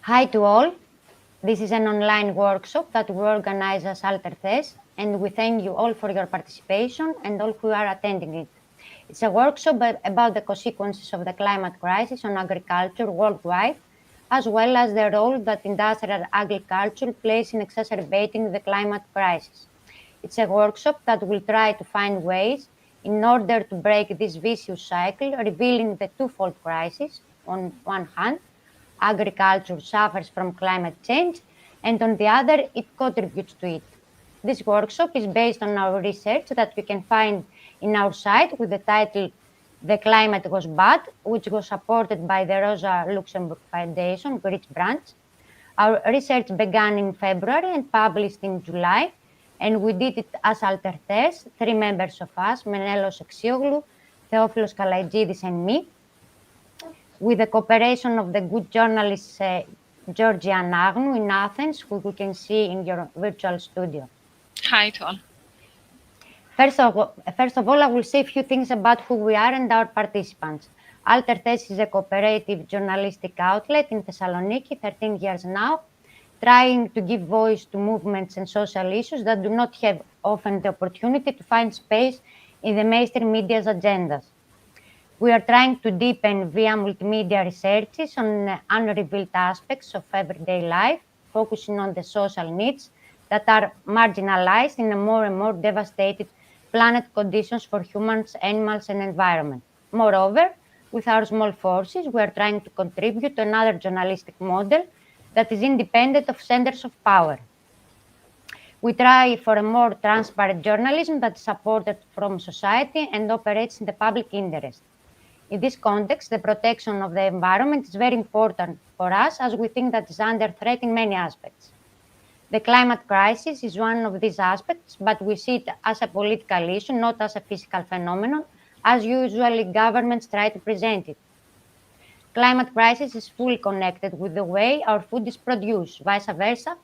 Hi to all. This is an online workshop that we organize as Alterthes, and we thank you all for your participation and all who are attending it. It's a workshop about the consequences of the climate crisis on agriculture worldwide, as well as the role that industrial agriculture plays in exacerbating the climate crisis. It's a workshop that will try to find ways in order to break this vicious cycle, revealing the twofold crisis. On one hand, agriculture suffers from climate change, and on the other, it contributes to it. This workshop is based on our research that you can find in our site with the title The Climate Was Bad, which was supported by the Rosa Luxemburg Foundation, Greece branch. Our research began in February and published in July, and we did it as Alterthes, three members of us, Menelos Exioglu, Theofilos Kalaidjidis, and me, with the cooperation of the good journalist Georgia Anagnou in Athens, who you can see in your virtual studio. Hi to all. First of all, I will say a few things about who we are and our participants. Alterthes is a cooperative journalistic outlet in Thessaloniki, 13 years now, trying to give voice to movements and social issues that do not have often the opportunity to find space in the mainstream media's agendas. We are trying to deepen via multimedia researches on unrevealed aspects of everyday life, focusing on the social needs that are marginalized in a more and more devastated planet conditions for humans, animals, and environment. Moreover, with our small forces, we are trying to contribute to another journalistic model that is independent of centers of power. We try for a more transparent journalism that is supported from society and operates in the public interest. In this context, the protection of the environment is very important for us, as we think that it is under threat in many aspects. The climate crisis is one of these aspects, but we see it as a political issue, not as a physical phenomenon, as usually governments try to present it. Climate crisis is fully connected with the way our food is produced. Vice versa,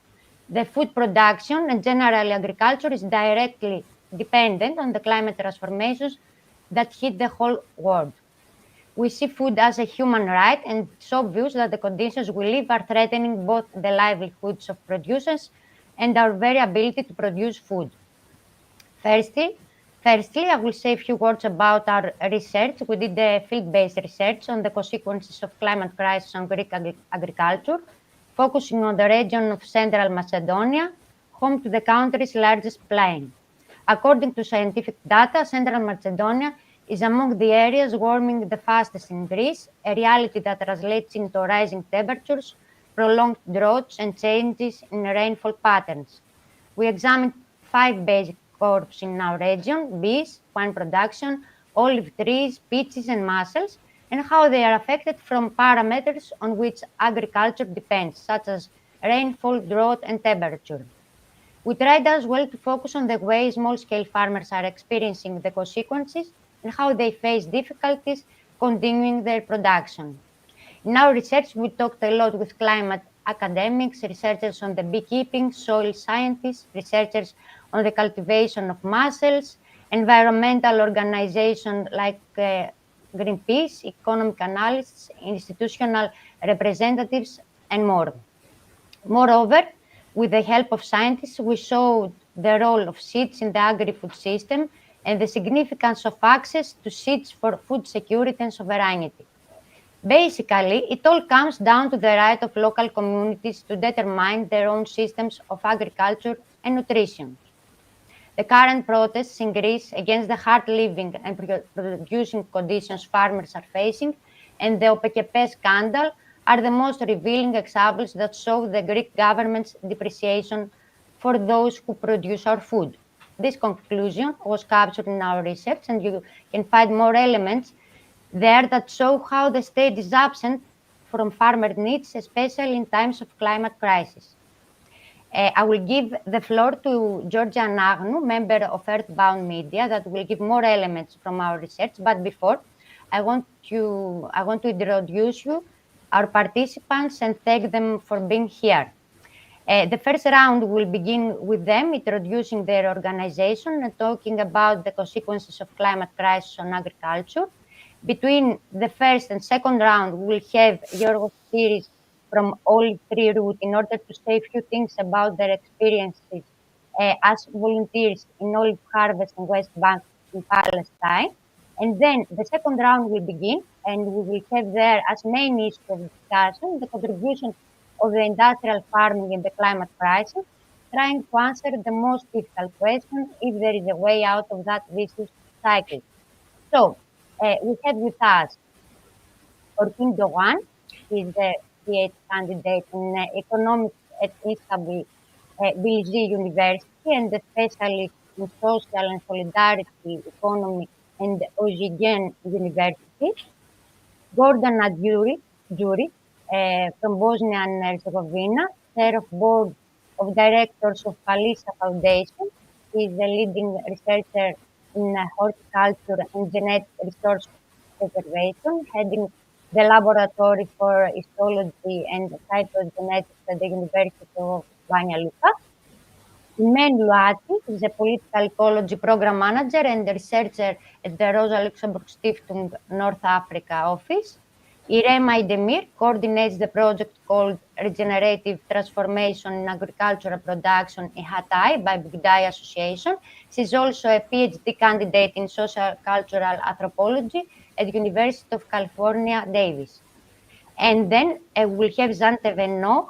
the food production and generally agriculture is directly dependent on the climate transformations that hit the whole world. We see food as a human right, and it's obvious that the conditions we live are threatening both the livelihoods of producers and our very ability to produce food. Firstly, I will say a few words about our research. We did a field-based research on the consequences of climate crisis on Greek agriculture, focusing on the region of Central Macedonia, home to the country's largest plain. According to scientific data, Central Macedonia is among the areas warming the fastest in Greece, a reality that translates into rising temperatures, prolonged droughts, and changes in rainfall patterns. We examined 5 basic crops in our region: bees, wine production, olive trees, peaches, and mussels, and how they are affected from parameters on which agriculture depends, such as rainfall, drought, and temperature. We tried as well to focus on the way small-scale farmers are experiencing the consequences and how they face difficulties continuing their production. In our research, we talked a lot with climate academics, researchers on the beekeeping, soil scientists, researchers on the cultivation of mussels, environmental organizations like Greenpeace, economic analysts, institutional representatives, and more. Moreover, with the help of scientists, we showed the role of seeds in the agri-food system and the significance of access to seeds for food security and sovereignty. Basically, it all comes down to the right of local communities to determine their own systems of agriculture and nutrition. The current protests in Greece against the hard living and producing conditions farmers are facing and the OPKP scandal are the most revealing examples that show the Greek government's depreciation for those who produce our food. This conclusion was captured in our research, and you can find more elements there that show how the state is absent from farmer needs, especially in times of climate crisis. I will give the floor to Georgia Anagnou, member of Earthbound Media, that will give more elements from our research. But before, I want to introduce you, our participants, and thank them for being here. The first round will begin with them introducing their organization and talking about the consequences of climate crisis on agriculture. Between the first and second round, we will have Yorgos Spiris from all three routes in order to say a few things about their experiences as volunteers in olive harvest in West Bank in Palestine. And then the second round will begin, and we will have there as main issue of discussion the contribution of the industrial farming in the climate crisis, trying to answer the most difficult question if there is a way out of that vicious cycle. So we have with us Orkin Dogan. He is the PhD candidate in economics at Istanbul Bilgi University and a specialist in social and solidarity economy and Ozigen University. Gordon Juric from Bosnia and Herzegovina, chair of board of directors of Kalisa Foundation. He is a leading researcher in horticulture and genetic resource preservation, heading the laboratory for histology and cytogenetics at the University of Banja Luka. Imen Luati is a political ecology program manager and a researcher at the Rosa Luxemburg Stiftung North Africa office. Irem Aydemir coordinates the project called Regenerative Transformation in Agricultural Production in Hatay by Bugday Association. She's also a PhD candidate in social cultural anthropology at the University of California, Davis. And then we'll have Zante Venno.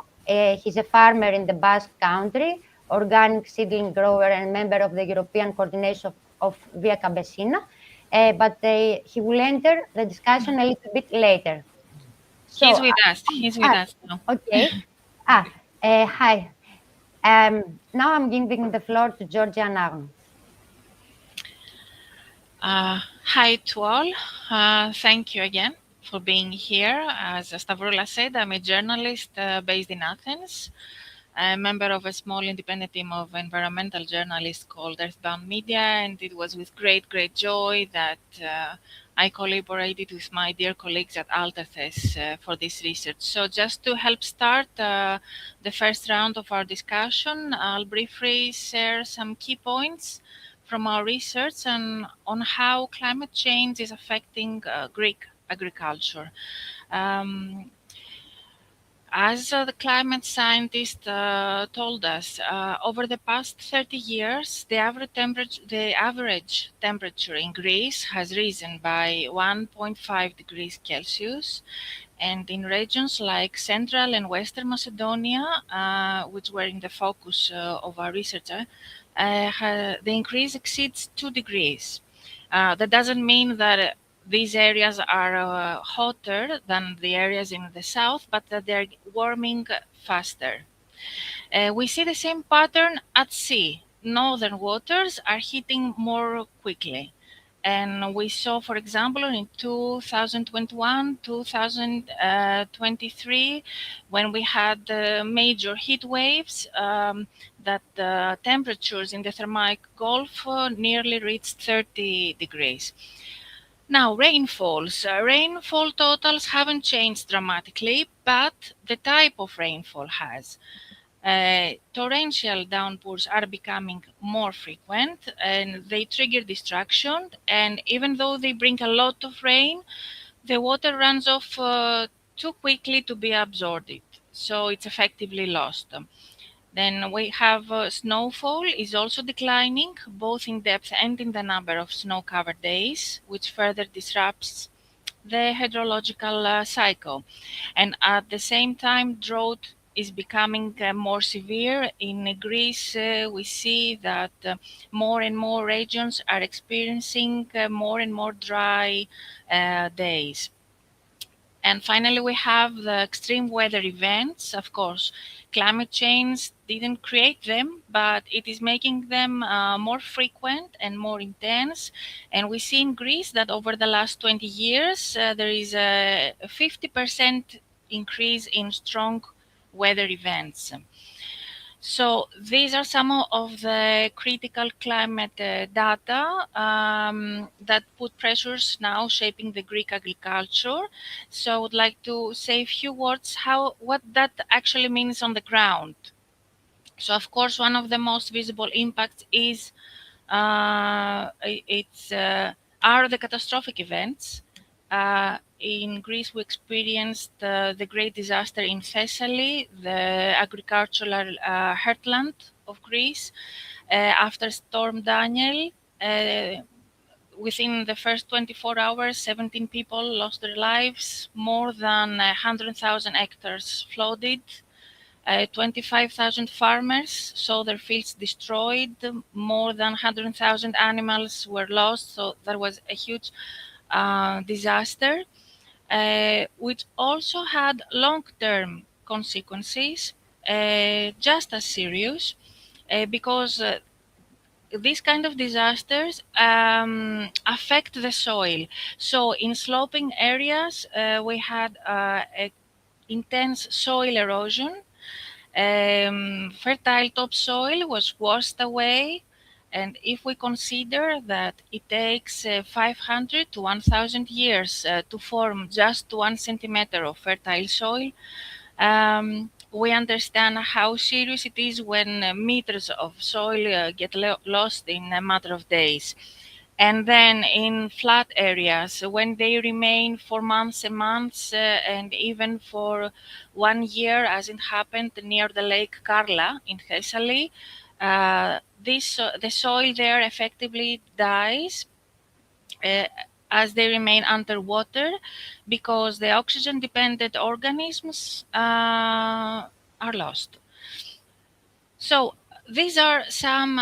He's a farmer in the Basque Country, organic seedling grower and member of the European coordination of Via Campesina. But he will enter the discussion a little bit later. So, He's with us. He's with us now. Okay. Hi. Now I'm giving the floor to Georgia Anagnou. Hi to all. Thank you again for being here. As Stavroula said, I'm a journalist based in Athens, a member of a small independent team of environmental journalists called Earthbound Media, and it was with great joy that I collaborated with my dear colleagues at Altathes for this research. So just to help start the first round of our discussion, I'll briefly share some key points from our research and on how climate change is affecting Greek agriculture. As the climate scientist told us, over the past 30 years, the average temperature in Greece has risen by 1.5 degrees Celsius. And in regions like Central and Western Macedonia, which were in the focus of our research, the increase exceeds 2 degrees. That doesn't mean that these areas are hotter than the areas in the south, but that they're warming faster. We see the same pattern at sea. Northern waters are heating more quickly. And we saw, for example, in 2021, 2023, when we had major heat waves, that the temperatures in the Thermaic Gulf nearly reached 30 degrees. Now, rainfalls. Rainfall totals haven't changed dramatically, but the type of rainfall has. Torrential downpours are becoming more frequent and they trigger destruction. And even though they bring a lot of rain, the water runs off too quickly to be absorbed. So it's effectively lost. Then we have snowfall is also declining, both in depth and in the number of snow-covered days, which further disrupts the hydrological cycle. And at the same time, drought is becoming more severe. In Greece, we see that more and more regions are experiencing more and more dry days. And finally, we have the extreme weather events. Of course, climate change didn't create them, but it is making them more frequent and more intense. And we see in Greece that over the last 20 years, there is a 50% increase in strong weather events. So these are some of the critical climate data that put pressures now shaping the Greek agriculture. So I would like to say a few words what that actually means on the ground. So of course, one of the most visible impacts are the catastrophic events. in Greece, we experienced the great disaster in Thessaly, the agricultural heartland of Greece. After Storm Daniel, within the first 24 hours, 17 people lost their lives, more than 100,000 hectares flooded. 25,000 farmers saw their fields destroyed. More than 100,000 animals were lost. So that was a huge disaster, which also had long-term consequences, just as serious, because these kind of disasters affect the soil. So in sloping areas, we had intense soil erosion. Fertile topsoil was washed away, and if we consider that it takes 500 to 1,000 years to form just 1 centimeter of fertile soil, we understand how serious it is when meters of soil get lost in a matter of days. And then in flat areas, when they remain for months and months, and even for 1 year, as it happened near the lake Karla in Thessaly, the soil there effectively dies uh, as they remain underwater, because the oxygen dependent organisms are lost. So these are some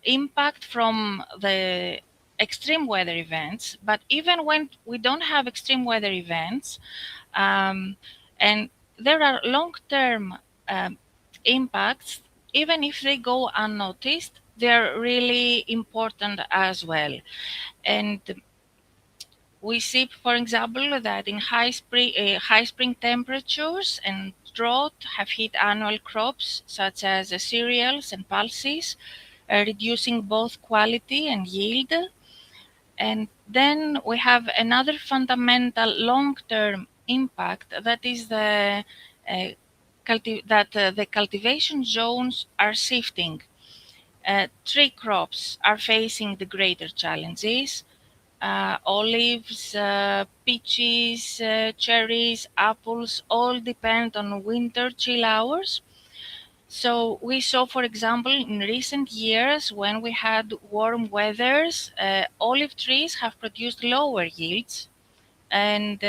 impact from the extreme weather events. But even when we don't have extreme weather events, um, and there are long-term impacts, even if they go unnoticed, they're really important as well. And we see, for example, that in high spring temperatures and drought have hit annual crops such as cereals and pulses, reducing both quality and yield. And then we have another fundamental long-term impact, that is uh, the cultivation zones are shifting. Tree crops are facing the greater challenges. Olives, peaches, cherries, apples all depend on winter chill hours. So we saw, for example, in recent years when we had warm weathers, olive trees have produced lower yields, and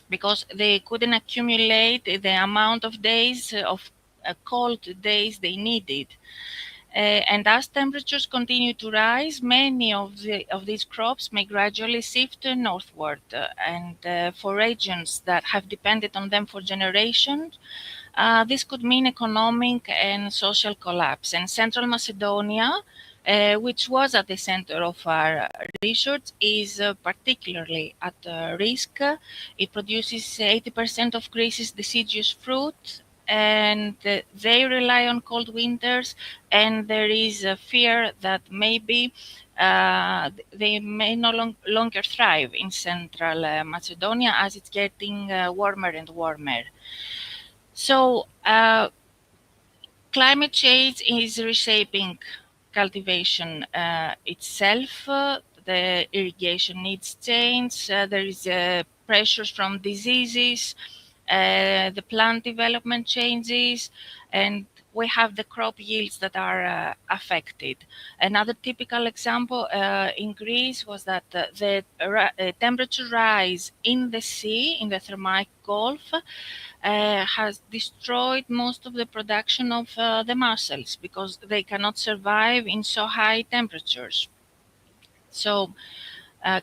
because they couldn't accumulate the amount of days of cold days they needed. And as temperatures continue to rise, many of these crops may gradually shift northward. And for regions that have depended on them for generations, this could mean economic and social collapse. And Central Macedonia, which was at the center of our research, is particularly at risk. It produces 80% of Greece's deciduous fruit, and they rely on cold winters, and there is a fear that maybe they may no longer thrive in Central Macedonia as it's getting warmer and warmer. So climate change is reshaping cultivation itself. The irrigation needs change. There is pressures from diseases. The plant development changes, and we have the crop yields that are affected. Another typical example in Greece was that the temperature rise in the sea, in the Thermaic Gulf, has destroyed most of the production of the mussels because they cannot survive in so high temperatures. So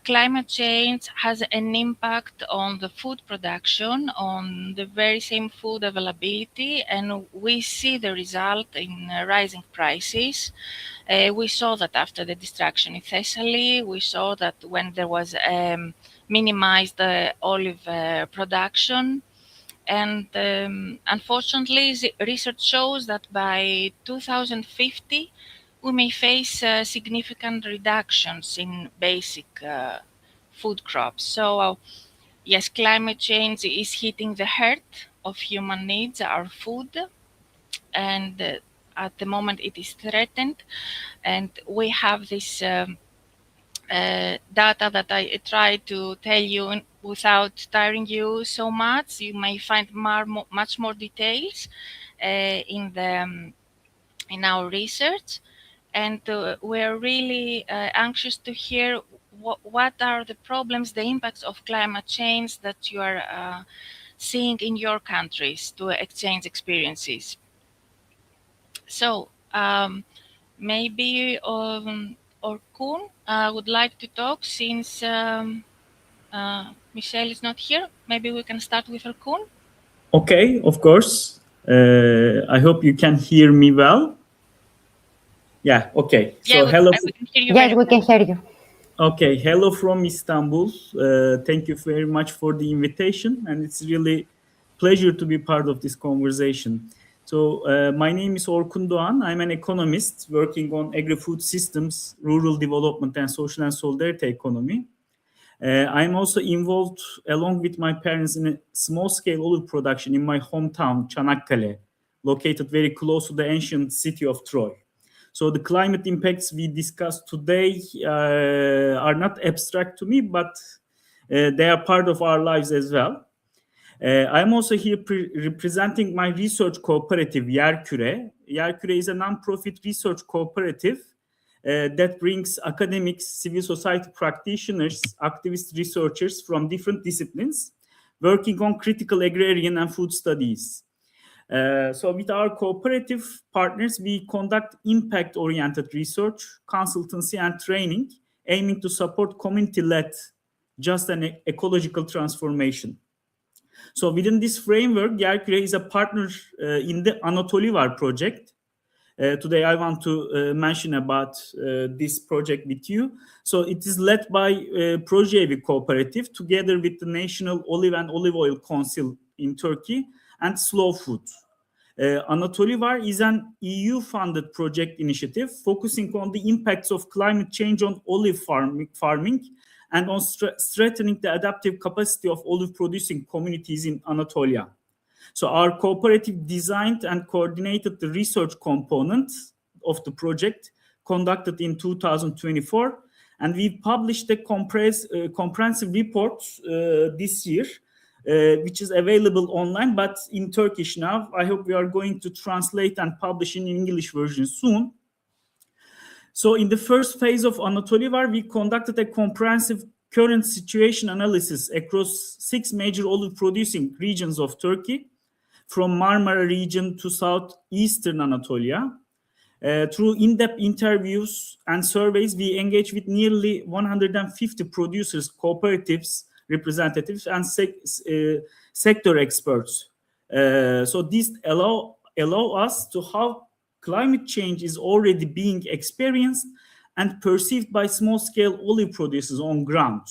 climate change has an impact on the food production, on the very same food availability, and we see the result in rising prices. We saw that after the destruction in Thessaly, we saw that when there was minimized olive production, and unfortunately, the research shows that by 2050, we may face significant reductions in basic food crops. So, yes, climate change is hitting the heart of human needs, our food, and at the moment it is threatened. And we have this data that I try to tell you without tiring you so much. You may find much more details in our research, and we're really anxious to hear what are the problems, the impacts of climate change that you are seeing in your countries to exchange experiences. So maybe Orkun would like to talk since Michelle is not here. Maybe we can start with Orkun. Okay, of course. I hope you can hear me well. Yeah, okay. Yeah, So hello. we can hear you Yes, very we can hear you. Okay, hello from Istanbul. Thank you very much for the invitation, and it's really pleasure to be part of this conversation. So my name is Orkun Doğan. I'm an economist working on agri-food systems, rural development, and social and solidarity economy. I'm also involved, along with my parents, in a small-scale olive production in my hometown, Çanakkale, located very close to the ancient city of Troy. So the climate impacts we discussed today are not abstract to me, but they are part of our lives as well. I'm also here representing my research cooperative, Yerküre. Yerküre is a non-profit research cooperative that brings academics, civil society practitioners, activist researchers from different disciplines working on critical agrarian and food studies. So with our cooperative partners, we conduct impact-oriented research, consultancy, and training, aiming to support community-led just an ecological transformation. So within this framework, Yerküre is a partner in the Anatolivar project. Today, I want to mention about this project with you. So it is led by Projevi Cooperative together with the National Olive and Olive Oil Council in Turkey and Slow Food. Anatolivar is an EU-funded project initiative focusing on the impacts of climate change on olive farming and on strengthening the adaptive capacity of olive-producing communities in Anatolia. So our cooperative designed and coordinated the research component of the project conducted in 2024, and we published a comprehensive report this year, which is available online, but in Turkish now. I hope we are going to translate and publish in English version soon. So in the first phase of Anatolivar, we conducted a comprehensive current situation analysis across 6 major olive-producing regions of Turkey, from Marmara region to southeastern Anatolia. Through in-depth interviews and surveys, we engaged with nearly 150 producers, cooperatives, representatives, and sector experts. So this allow us to how climate change is already being experienced and perceived by small-scale olive producers on ground.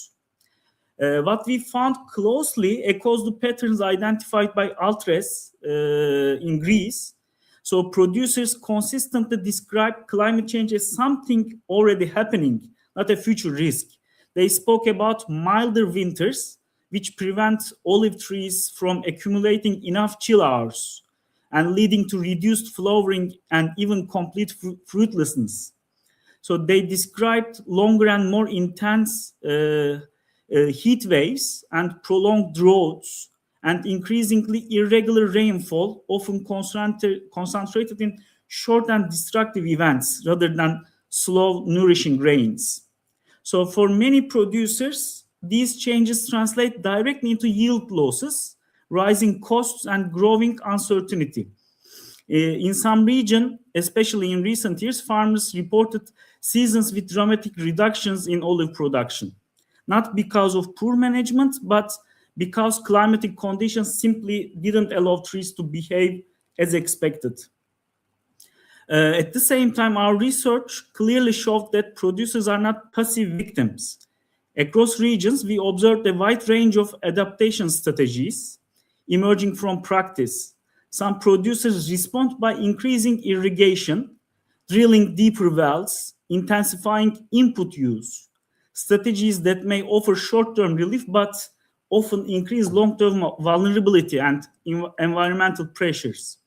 What we found closely echoes the patterns identified by Altres in Greece. So producers consistently describe climate change as something already happening, not a future risk. They spoke about milder winters, which prevent olive trees from accumulating enough chill hours and leading to reduced flowering and even complete fruitlessness. So they described longer and more intense heat waves and prolonged droughts and increasingly irregular rainfall, often concentrated in short and destructive events rather than slow, nourishing rains. So for many producers, these changes translate directly into yield losses, rising costs, and growing uncertainty. In some regions, especially in recent years, farmers reported seasons with dramatic reductions in olive production, not because of poor management, but because climatic conditions simply didn't allow trees to behave as expected. At the same time, our research clearly showed that producers are not passive victims. Across regions, we observed a wide range of adaptation strategies emerging from practice. Some producers respond by increasing irrigation, drilling deeper wells, intensifying input use, strategies that may offer short-term relief but often increase long-term vulnerability and environmental pressures.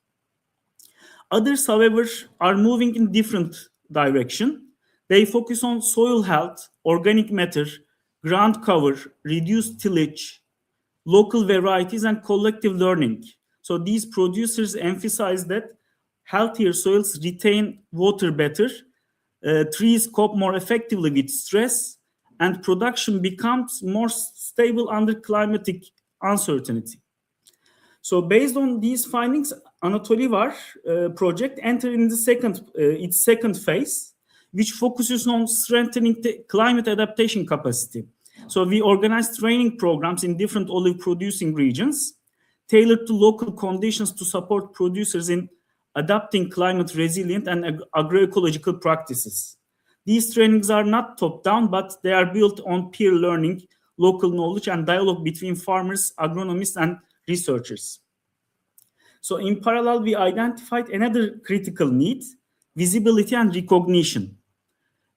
Others, however, are moving in different direction. They focus on soil health, organic matter, ground cover, reduced tillage, local varieties, and collective learning. So these producers emphasize that healthier soils retain water better, trees cope more effectively with stress, and production becomes more stable under climatic uncertainty. So based on these findings, Anatolivar project entered in the its second phase, which focuses on strengthening the climate adaptation capacity. So we organized training programs in different olive producing regions, tailored to local conditions to support producers in adapting climate resilient and agroecological practices. These trainings are not top-down, but they are built on peer learning, local knowledge, and dialogue between farmers, agronomists, and researchers. So in parallel, we identified another critical need, visibility and recognition.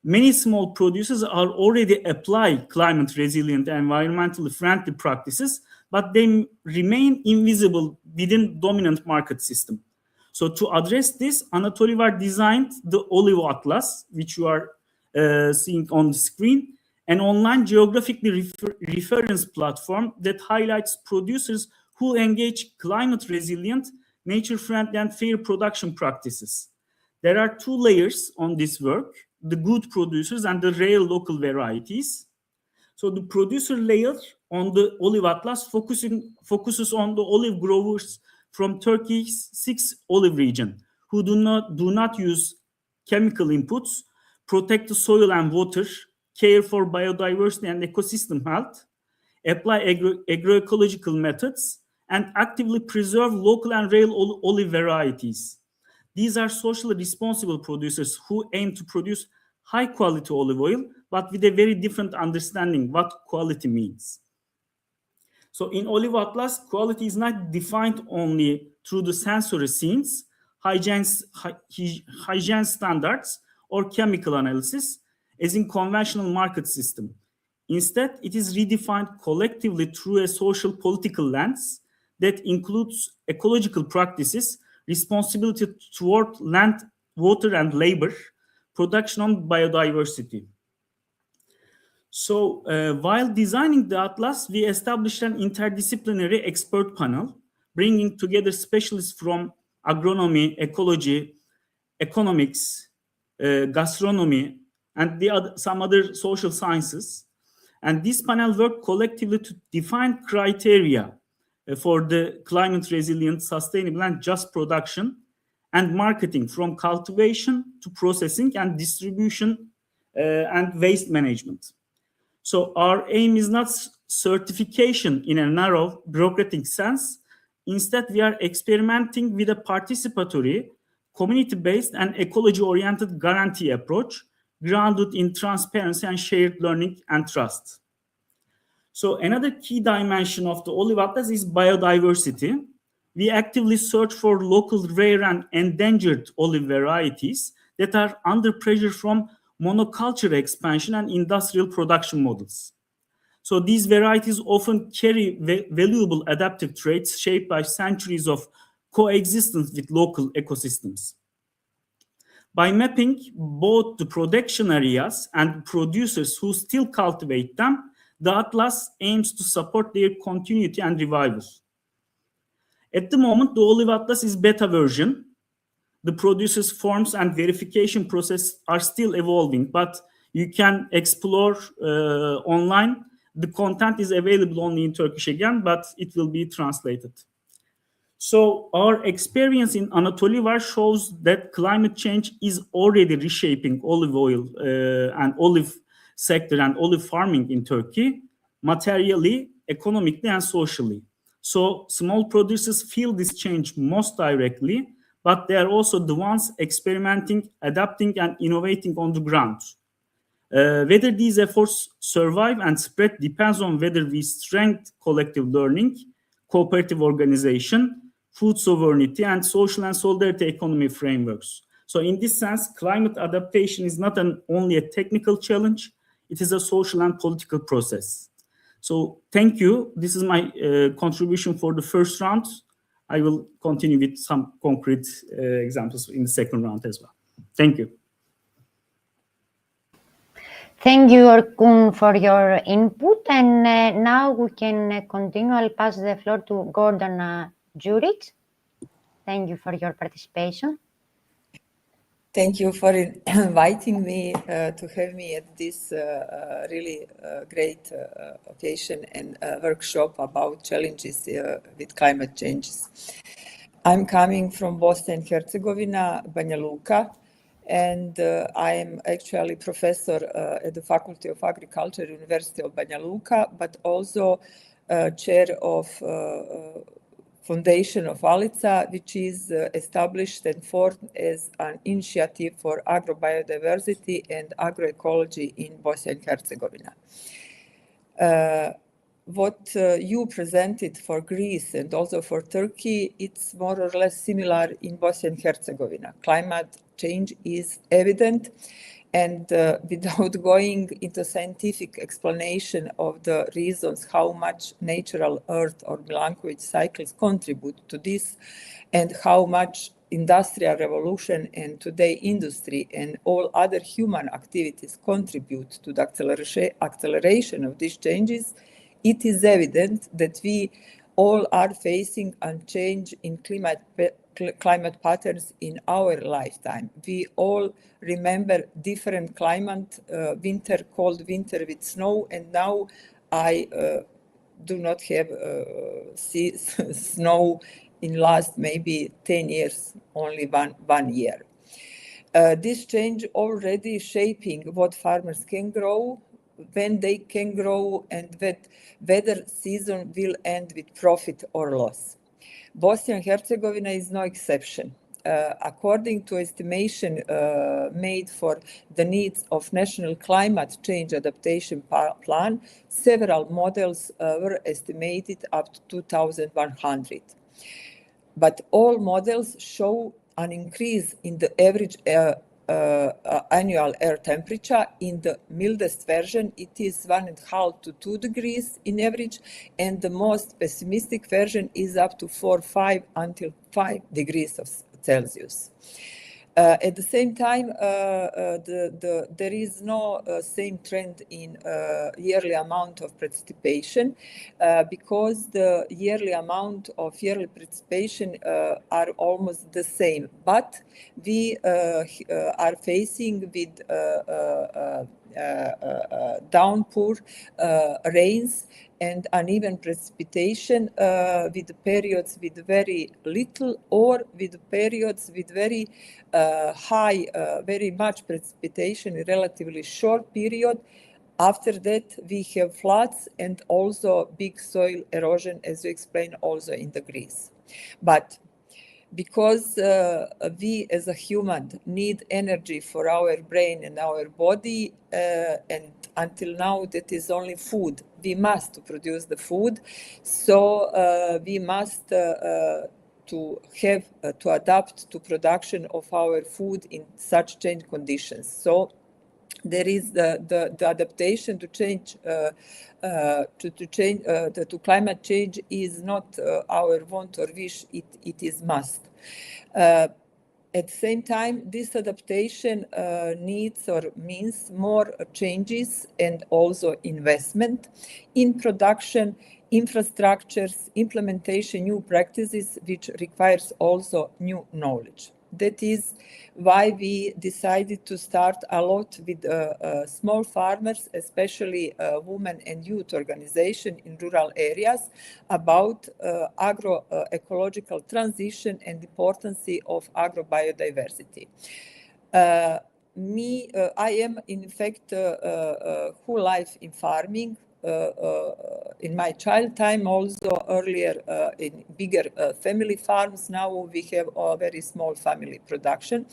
Many small producers are already apply climate resilient and environmentally friendly practices, but they remain invisible within dominant market system. So to address this, Anatolivar designed the Olive Atlas, which you are seeing on the screen, an online geographically reference platform that highlights producers who engage climate resilient, nature friendly, and fair production practices. There are two layers on this work, the good producers and the rare local varieties. So the producer layer on the Olive Atlas focuses on the olive growers from Turkey's 6 olive region who do not use chemical inputs, protect the soil and water, care for biodiversity and ecosystem health, apply agroecological methods, and actively preserve local and rare olive varieties. These are socially responsible producers who aim to produce high quality olive oil, but with a very different understanding what quality means. So in Olive Atlas, quality is not defined only through the sensory scenes, hygiene standards, or chemical analysis, as in conventional market system. Instead, it is redefined collectively through a social political lens that includes ecological practices, responsibility toward land, water, and labor, production on biodiversity. So while designing the Atlas, we established an interdisciplinary expert panel, bringing together specialists from agronomy, ecology, economics, gastronomy, and some other social sciences. And this panel worked collectively to define criteria for the climate resilient, sustainable, and just production and marketing, from cultivation to processing and distribution and waste management. So our aim is not certification in a narrow bureaucratic sense. Instead, we are experimenting with a participatory, community-based, and ecology-oriented guarantee approach grounded in transparency and shared learning and trust. So another key dimension of the Olive Atlas is biodiversity. We actively search for local rare and endangered olive varieties that are under pressure from monoculture expansion and industrial production models. So these varieties often carry valuable adaptive traits shaped by centuries of coexistence with local ecosystems. By mapping both the production areas and producers who still cultivate them, the Atlas aims to support their continuity and revival. At the moment, the Olive Atlas is beta version. The producers' forms and verification process are still evolving, but you can explore online. The content is available only in Turkish again, but it will be translated. So our experience in Anatolivar shows that climate change is already reshaping olive oil and olive sector and olive farming in Turkey, materially, economically, and socially. So small producers feel this change most directly, but they are also the ones experimenting, adapting, and innovating on the ground. Whether these efforts survive and spread depends on whether we strengthen collective learning, cooperative organization, food sovereignty, and social and solidarity economy frameworks. So in this sense, climate adaptation is not only a technical challenge, it is a social and political process. So thank you. This is my contribution for the first round. I will continue with some concrete examples in the second round as well. Thank you. Thank you, Orkun, for your input. And now we can continue. I'll pass the floor to Gordon Juric. Thank you for your participation. Thank you for inviting me to have me at this really great occasion and workshop about challenges with climate changes. I'm coming from Bosnia and Herzegovina, Banja Luka, and I am actually professor at the Faculty of Agriculture, University of Banja Luka, but also chair of Foundation of Alica, which is established and formed as an initiative for agrobiodiversity and agroecology in Bosnia and Herzegovina. What you presented for Greece and also for Turkey, it's more or less similar in Bosnia and Herzegovina. Climate change is evident, and without going into scientific explanation of the reasons how much natural earth or Milankovitch cycles contribute to this, and how much industrial revolution and today industry and all other human activities contribute to the acceleration of these changes, it is evident that we all are facing a change in climate patterns in our lifetime. We all remember different climate, winter, cold winter with snow, and now I do not have snow in last maybe 10 years, only one year. This change already shaping what farmers can grow, when they can grow, and whether season will end with profit or loss. Bosnia and Herzegovina is no exception. According to estimation made for the needs of National Climate Change Adaptation Plan, several models were estimated up to 2100. But all models show an increase in the average annual air temperature. In the mildest version, it is 1.5 to 2 degrees in average, and the most pessimistic version is up to 4, 5 until 5 degrees of Celsius. At the same time, there is no same trend in yearly amount of precipitation because the yearly amount of yearly precipitation are almost the same. But we are facing with downpour, rains, and uneven precipitation with periods with very little or with periods with very high, very much precipitation in relatively short period. After that, we have floods and also big soil erosion, as you explained also in the Greece. But because we as a human need energy for our brain and our body, and until now that is only food. We must produce the food, so we must to adapt to production of our food in such change conditions. So there is the adaptation to change to climate change is not our want or wish, it is must. At the same time, this adaptation needs or means more changes and also investment in production, infrastructures, implementation, new practices, which requires also new knowledge. That is why we decided to start a lot with small farmers, especially women and youth organization in rural areas, about agroecological transition and importance of agrobiodiversity. I am in fact whole life in farming. In my child time, also earlier in bigger family farms. Now we have a very small family production,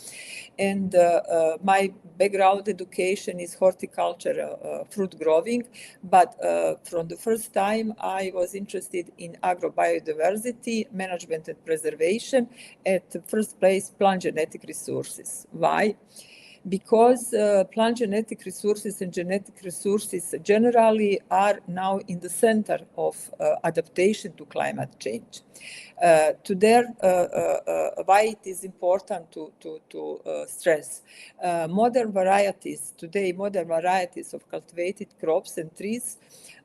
and my background education is horticulture, fruit growing. But from the first time, I was interested in agrobiodiversity management and preservation. At the first place, plant genetic resources. Why? because plant genetic resources and genetic resources generally are now in the center of adaptation to climate change. Why it is important to stress. Modern varieties of cultivated crops and trees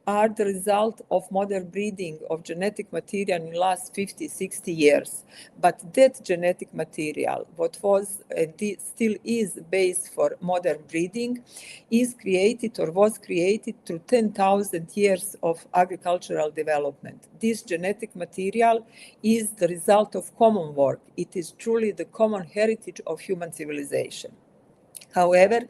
are the result of modern breeding of genetic material in the last 50, 60 years. But that genetic material, what was and still is base for modern breeding, is created or was created through 10,000 years of agricultural development. This genetic material is the result of common work. It is truly the common heritage of human civilization. However,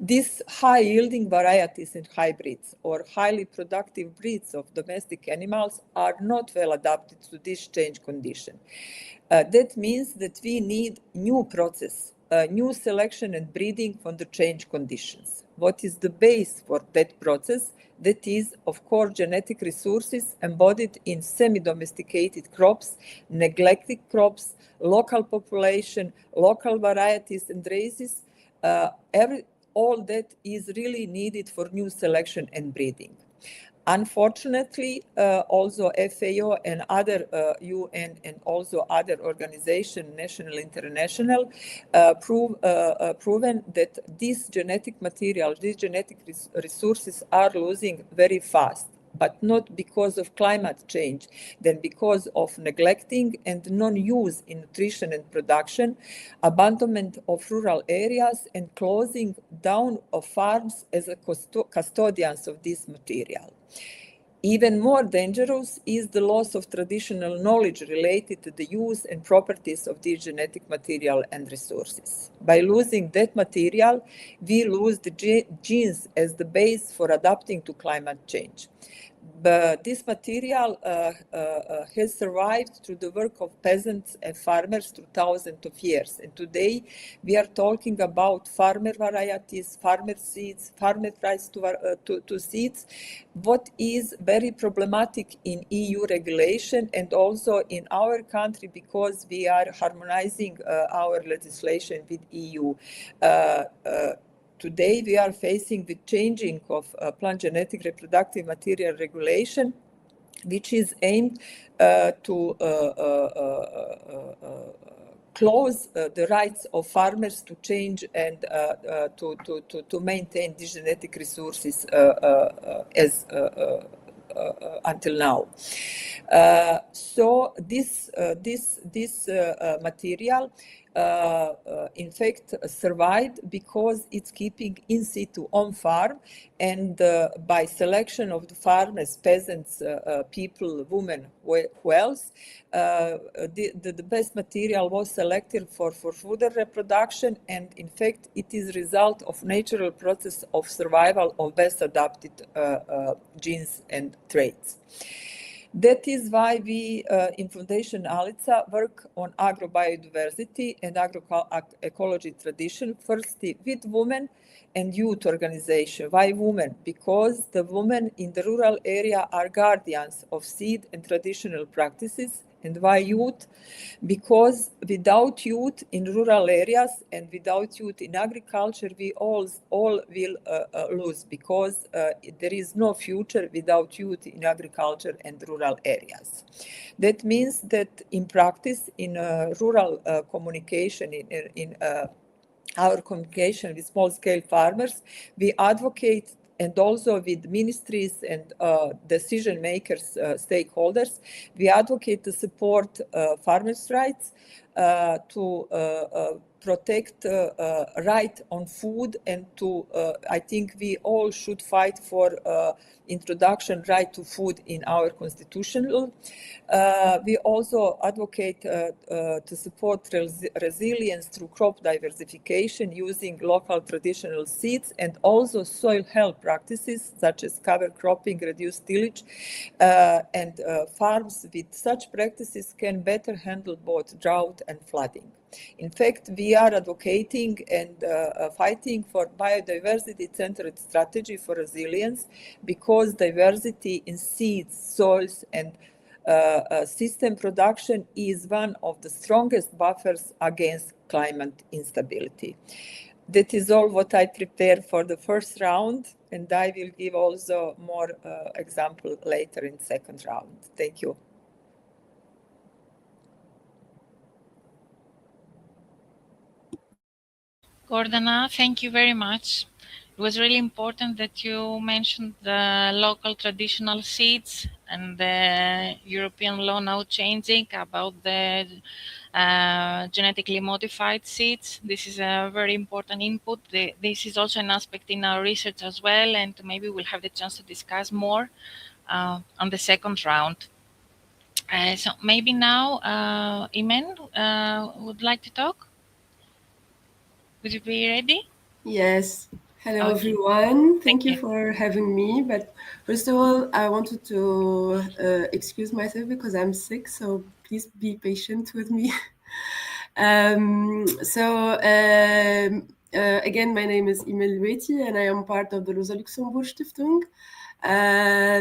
these high-yielding varieties and hybrids or highly productive breeds of domestic animals are not well adapted to this change condition. That means that we need new process, new selection and breeding for the change conditions. What is the base for that process? That is, of course, genetic resources embodied in semi-domesticated crops, neglected crops, local population, local varieties and races. All that is really needed for new selection and breeding. Unfortunately, also FAO and other UN and also other organizations, national, international, proven that this genetic material, these genetic resources are losing very fast, but not because of climate change, then because of neglecting and non-use in nutrition and production, abandonment of rural areas, and closing down of farms as a custodians of this material. Even more dangerous is the loss of traditional knowledge related to the use and properties of this genetic material and resources. By losing that material, we lose the genes as the base for adapting to climate change. But this material has survived through the work of peasants and farmers through thousands of years. And today we are talking about farmer varieties, farmer seeds, farmer rights to seeds, what is very problematic in EU regulation and also in our country because we are harmonizing our legislation with EU. Today, we are facing the changing of plant genetic reproductive material regulation, which is aimed to close the rights of farmers to change and to maintain these genetic resources as until now. So this material in fact survived because it's keeping in situ on farm and by selection of the farmers, peasants, people, women, who else, the best material was selected for further reproduction, and in fact it is result of natural process of survival of best adapted genes and traits. That is why we in Foundation Alica work on agrobiodiversity and agroecology tradition, firstly with women and youth organization. Why women? Because the women in the rural area are guardians of seed and traditional practices. And why youth? Because without youth in rural areas and without youth in agriculture, we all will lose, because there is no future without youth in agriculture and rural areas. That means that in practice, in rural communication, in our communication with small-scale farmers, we advocate, and also with ministries and decision makers, stakeholders, we advocate to support farmers' rights, to protect right on food, and to, I think we all should fight for introduction right to food in our constitution. We also advocate to support resilience through crop diversification using local traditional seeds, and also soil health practices such as cover cropping, reduced tillage, and farms with such practices can better handle both drought and flooding. In fact, we are advocating and fighting for biodiversity-centered strategy for resilience, because diversity in seeds, soils, and system production is one of the strongest buffers against climate instability. That is all what I prepared for the first round, and I will give also more example later in second round. Thank you. Gordana, thank you very much. It was really important that you mentioned the local traditional seeds and the European law now changing about the genetically modified seeds. This is a very important input. This is also an aspect in our research as well, and maybe we'll have the chance to discuss more on the second round. So maybe now, Imen would like to talk. Would you be ready? Yes. Hello, Okay. everyone. Thank you you. for having me. But first of all, I wanted to excuse myself because I'm sick, so please be patient with me. Again, my name is Imel Lueti, and I am part of the Rosa Luxemburg Stiftung.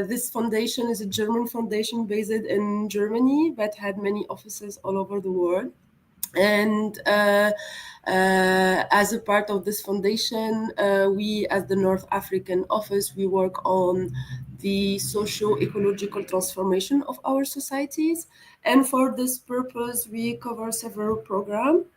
This foundation is a German foundation based in Germany, but had many offices all over the world. And as a part of this foundation, we, as the North African office, we work on the socio-ecological transformation of our societies. And for this purpose, we cover several programs.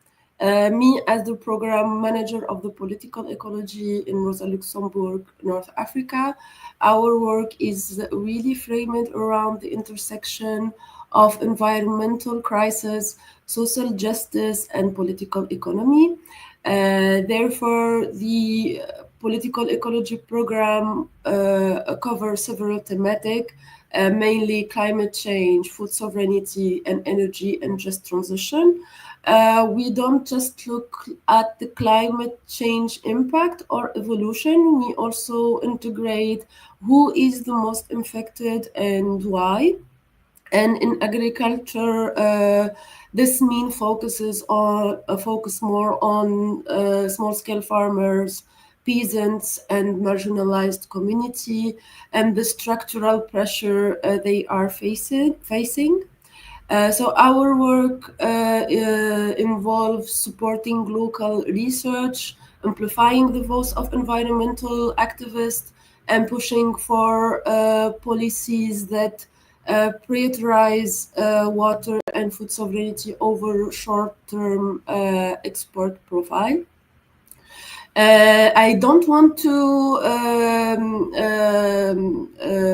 Me, as the program manager of the political ecology in Rosa Luxemburg, North Africa, our work is really framed around the intersection of environmental crisis, social justice, and political economy. Therefore, the political ecology program covers several thematics, mainly climate change, food sovereignty, and energy and just transition. We don't just look at the climate change impact or evolution, we also integrate who is the most affected and why. And in agriculture, this means focus more on small-scale farmers, peasants, and marginalized community, and the structural pressure they are facing. So our work involves supporting local research, amplifying the voice of environmental activists, and pushing for policies that prioritize water and food sovereignty over short-term export profile. I don't want to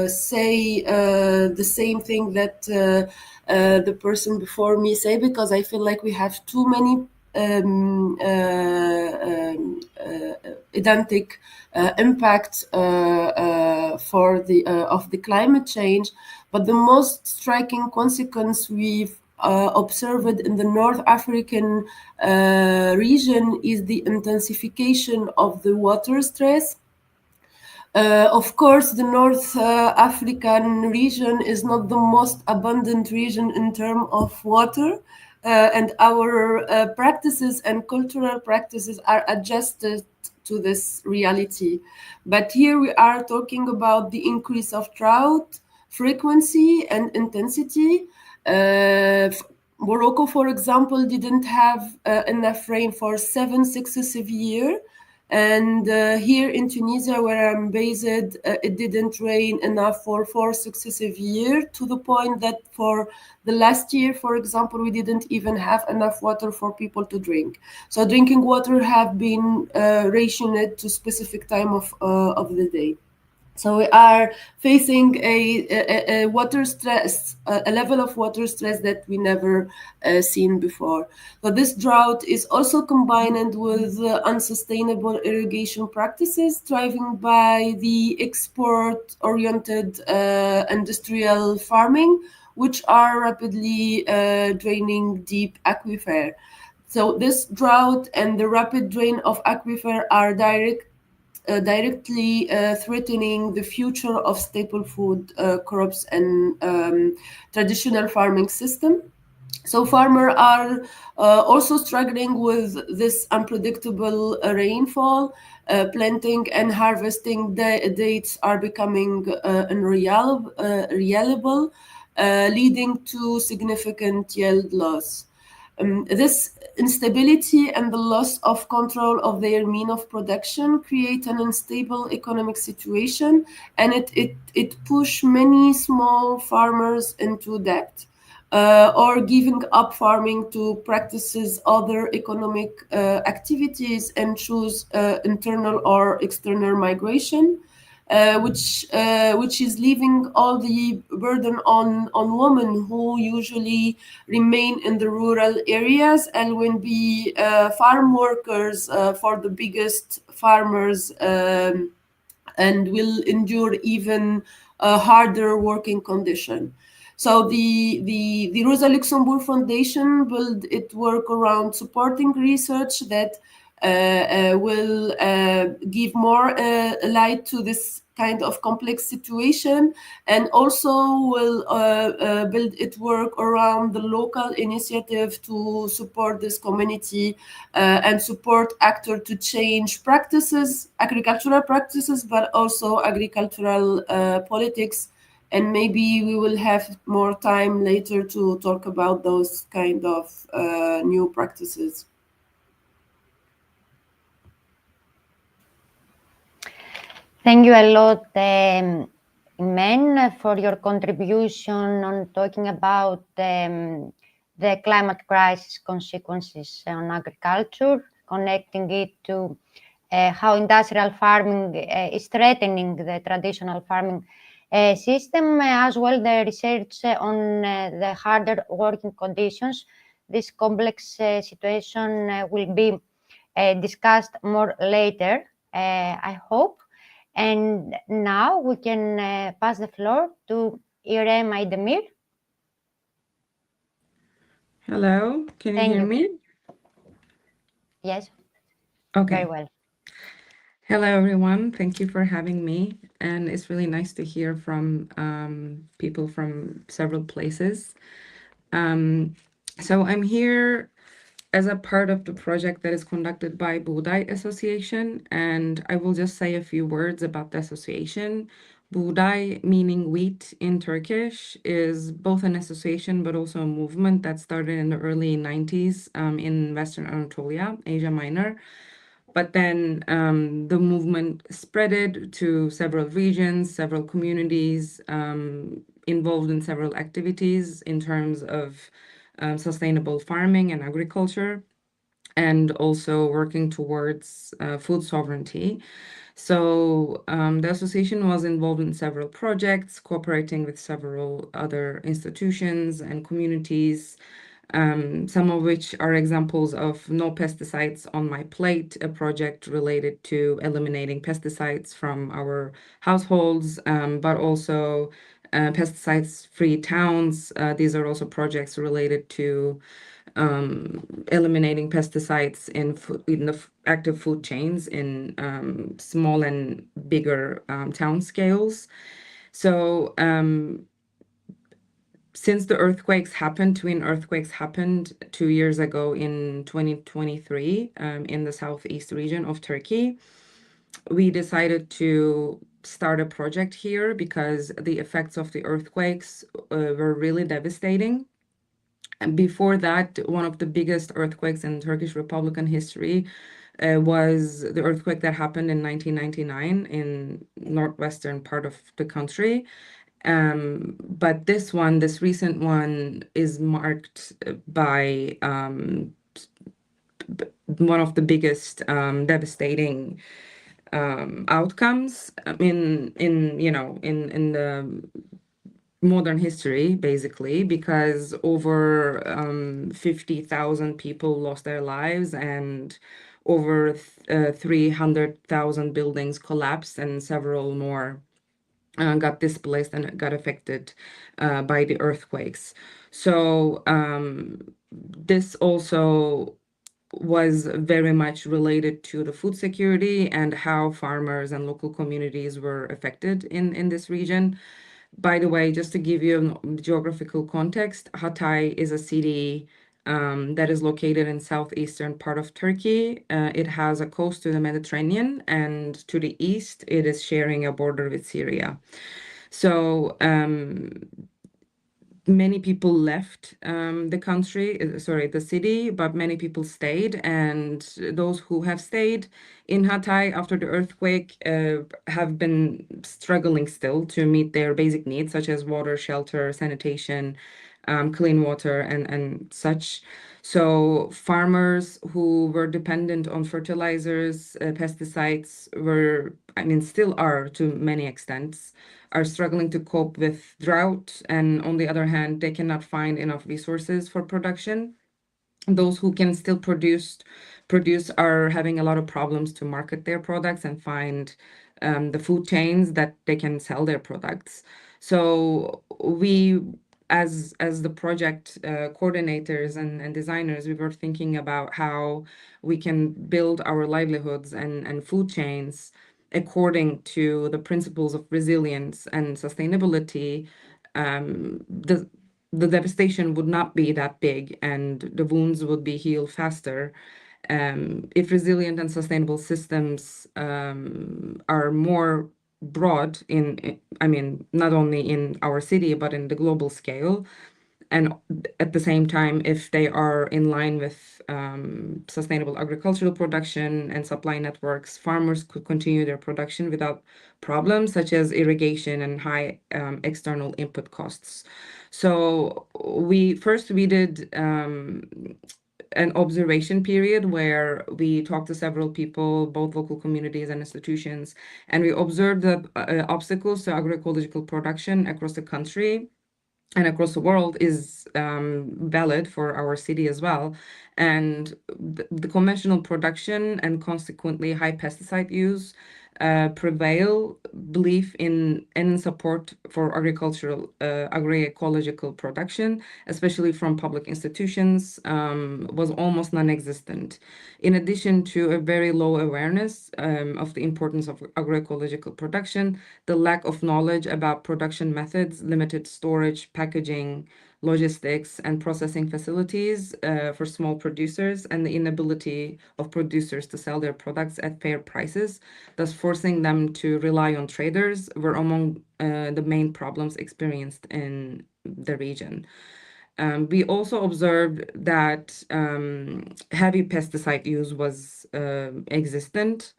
say the same thing that the person before me say, because I feel like we have too many identical impact for of the climate change, but the most striking consequence we've observed in the North African region is the intensification of the water stress. Of course, the North African region is not the most abundant region in terms of water, and our practices and cultural practices are adjusted to this reality. But here we are talking about the increase of drought, frequency, and intensity. Morocco, for example, didn't have enough rain for 7 successive years. And here in Tunisia, where I'm based, it didn't rain enough for 4 successive years, to the point that for the last year, for example, we didn't even have enough water for people to drink. So drinking water have been rationed to specific time of the day. So we are facing a water stress, a level of water stress that we never seen before. So this drought is also combined with unsustainable irrigation practices, driven by the export-oriented industrial farming, which are rapidly draining deep aquifer. So this drought and the rapid drain of aquifer are directly threatening the future of staple food crops and traditional farming system. So farmers are also struggling with this unpredictable rainfall. Planting and harvesting dates are becoming unreliable. leading to significant yield loss. This instability and the loss of control of their mean of production create an unstable economic situation, and it push many small farmers into debt. Or giving up farming to practices other economic activities and choose internal or external migration, which is leaving all the burden on women who usually remain in the rural areas and will be farm workers for the biggest farmers, and will endure even harder working condition. So the Rosa Luxemburg Foundation will it work around supporting research that will give more light to this kind of complex situation, and also will build it work around the local initiative to support this community and support actors to change practices, agricultural practices, but also agricultural politics. And maybe we will have more time later to talk about those kind of new practices. Thank you a lot, Imen, for your contribution on talking about the climate crisis consequences on agriculture, connecting it to how industrial farming is threatening the traditional farming system, as well the research on the harder working conditions. This complex situation will be discussed more later, I hope. And now we can pass the floor to Irem Aydemir. Hello, can you hear me? Yes. Okay. Very well. Hello, everyone. Thank you for having me. And it's really nice to hear from people from several places. So I'm here as a part of the project that is conducted by Buğday Association, and I will just say a few words about the association. Buğday, meaning wheat in Turkish, is both an association but also a movement that started in the early 90s in Western Anatolia, Asia Minor. But then the movement spreaded to several regions, several communities, involved in several activities in terms of sustainable farming and agriculture, and also working towards food sovereignty. So the association was involved in several projects, cooperating with several other institutions and communities, some of which are examples of No Pesticides on My Plate, a project related to eliminating pesticides from our households, but also pesticides-free towns. These are also projects related to eliminating pesticides in the active food chains in small and bigger town scales. So since the twin earthquakes happened 2 years ago in 2023 in the southeast region of Turkey, we decided to start a project here because the effects of the earthquakes were really devastating. And before that, one of the biggest earthquakes in Turkish Republican history was the earthquake that happened in 1999 in northwestern part of the country. But this recent one, is marked by one of the biggest devastating outcomes in the modern history, basically, because over 50,000 people lost their lives and over 300,000 buildings collapsed, and several more got displaced and got affected by the earthquakes. So this also was very much related to the food security and how farmers and local communities were affected in this region. By the way, just to give you a geographical context, Hatay is a city that is located in southeastern part of Turkey. It has a coast to the Mediterranean, and to the east, it is sharing a border with Syria. So many people left the city, but many people stayed. And those who have stayed in Hatay after the earthquake have been struggling still to meet their basic needs, such as water, shelter, sanitation, clean water, and such. So farmers who were dependent on fertilizers, pesticides still are to many extents, are struggling to cope with drought, and on the other hand, they cannot find enough resources for production. Those who can still produce are having a lot of problems to market their products and find the food chains that they can sell their products. So we, as the project coordinators and designers, we were thinking about how we can build our livelihoods and food chains according to the principles of resilience and sustainability. The devastation would not be that big and the wounds would be healed faster if resilient and sustainable systems are more broad not only in our city, but in the global scale. And at the same time, if they are in line with sustainable agricultural production and supply networks, farmers could continue their production without problems such as irrigation and high external input costs. So we did an observation period where we talked to several people, both local communities and institutions, and we observed the obstacles to agroecological production across the country and across the world is valid for our city as well. And the conventional production and consequently high pesticide use prevail. Belief in and support for agroecological production, especially from public institutions, was almost non-existent. In addition to a very low awareness of the importance of agroecological production, the lack of knowledge about production methods, limited storage, packaging, logistics, and processing facilities for small producers, and the inability of producers to sell their products at fair prices, thus forcing them to rely on traders, were among the main problems experienced in the region. We also observed that heavy pesticide use was existent,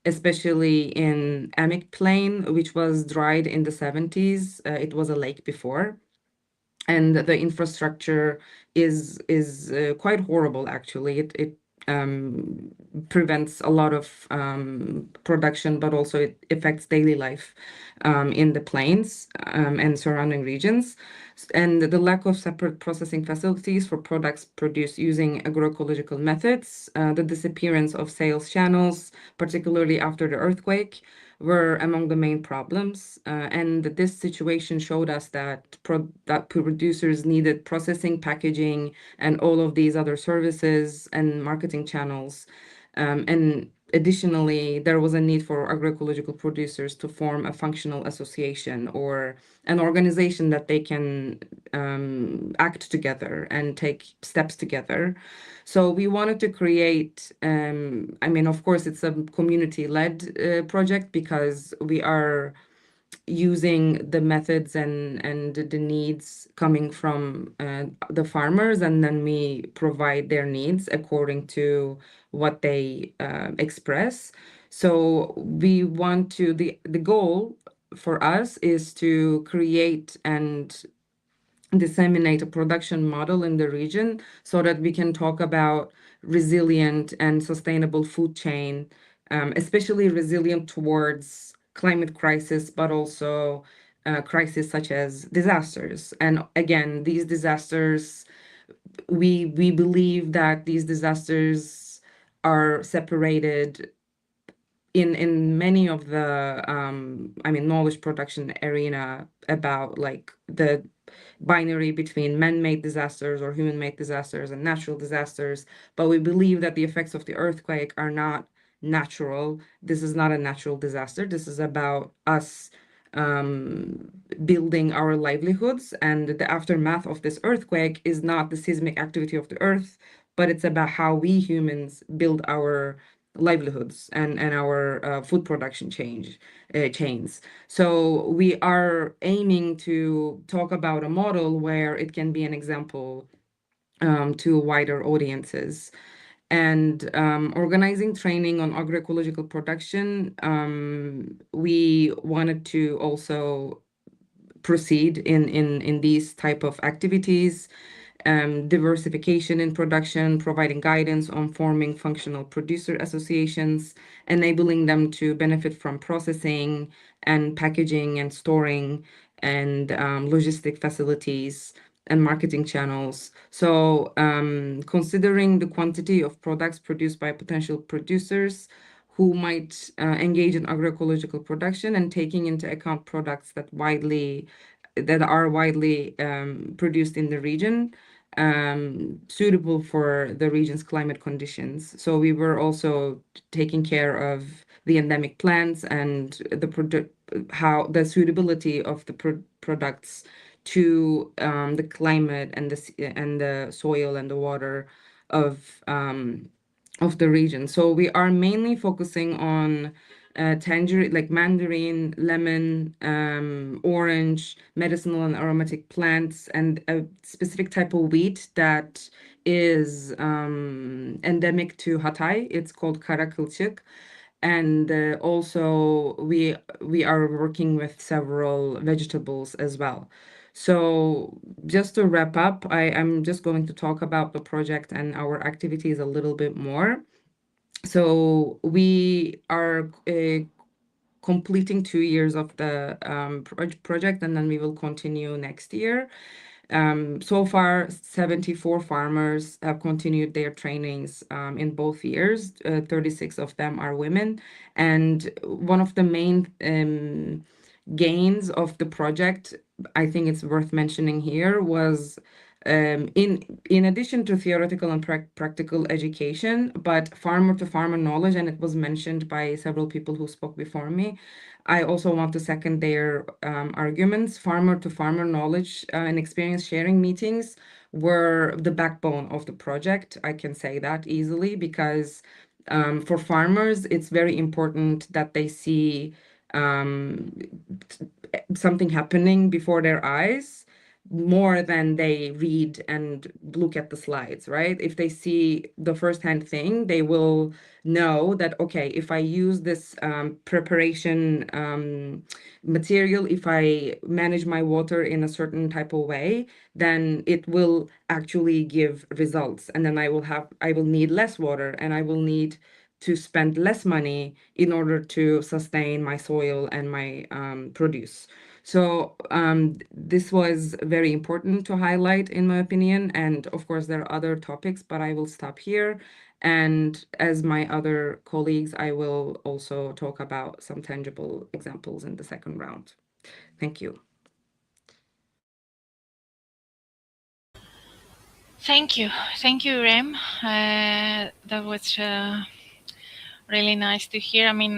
especially in Amek Plain, which was dried in the 70s. It was a lake before, and the infrastructure is quite horrible. Actually, it prevents a lot of production, but also it affects daily life in the plains and surrounding regions. And the lack of separate processing facilities for products produced using agroecological methods, the disappearance of sales channels, particularly after the earthquake, were among the main problems. And this situation showed us that producers needed processing, packaging, and all of these other services and marketing channels. And additionally, there was a need for agroecological producers to form a functional association or an organization that they can act together and take steps together. So we wanted to create, of course, it's a community-led project because we are using the methods and the needs coming from the farmers, and then we provide their needs according to what they express. So we want to, the goal for us is to create and disseminate a production model in the region so that we can talk about resilient and sustainable food chain, especially resilient towards climate crisis, but also crises such as disasters. And again, these disasters, we believe that these disasters are separated in many of the knowledge production arena about like the binary between man-made disasters or human-made disasters and natural disasters. But we believe that the effects of the earthquake are not natural. This is not a natural disaster. This is about us building our livelihoods, and the aftermath of this earthquake is not the seismic activity of the earth, but it's about how we humans build our livelihoods and our food production chains. So we are aiming to talk about a model where it can be an example to wider audiences. And organizing training on agroecological production, we wanted to also proceed in these type of activities, diversification in production, providing guidance on forming functional producer associations, enabling them to benefit from processing and packaging and storing and logistic facilities and marketing channels. So considering the quantity of products produced by potential producers who might engage in agroecological production and taking into account products that are widely produced in the region, suitable for the region's climate conditions. So we were also taking care of the endemic plants and how the suitability of the products to the climate and the soil and the water of the region. So we are mainly focusing on tangerine, like mandarin, lemon, orange, medicinal and aromatic plants, and a specific type of wheat that is endemic to Hatay. It's called kara kılçık. And also we are working with several vegetables as well. So just to wrap up, I'm just going to talk about the project and our activities a little bit more. So we are completing 2 years of the project, and then we will continue next year. So far, 74 farmers have continued their trainings in both years. 36 of them are women. And one of the main gains of the project, I think it's worth mentioning here, was in addition to theoretical and practical education, but farmer to farmer knowledge, and it was mentioned by several people who spoke before me. I also want to second their arguments. Farmer to farmer knowledge and experience sharing meetings were the backbone of the project. I can say that easily because for farmers, it's very important that they see something happening before their eyes more than they read and look at the slides, right? If they see the first-hand thing, they will know that, okay, if I use this preparation material, if I manage my water in a certain type of way, then it will actually give results. And then I will need less water, and I will need to spend less money in order to sustain my soil and my produce. So this was very important to highlight, in my opinion. And of course, there are other topics, but I will stop here. And as my other colleagues, I will also talk about some tangible examples in the second round. Thank you. Thank you. Thank you, Rem. That was really nice to hear. I mean,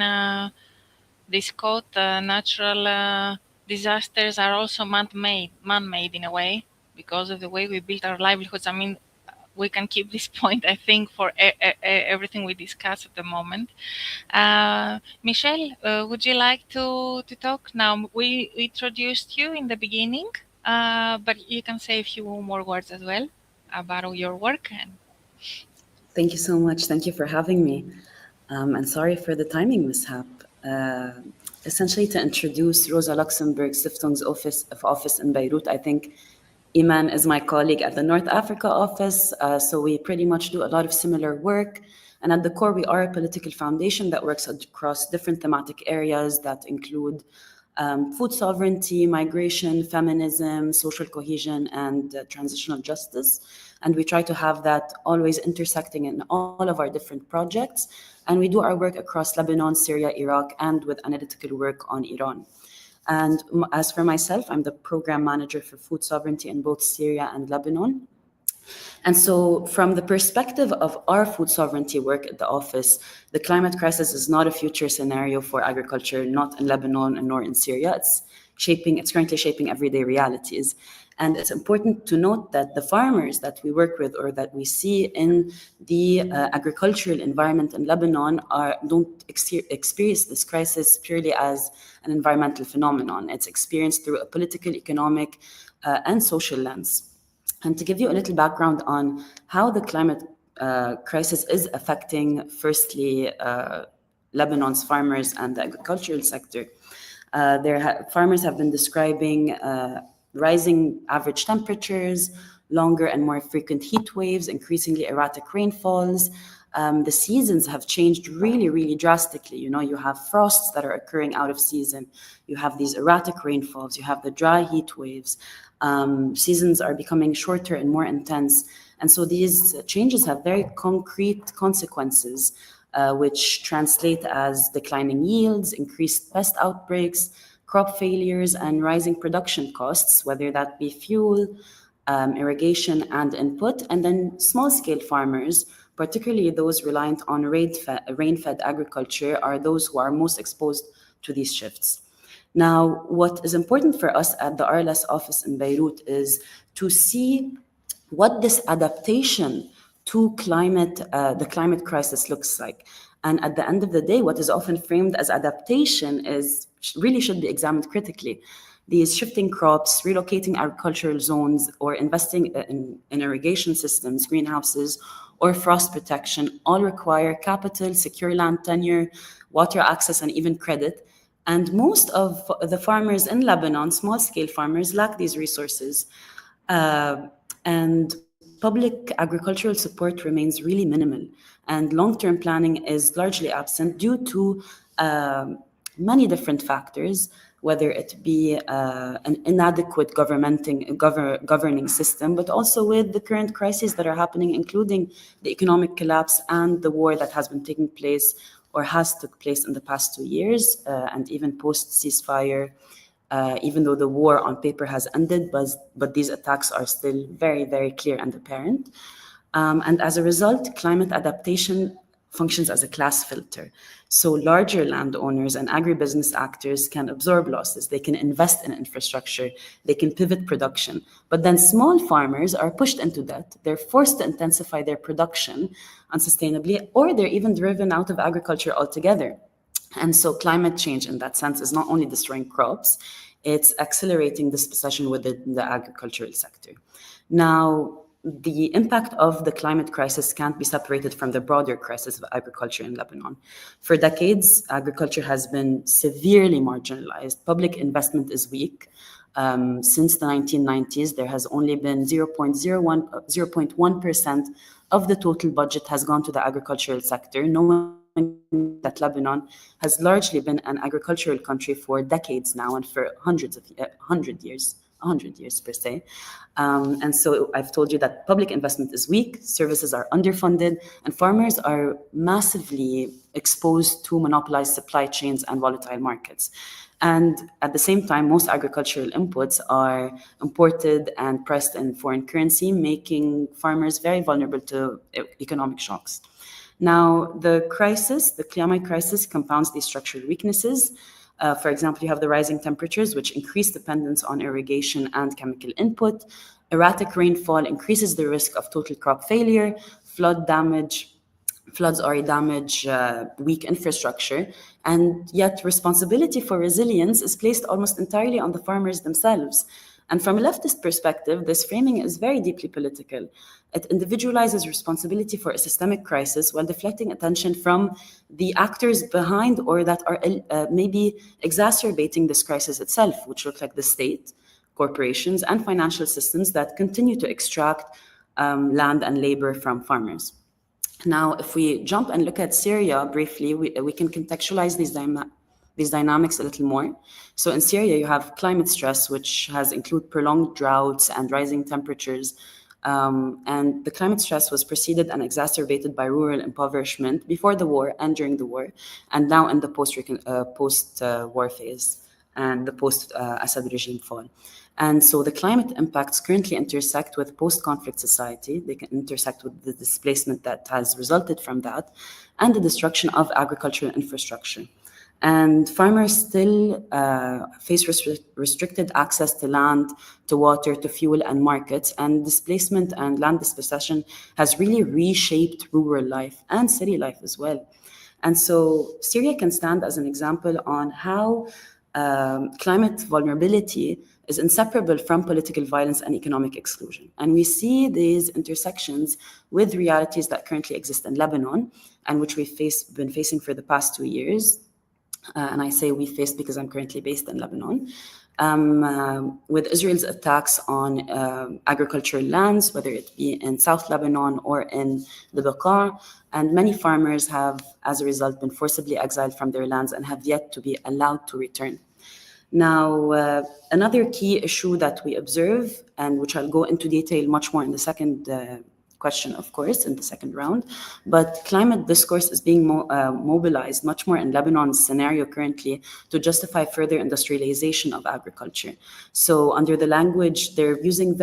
this quote, natural disasters are also man-made in a way, because of the way we build our livelihoods. I mean, we can keep this point, I think, for everything we discuss at the moment. Michelle, would you like to talk now? We introduced you in the beginning, but you can say a few more words as well about your work. Thank you so much. Thank you for having me. And sorry for the timing mishap. Essentially, to introduce Rosa Luxemburg Stiftung's office in Beirut, I think Iman is my colleague at the North Africa office, so we pretty much do a lot of similar work. And at the core, we are a political foundation that works across different thematic areas that include food sovereignty, migration, feminism, social cohesion, and transitional justice. And we try to have that always intersecting in all of our different projects. And we do our work across Lebanon, Syria, Iraq, and with analytical work on Iran. And as for myself, I'm the program manager for food sovereignty in both Syria and Lebanon. And so from the perspective of our food sovereignty work at the office, the climate crisis is not a future scenario for agriculture, not in Lebanon and nor in Syria. It's it's currently shaping everyday realities. And it's important to note that the farmers that we work with or that we see in the agricultural environment in Lebanon don't experience this crisis purely as an environmental phenomenon. It's experienced through a political, economic, and social lens. And to give you a little background on how the climate crisis is affecting, firstly, Lebanon's farmers and the agricultural sector, farmers have been describing rising average temperatures, longer and more frequent heat waves, increasingly erratic rainfalls. The seasons have changed really, really drastically. You have frosts that are occurring out of season. You have these erratic rainfalls. You have the dry heat waves. Seasons are becoming shorter and more intense. And so these changes have very concrete consequences, which translate as declining yields, increased pest outbreaks, crop failures, and rising production costs, whether that be fuel, irrigation, and input. And then small-scale farmers, particularly those reliant on rain-fed agriculture, are those who are most exposed to these shifts. Now, what is important for us at the RLS office in Beirut is to see what this adaptation to the climate crisis looks like. And at the end of the day, what is often framed as adaptation really should be examined critically. These shifting crops, relocating agricultural zones, or investing in irrigation systems, greenhouses, or frost protection all require capital, secure land tenure, water access, and even credit. And most of the farmers in Lebanon, small-scale farmers, lack these resources. And public agricultural support remains really minimal. And long-term planning is largely absent due to many different factors, whether it be an inadequate governing system, but also with the current crises that are happening, including the economic collapse and the war that has been taking place or has took place in the past 2 years, and even post-ceasefire, even though the war on paper has ended, but these attacks are still very, very clear and apparent. And as a result, climate adaptation functions as a class filter. So larger landowners and agribusiness actors can absorb losses, they can invest in infrastructure, they can pivot production. But then small farmers are pushed into debt, they're forced to intensify their production unsustainably, or they're even driven out of agriculture altogether. And so climate change in that sense is not only destroying crops, it's accelerating dispossession within the agricultural sector. Now, the impact of the climate crisis can't be separated from the broader crisis of agriculture in Lebanon. For decades, agriculture has been severely marginalized. Public investment is weak. Since the 1990s, there has only been 0.1% of the total budget has gone to the agricultural sector, knowing that Lebanon has largely been an agricultural country for decades now and for 100 years per se. And so I've told you that public investment is weak, services are underfunded, and farmers are massively exposed to monopolized supply chains and volatile markets. And at the same time, most agricultural inputs are imported and priced in foreign currency, making farmers very vulnerable to economic shocks. Now, the climate crisis compounds these structural weaknesses. For example, you have the rising temperatures, which increase dependence on irrigation and chemical input. Erratic rainfall increases the risk of total crop failure. Floods already damage weak infrastructure. And yet responsibility for resilience is placed almost entirely on the farmers themselves. And from a leftist perspective, this framing is very deeply political. It individualizes responsibility for a systemic crisis while deflecting attention from the actors behind or that are maybe exacerbating this crisis itself, which look like the state, corporations, and financial systems that continue to extract land and labor from farmers. Now, if we jump and look at Syria briefly, we can contextualize these dynamics a little more. So in Syria, you have climate stress, which has included prolonged droughts and rising temperatures. And the climate stress was preceded and exacerbated by rural impoverishment before the war and during the war, and now in the post-war phase. and the post-Assad regime fall. And so the climate impacts currently intersect with post-conflict society. They can intersect with the displacement that has resulted from that and the destruction of agricultural infrastructure. And farmers still face restricted access to land, to water, to fuel and markets. And displacement and land dispossession has really reshaped rural life and city life as well. And so Syria can stand as an example on how climate vulnerability is inseparable from political violence and economic exclusion. And we see these intersections with realities that currently exist in Lebanon and which we've been facing for the past 2 years. And I say we faced because I'm currently based in Lebanon, with Israel's attacks on agricultural lands, whether it be in South Lebanon or in the Balkans. And many farmers have, as a result, been forcibly exiled from their lands and have yet to be allowed to return. Now, another key issue that we observe, and which I'll go into detail much more in the second question, of course, in the second round, but climate discourse is being mobilized much more in Lebanon's scenario currently to justify further industrialization of agriculture. So under the language, they're using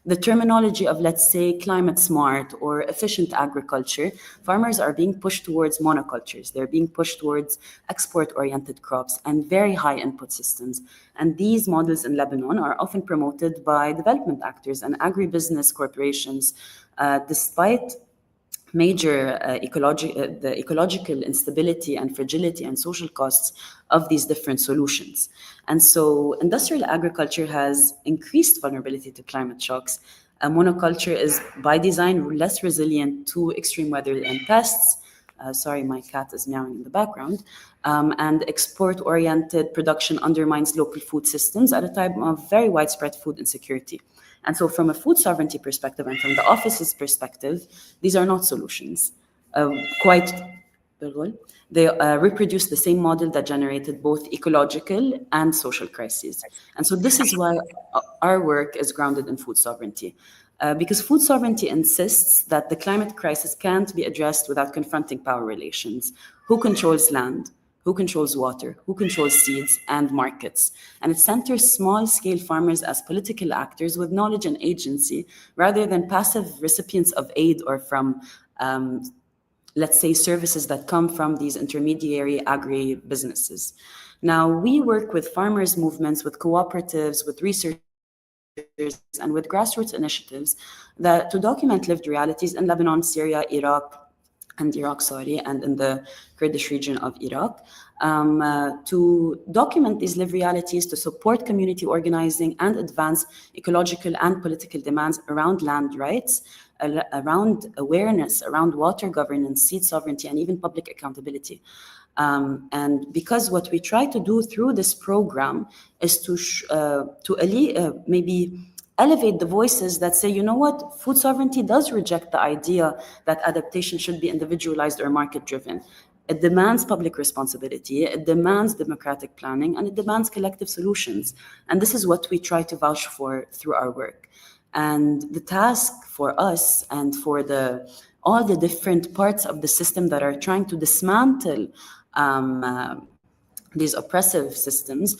the terminology of, let's say, climate smart or efficient agriculture. Farmers are being pushed towards monocultures. They're being pushed towards export-oriented crops and very high input systems. And these models in Lebanon are often promoted by development actors and agribusiness corporations, despite major the ecological instability and fragility and social costs of these different solutions. And so industrial agriculture has increased vulnerability to climate shocks. Monoculture is by design less resilient to extreme weather and pests. Sorry, my cat is meowing in the background. And export-oriented production undermines local food systems at a time of very widespread food insecurity. And so from a food sovereignty perspective and from the office's perspective, these are not solutions. They reproduce the same model that generated both ecological and social crises. And so this is why our work is grounded in food sovereignty. Because food sovereignty insists that the climate crisis can't be addressed without confronting power relations. Who controls land? Who controls water? Who controls seeds and markets? And it centers small-scale farmers as political actors with knowledge and agency rather than passive recipients of aid or from, let's say, services that come from these intermediary agri-businesses. Now, we work with farmers' movements, with cooperatives, with researchers, and with grassroots initiatives to document lived realities in Lebanon, Syria, and in the Kurdish region of Iraq, to document these lived realities, to support community organizing and advance ecological and political demands around land rights, around awareness, around water governance, seed sovereignty, and even public accountability. And because what we try to do through this program is to maybe elevate the voices that say, you know what, food sovereignty does reject the idea that adaptation should be individualized or market-driven. It demands public responsibility, it demands democratic planning, and it demands collective solutions. And this is what we try to vouch for through our work. And the task for us and for all the different parts of the system that are trying to dismantle these oppressive systems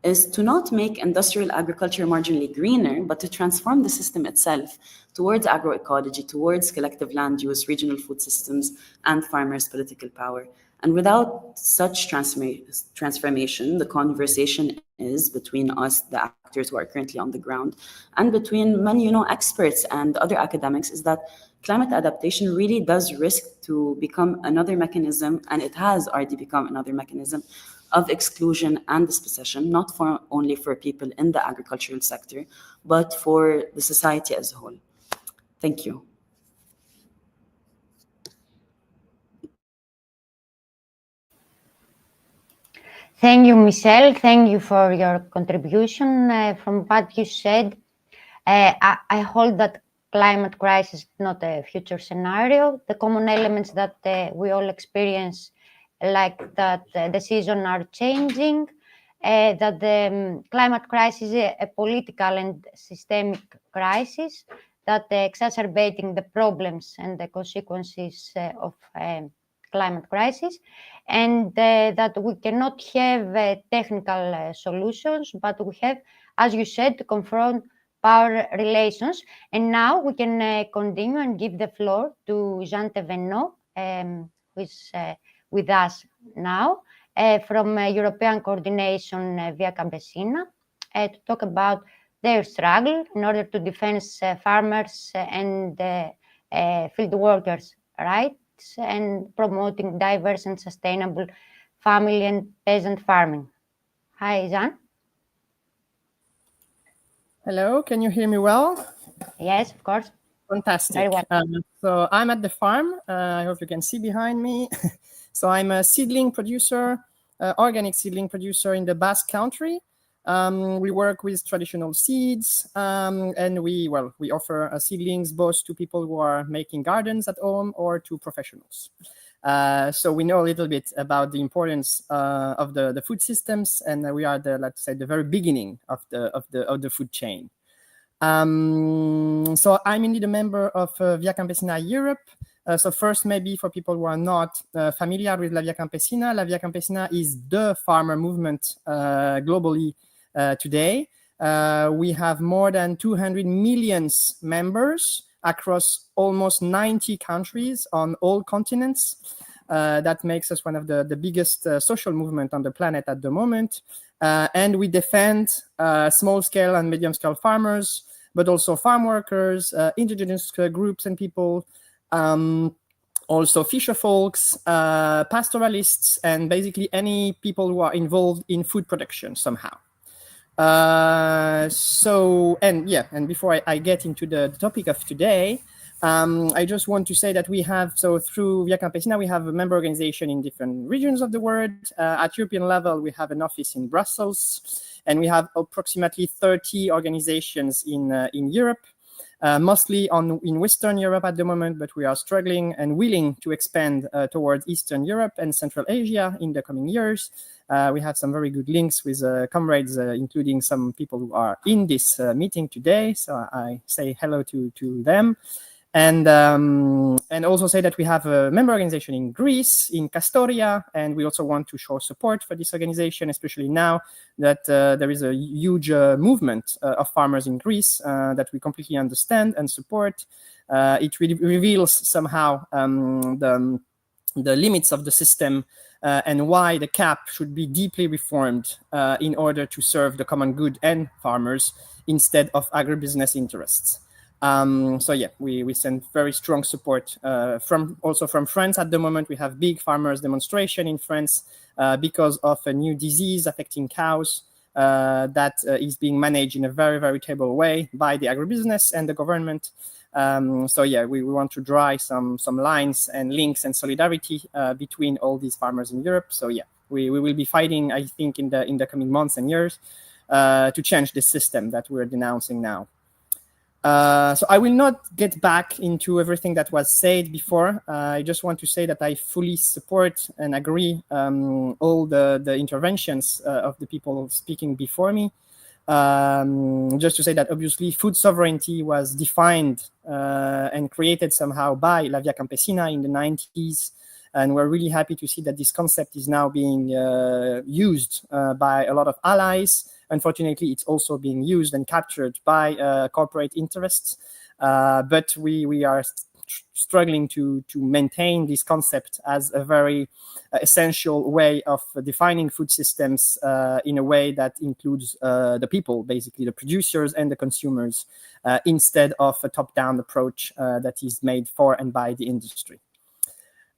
is to not make industrial agriculture marginally greener, but to transform the system itself towards agroecology, towards collective land use, regional food systems, and farmers' political power. And without such transformation, the conversation is between us, the actors who are currently on the ground, and between many, experts and other academics, is that climate adaptation really does risk to become another mechanism, and it has already become another mechanism of exclusion and dispossession, not only for people in the agricultural sector, but for the society as a whole. Thank you. Thank you, Michelle. Thank you for your contribution. From what you said, I hold that climate crisis is not a future scenario. The common elements that we all experience, like that the seasons are changing, that the climate crisis is a political and systemic crisis that exacerbating the problems and the consequences of climate crisis, and that we cannot have technical solutions, but we have, as you said, to confront power relations. And now we can continue and give the floor to Jean Thévenot, who is with us now, from European Coordination Via Campesina, to talk about their struggle in order to defend farmers and field workers' rights and promoting diverse and sustainable family and peasant farming. Hi, Jean. Hello, can you hear me well? Yes, of course. Fantastic. Very well. So I'm at the farm. I hope you can see behind me. So I'm a seedling producer, organic seedling producer in the Basque Country. We work with traditional seeds, and we offer seedlings both to people who are making gardens at home or to professionals. So we know a little bit about the importance of the food systems, and we are the very beginning of the food chain. So I'm indeed a member of Via Campesina Europe. So first, maybe for people who are not familiar with La Via Campesina is the farmer movement globally today. We have more than 200 million members across almost 90 countries on all continents. That makes us one of the biggest social movement on the planet at the moment. And we defend small-scale and medium-scale farmers, but also farm workers, indigenous groups and people, also fisher folks, pastoralists, and basically any people who are involved in food production somehow. And before I get into the topic of today, I just want to say that we have, so through Via Campesina, we have a member organization in different regions of the world. At European level, we have an office in Brussels, and we have approximately 30 organizations in Europe, mostly in Western Europe at the moment, but we are struggling and willing to expand towards Eastern Europe and Central Asia in the coming years. We have some very good links with comrades, including some people who are in this meeting today. So I say hello to them. And also say that we have a member organization in Greece, in Castoria, and we also want to show support for this organization, especially now that there is a huge movement of farmers in Greece that we completely understand and support. It really reveals somehow the limits of the system and why the CAP should be deeply reformed in order to serve the common good and farmers instead of agribusiness interests. So yeah, we send very strong support from France. At the moment, we have big farmers demonstration in France because of a new disease affecting cows that is being managed in a very, very terrible way by the agribusiness and the government. So yeah, we want to draw some lines and links and solidarity between all these farmers in Europe. So yeah, we will be fighting, I think, in the coming months and years to change the system that we're denouncing now. So I will not get back into everything that was said before. I just want to say that I fully support and agree all the interventions of the people speaking before me. Just to say that obviously food sovereignty was defined and created somehow by La Via Campesina in the 90s. And we're really happy to see that this concept is now being used by a lot of allies. Unfortunately, it's also being used and captured by corporate interests. But we are struggling to maintain this concept as a very essential way of defining food systems in a way that includes the people, basically the producers and the consumers, instead of a top-down approach that is made for and by the industry.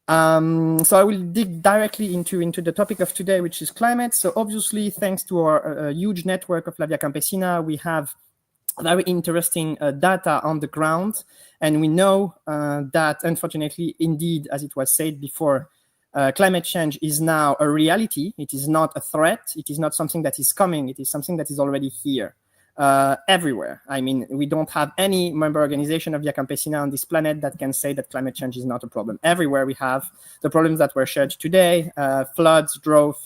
So I will dig directly into the topic of today, which is climate. So obviously, thanks to our huge network of La Via Campesina, we have very interesting data on the ground. And we know that, unfortunately, indeed, as it was said before, climate change is now a reality. It is not a threat. It is not something that is coming. It is something that is already here. Everywhere. I mean, we don't have any member organization of Via Campesina on this planet that can say that climate change is not a problem. Everywhere we have the problems that were shared today, floods, drought,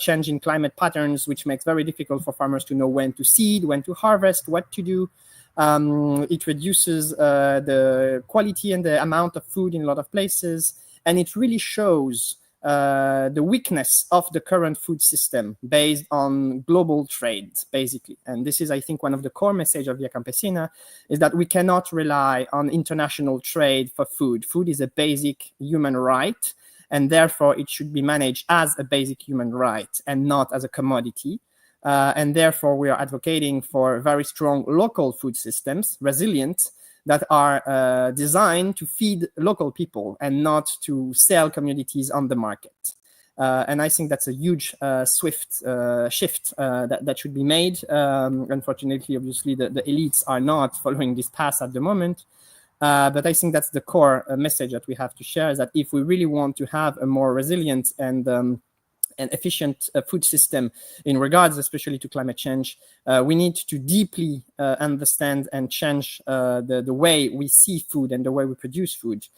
change in climate patterns, which makes very difficult for farmers to know when to seed, when to harvest, what to do. It reduces the quality and the amount of food in a lot of places. And it really shows the weakness of the current food system based on global trade, basically. And this is, I think, one of the core messages of Via Campesina, is that we cannot rely on international trade for food. Food is a basic human right, and therefore it should be managed as a basic human right and not as a commodity. And therefore we are advocating for very strong local food systems, resilient, that are designed to feed local people and not to sell commodities on the market. And I think that's a huge, swift shift that should be made. Unfortunately, obviously, the elites are not following this path at the moment. But I think that's the core message that we have to share, is that if we really want to have a more resilient and efficient food system in regards especially to climate change, we need to deeply understand and change the way we see food and the way we produce food.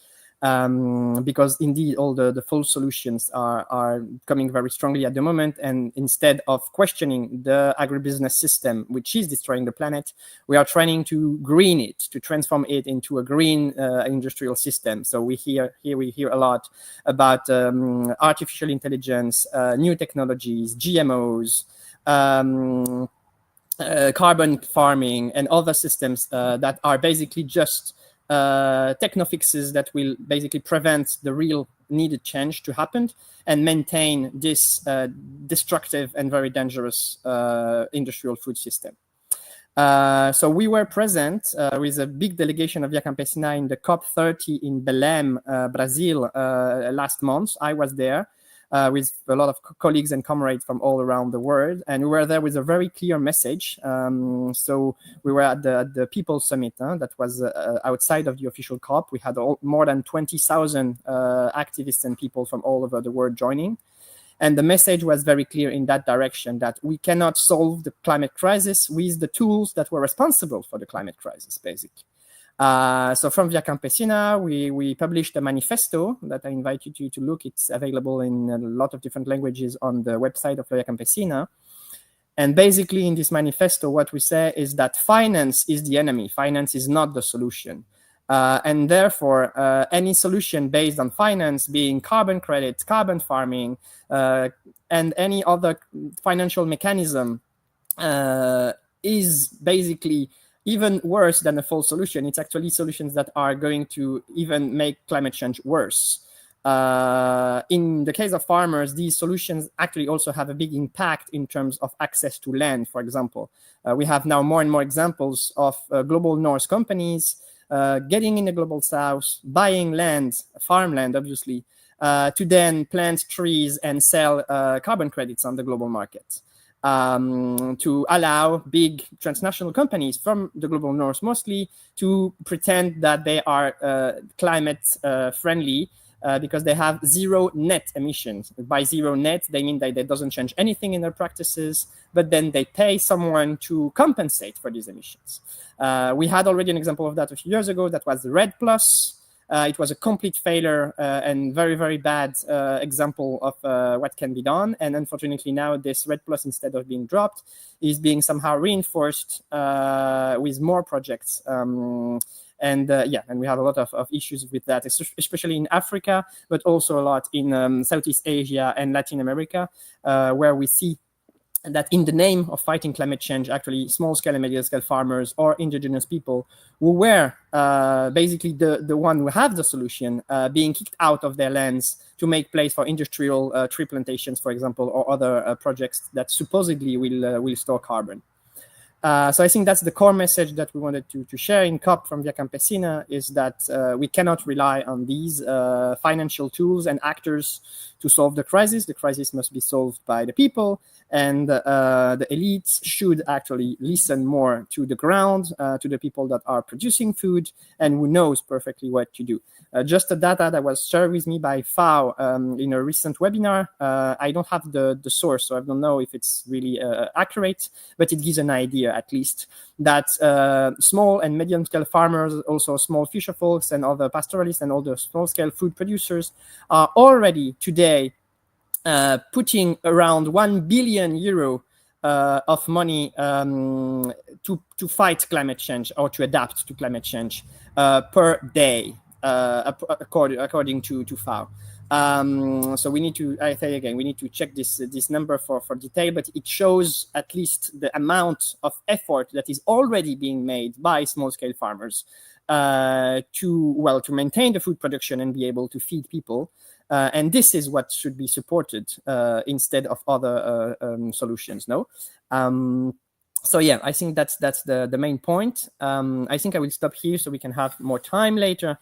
Because indeed all the false solutions are coming very strongly at the moment, and instead of questioning the agribusiness system, which is destroying the planet, we are trying to green it, to transform it into a green industrial system. So we hear a lot about artificial intelligence, new technologies, GMOs, carbon farming, and other systems that are basically just techno-fixes that will basically prevent the real needed change to happen and maintain this destructive and very dangerous industrial food system. So we were present with a big delegation of Via Campesina in the COP30 in Belém, Brazil, last month. I was there with a lot of colleagues and comrades from all around the world, and we were there with a very clear message. So we were at the People's Summit that was outside of the official COP. We had more than 20,000 activists and people from all over the world joining. And the message was very clear in that direction, that we cannot solve the climate crisis with the tools that were responsible for the climate crisis, basically. So from Via Campesina, we published a manifesto that I invite you to look. It's available in a lot of different languages on the website of Via Campesina. And basically in this manifesto, what we say is that finance is the enemy. Finance is not the solution. And therefore, any solution based on finance, being carbon credits, carbon farming, and any other financial mechanism is basically even worse than a false solution. It's actually solutions that are going to even make climate change worse. In the case of farmers, these solutions actually also have a big impact in terms of access to land, for example. We have now more and more examples of global north companies getting in the global south, buying land, farmland, obviously, to then plant trees and sell carbon credits on the global market. To allow big transnational companies from the global north mostly to pretend that they are climate friendly because they have zero net emissions. By zero net, they mean that it doesn't change anything in their practices, but then they pay someone to compensate for these emissions. We had already an example of that a few years ago. That was the REDD+. It was a complete failure and very, very bad example of what can be done. And unfortunately now this REDD+, instead of being dropped, is being somehow reinforced with more projects. And we have a lot of issues with that, especially in Africa, but also a lot in Southeast Asia and Latin America, where we see that in the name of fighting climate change, actually small-scale and medium-scale farmers or indigenous people who were basically the one who have the solution being kicked out of their lands to make place for industrial tree plantations, for example, or other projects that supposedly will store carbon. So I think that's the core message that we wanted to share in COP from Via Campesina, is that we cannot rely on these financial tools and actors to solve the crisis. The crisis must be solved by the people, and the elites should actually listen more to the ground, to the people that are producing food and who knows perfectly what to do. Just the data that was shared with me by FAO in a recent webinar, I don't have the source, so I don't know if it's really accurate, but it gives an idea at least that small and medium-scale farmers, also small fisher folks and other pastoralists and all the small-scale food producers are already today putting around €1 billion of money to fight climate change or to adapt to climate change per day. according to FAO. So we need to, I say again, we need to check this number for detail, but it shows at least the amount of effort that is already being made by small-scale farmers to maintain the food production and be able to feed people. And this is what should be supported instead of other solutions. No. So yeah, I think that's the main point. I think I will stop here so we can have more time later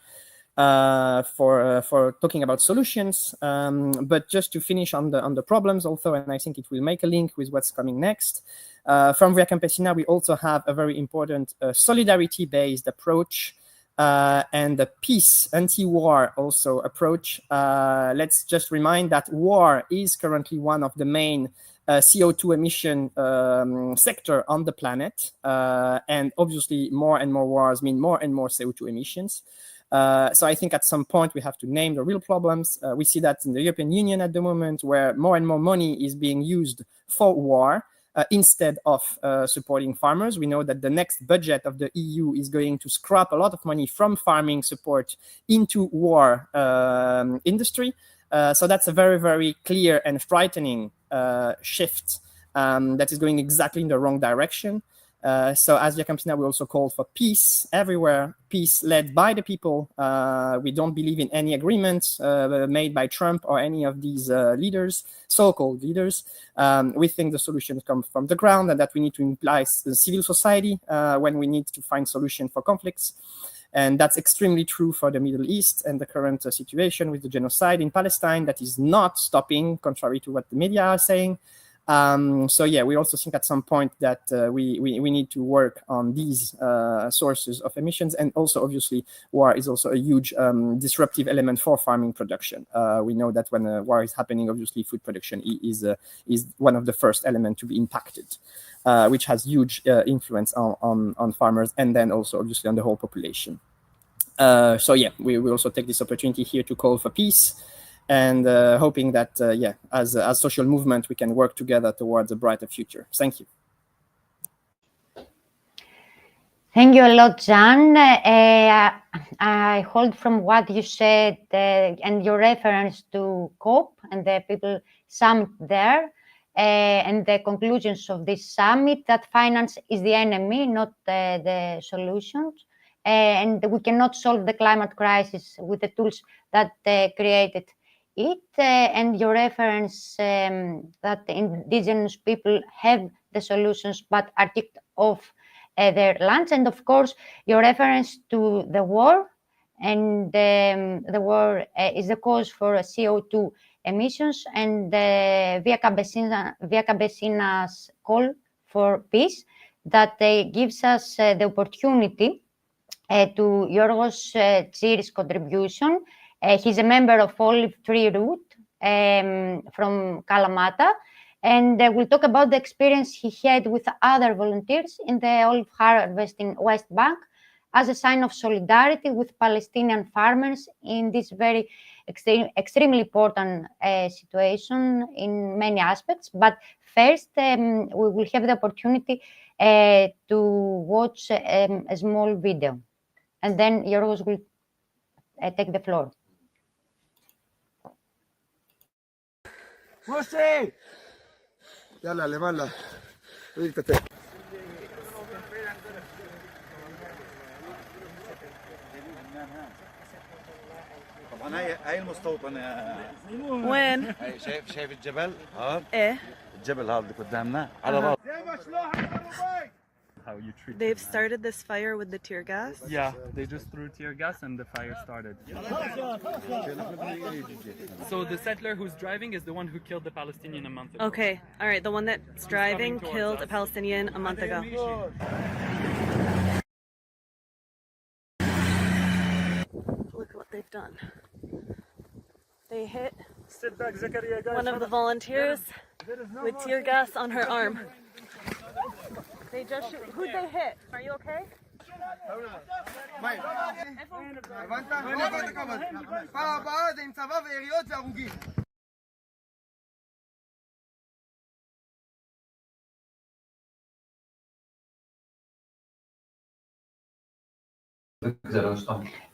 for talking about solutions. But just to finish on the problems also, and I think it will make a link with what's coming next. From Via Campesina, we also have a very important solidarity-based approach and the peace, anti-war also approach. Let's just remind that war is currently one of the main CO2 emission sector on the planet. And obviously more and more wars mean more and more CO2 emissions. So I think at some point we have to name the real problems. We see that in the European Union at the moment, where more and more money is being used for war instead of supporting farmers. We know that the next budget of the EU is going to scrap a lot of money from farming support into war industry. So that's a very, very clear and frightening shift that is going exactly in the wrong direction. So as Via Campesina, we also call for peace everywhere, peace led by the people. We don't believe in any agreements made by Trump or any of these leaders, so-called leaders. We think the solutions come from the ground and that we need to imply civil society when we need to find solutions for conflicts. And that's extremely true for the Middle East and the current situation with the genocide in Palestine that is not stopping, contrary to what the media are saying. So yeah, we also think at some point that we need to work on these sources of emissions, and also obviously war is also a huge disruptive element for farming production. We know that when a war is happening, obviously food production is one of the first elements to be impacted, which has huge influence on farmers and then also obviously on the whole population. So yeah, we also take this opportunity here to call for peace. And hoping that, as a social movement, we can work together towards a brighter future. Thank you. Thank you a lot, Jan. I hold from what you said and your reference to COP and the people summit there and the conclusions of this summit that finance is the enemy, not the solutions. And we cannot solve the climate crisis with the tools that created it, and your reference that indigenous people have the solutions but are kicked off their lands, and of course your reference to the war, and the war is the cause for CO2 emissions, and Via Campesina's call for peace that gives us the opportunity to Yorgos Tsiris' contribution. He's a member of Olive Tree Root from Kalamata, and we'll talk about the experience he had with other volunteers in the olive harvest in West Bank as a sign of solidarity with Palestinian farmers in this very extremely important situation in many aspects. But first, we will have the opportunity to watch a small video, and then Yorgos will take the floor. موسي يلا اللي مالا طبعا هاي المستوطنة وين؟ شايف الجبل هذا؟ ايه الجبل هذا اللي قدامنا على راس. How you treat They've them. started this fire with the tear gas? Yeah, they just threw tear gas and the fire started. So the settler who's driving is the one who killed the Palestinian a month ago. Okay, all right. The one that's driving killed a Palestinian a month ago. Look at what they've done. They hit one of the volunteers with tear gas on her arm. They just shoot. Who'd they hit? Are you okay?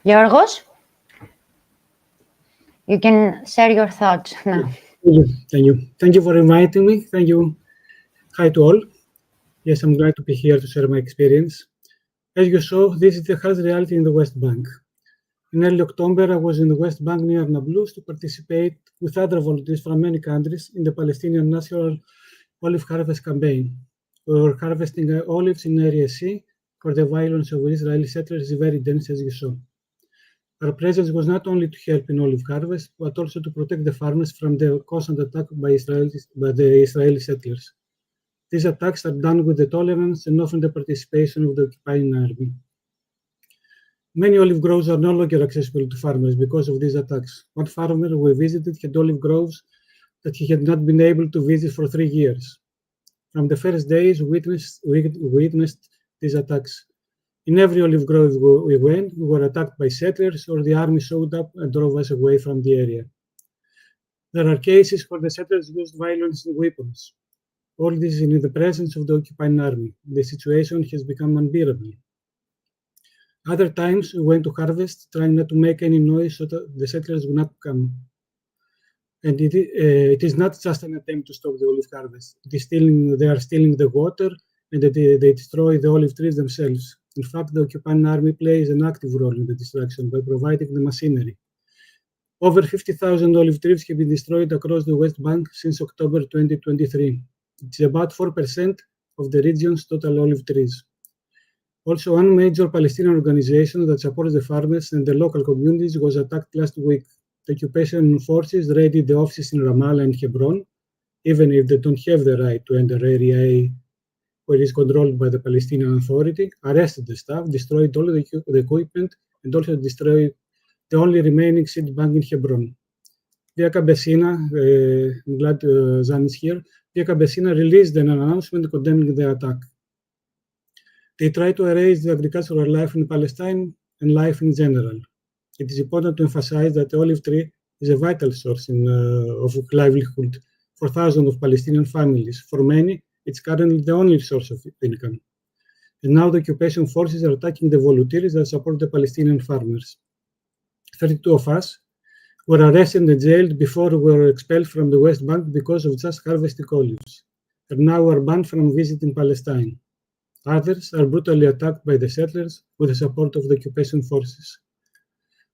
Yorgos? You can share your thoughts now. Thank you for inviting me. Thank you. Hi to all. Yes, I'm glad to be here to share my experience. As you saw, this is the harsh reality in the West Bank. In early October, I was in the West Bank near Nablus to participate with other volunteers from many countries in the Palestinian National Olive Harvest Campaign. We were harvesting olives in Area C, where the violence of Israeli settlers is very dense, as you saw. Our presence was not only to help in olive harvest, but also to protect the farmers from the constant attack by the Israeli settlers. These attacks are done with the tolerance and often the participation of the occupying army. Many olive groves are no longer accessible to farmers because of these attacks. One farmer we visited had olive groves that he had not been able to visit for 3 years. From the first days, we witnessed these attacks. In every olive grove we went, we were attacked by settlers or the army showed up and drove us away from the area. There are cases where the settlers used violence and weapons. All this is in the presence of the occupying army. The situation has become unbearable. Other times, we went to harvest, trying not to make any noise so that the settlers would not come. And it is not just an attempt to stop the olive harvest. They are stealing the water, and they destroy the olive trees themselves. In fact, the occupying army plays an active role in the destruction by providing the machinery. Over 50,000 olive trees have been destroyed across the West Bank since October 2023. It's about 4% of the region's total olive trees. Also, one major Palestinian organization that supports the farmers and the local communities was attacked last week. The occupation forces raided the offices in Ramallah and Hebron, even if they don't have the right to enter Area A, where it is controlled by the Palestinian Authority, arrested the staff, destroyed all the equipment, and also destroyed the only remaining seed bank in Hebron. Via Campesina, I'm glad Zan is here, Via Campesina released an announcement condemning the attack. They try to erase the agricultural life in Palestine and life in general. It is important to emphasize that the olive tree is a vital source of livelihood for thousands of Palestinian families. For many, it's currently the only source of income. And now the occupation forces are attacking the volunteers that support the Palestinian farmers. 32 of us were arrested and jailed before we were expelled from the West Bank because of just harvesting olives, and now are banned from visiting Palestine. Others are brutally attacked by the settlers with the support of the occupation forces.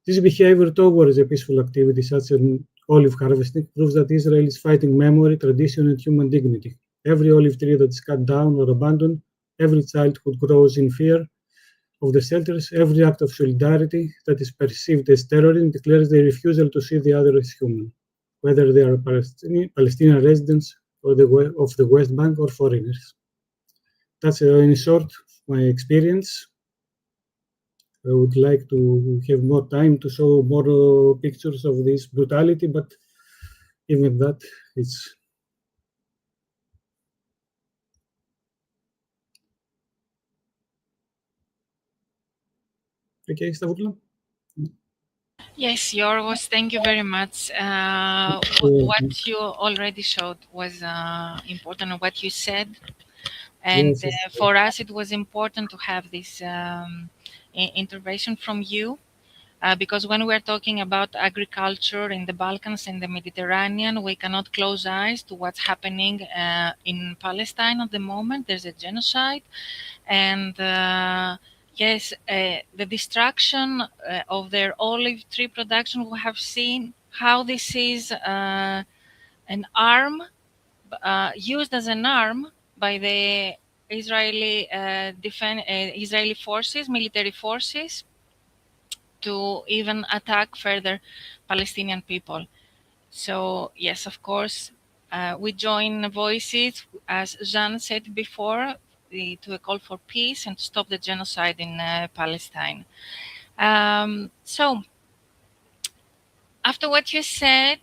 This behavior towards a peaceful activity such as olive harvesting proves that Israel is fighting memory, tradition, and human dignity. Every olive tree that is cut down or abandoned, every child who grows in fear of the settlers, every act of solidarity that is perceived as terrorism declares their refusal to see the other as human, whether they are Palestinian residents of the West Bank or foreigners. That's in short my experience. I would like to have more time to show more pictures of this brutality, but even that, it's... Okay, Stavroula? Yes, Yorgos, thank you very much. What you already showed was important, what you said. And for us, it was important to have this intervention from you. Because when we're talking about agriculture in the Balkans and the Mediterranean, we cannot close eyes to what's happening in Palestine at the moment. There's a genocide. And yes, the destruction of their olive tree production, we have seen how this is an arm, used as an arm by the Israeli Israeli forces, military forces, to even attack further Palestinian people. So yes, of course, we join voices, as Jean said before, to a call for peace and to stop the genocide in Palestine. So after what you said,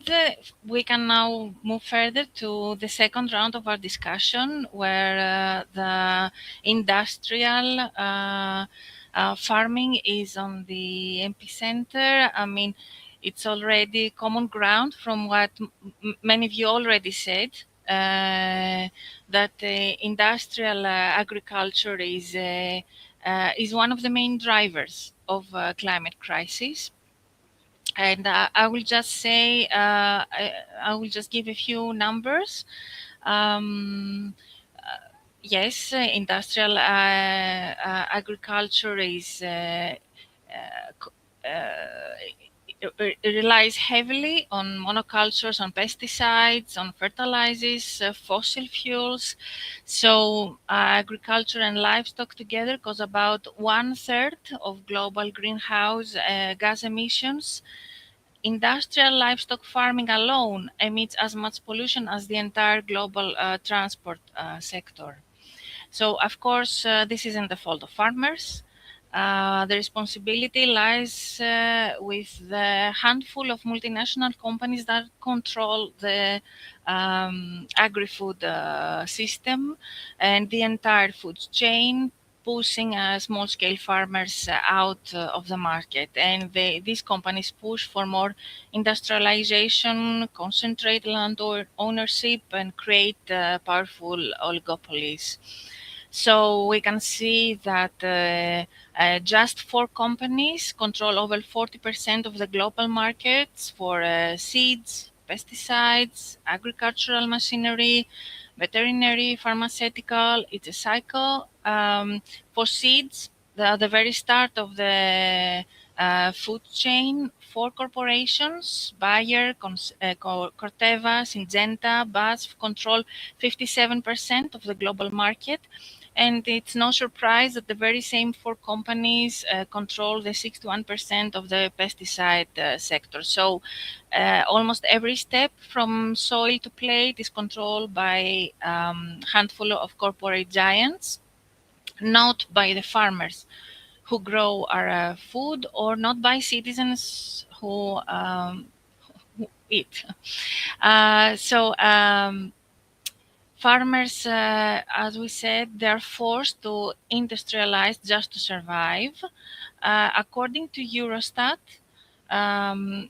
we can now move further to the second round of our discussion, where the industrial farming is on the epicenter. I mean, it's already common ground from what many of you already said, that industrial agriculture is one of the main drivers of climate crisis. And I will just say, I will just give a few numbers. Yes, industrial agriculture is it relies heavily on monocultures, on pesticides, on fertilizers, fossil fuels. So agriculture and livestock together cause about 1/3 of global greenhouse gas emissions. Industrial livestock farming alone emits as much pollution as the entire global transport sector. So, of course, this isn't the fault of farmers. The responsibility lies with the handful of multinational companies that control the agri-food system and the entire food chain, pushing small-scale farmers out of the market. And these companies push for more industrialization, concentrate land ownership, and create powerful oligopolies. So we can see that just 4 companies control over 40% of the global markets for seeds, pesticides, agricultural machinery, veterinary, pharmaceutical. It's a cycle. For seeds, the very start of the food chain, 4 corporations, Bayer, Corteva, Syngenta, BASF, control 57% of the global market. And it's no surprise that the very same 4 companies control the 61% of the pesticide sector. So almost every step from soil to plate is controlled by a handful of corporate giants, not by the farmers who grow our food, or not by citizens who eat. Farmers, as we said, they are forced to industrialize just to survive. According to Eurostat,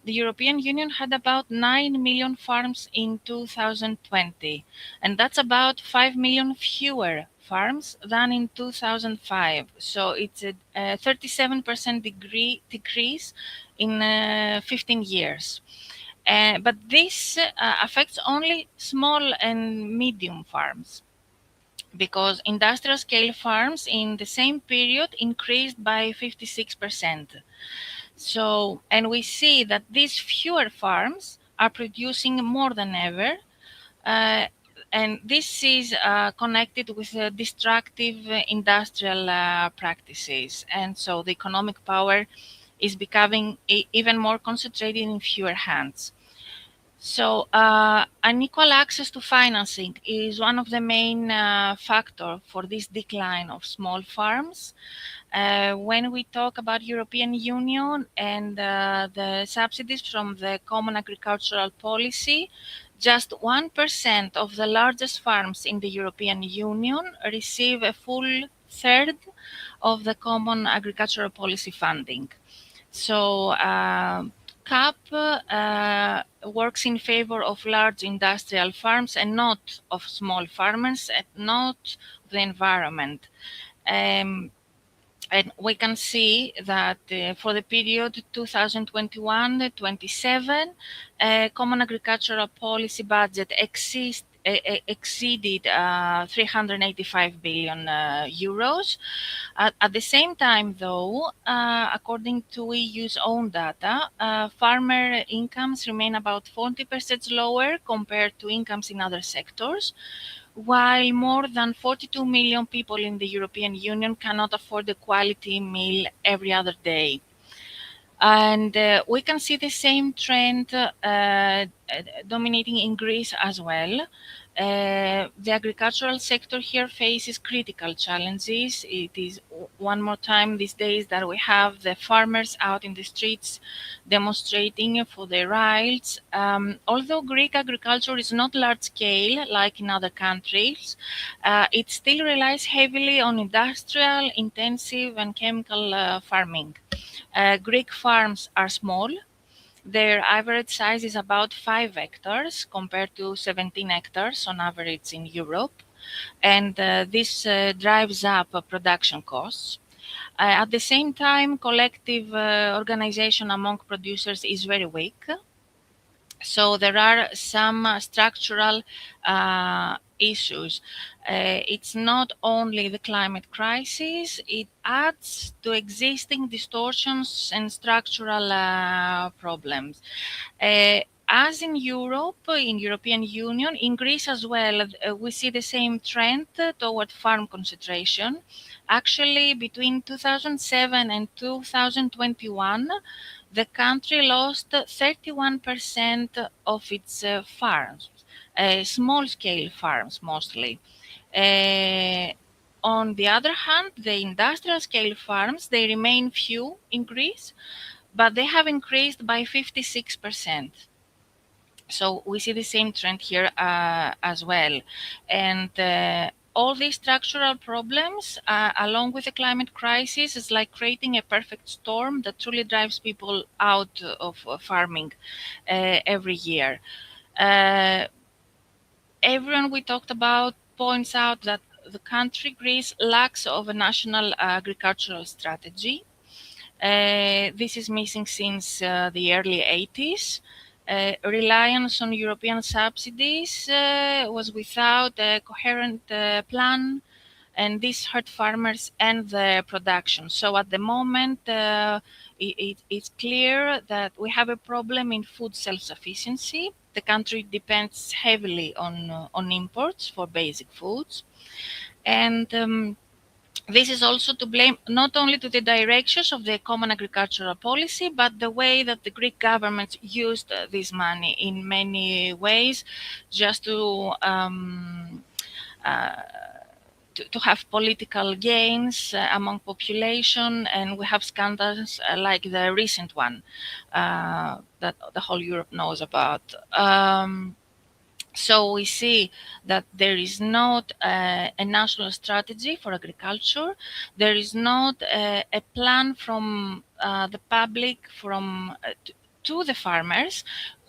the European Union had about 9 million farms in 2020, and that's about 5 million fewer farms than in 2005. So it's a 37% decrease in 15 years. But this affects only small and medium farms, because industrial scale farms in the same period increased by 56%. So, and we see that these fewer farms are producing more than ever. And this is connected with destructive industrial practices. And so the economic power is becoming even more concentrated in fewer hands. So unequal access to financing is one of the main factors for this decline of small farms. When we talk about European Union and the subsidies from the Common Agricultural Policy, just 1% of the largest farms in the European Union receive a full third of the Common Agricultural Policy funding. So CAP works in favor of large industrial farms and not of small farmers, and not the environment. And we can see that for the period 2021-27, Common Agricultural Policy budget exceeded 385 billion euros. At the same time, though, according to EU's own data, farmer incomes remain about 40% lower compared to incomes in other sectors, while more than 42 million people in the European Union cannot afford a quality meal every other day. And we can see the same trend dominating in Greece as well. The agricultural sector here faces critical challenges. It is one more time these days that we have the farmers out in the streets demonstrating for their rights. Although Greek agriculture is not large scale like in other countries, it still relies heavily on industrial, intensive and chemical farming. Greek farms are small. Their average size is about 5 hectares compared to 17 hectares on average in Europe. And this drives up production costs. At the same time, collective organization among producers is very weak. So there are some structural issues. It's not only the climate crisis, it adds to existing distortions and structural problems. As in Europe, in European Union, in Greece as well, we see the same trend toward farm concentration. Actually, between 2007 and 2021, the country lost 31% of its farms, small-scale farms mostly. On the other hand, the industrial-scale farms, they remain few in Greece, but they have increased by 56%. So we see the same trend here as well. And all these structural problems, along with the climate crisis, is like creating a perfect storm that truly drives people out of farming every year. Everyone we talked about points out that the country, Greece, lacks of a national agricultural strategy. This is missing since the early 80s. Reliance on European subsidies was without a coherent plan, and this hurt farmers and the production. So at the moment, it's clear that we have a problem in food self-sufficiency. The country depends heavily on imports for basic foods. And this is also to blame not only to the directions of the common agricultural policy, but the way that the Greek government used this money in many ways, just to have political gains among population, and we have scandals like the recent one that the whole Europe knows about. So we see that there is not a national strategy for agriculture. There is not a plan from the public, to the farmers,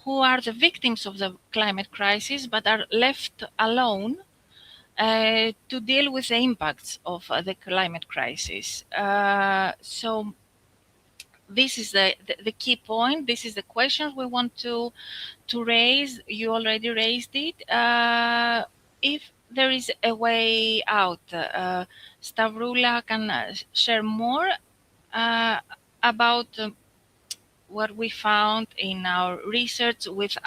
who are the victims of the climate crisis, but are left alone to deal with the impacts of the climate crisis. So this is the key point. This is the question we want to raise. You already raised it. If there is a way out, Stavroula can share more about what we found in our research with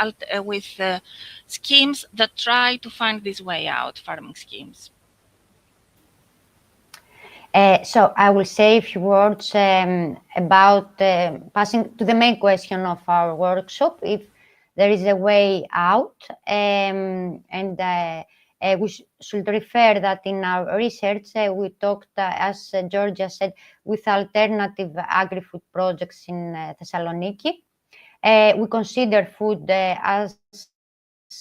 schemes that try to find this way out, farming schemes. So I will say a few words about passing to the main question of our workshop, if there is a way out. We should refer that in our research, we talked, as Georgia said, with alternative agri-food projects in Thessaloniki. We consider food, as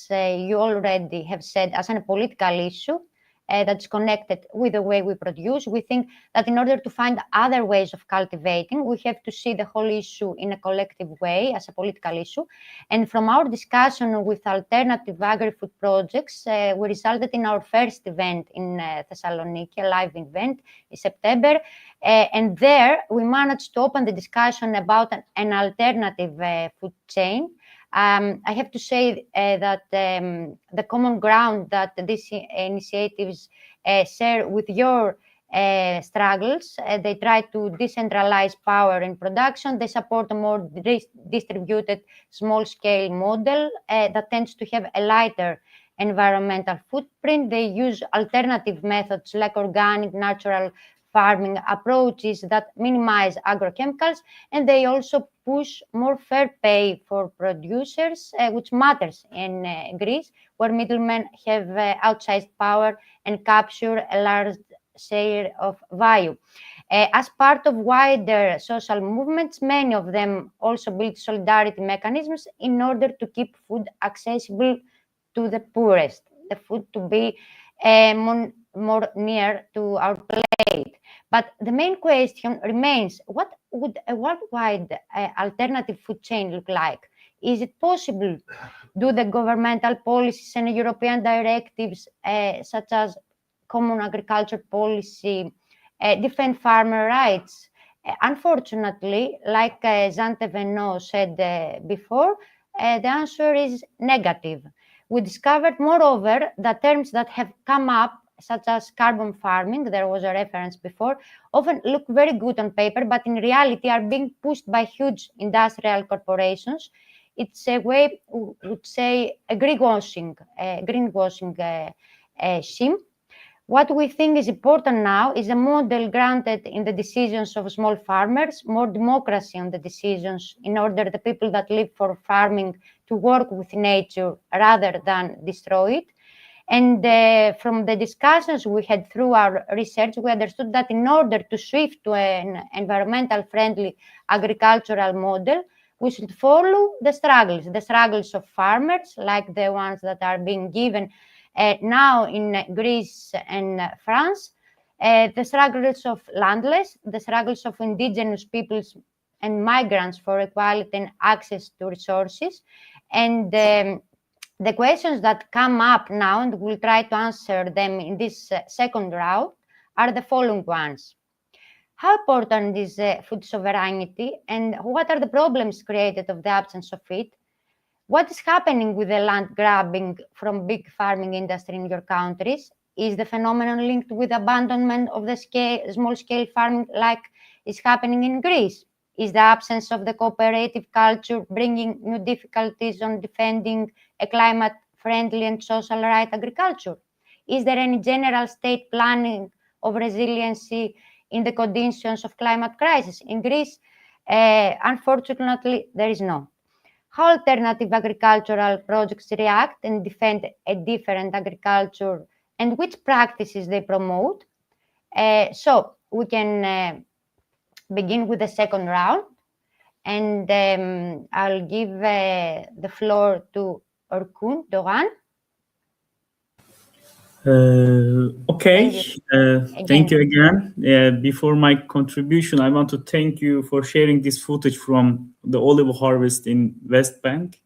you already have said, as a political issue. That's connected with the way we produce. We think that in order to find other ways of cultivating, we have to see the whole issue in a collective way as a political issue. And from our discussion with alternative agri-food projects, we resulted in our first event in Thessaloniki, a live event in September. And there we managed to open the discussion about an alternative food chain. I have to say that the common ground that these initiatives share with your struggles, they try to decentralize power in production. They support a more distributed small-scale model that tends to have a lighter environmental footprint. They use alternative methods like organic, natural farming approaches that minimize agrochemicals, and they also push more fair pay for producers, which matters in Greece, where middlemen have outsized power and capture a large share of value. As part of wider social movements, many of them also build solidarity mechanisms in order to keep food accessible to the poorest, the food to be more near to our plate. But the main question remains, what would a worldwide alternative food chain look like? Is it possible? Do the governmental policies and European directives, such as common agriculture policy, defend farmer rights? Unfortunately, like Zante Venot said before, the answer is negative. We discovered, moreover, that terms that have come up, such as carbon farming, there was a reference before, often look very good on paper, but in reality are being pushed by huge industrial corporations. It's a way, we would say, a greenwashing scheme. What we think is important now is a model granted in the decisions of small farmers, more democracy on the decisions in order the people that live for farming to work with nature rather than destroy it. And from the discussions we had through our research, we understood that in order to shift to an environmental friendly agricultural model, we should follow the struggles of farmers, like the ones that are being given now in Greece and France, the struggles of landless, the struggles of indigenous peoples and migrants for equality and access to resources. And the questions that come up now, and we'll try to answer them in this second round, are the following ones. How important is food sovereignty, and what are the problems created of the absence of it? What is happening with the land grabbing from big farming industry in your countries? Is the phenomenon linked with abandonment of the small-scale farming like is happening in Greece? Is the absence of the cooperative culture bringing new difficulties on defending a climate-friendly and social right agriculture? Is there any general state planning of resiliency in the conditions of climate crisis? In Greece, unfortunately, there is no. How alternative agricultural projects react and defend a different agriculture, and which practices they promote? So we can begin with the second round, and I'll give the floor to Orkun Doğan. Okay, thank you again. Before my contribution, I want to thank you for sharing this footage from the olive harvest in West Bank.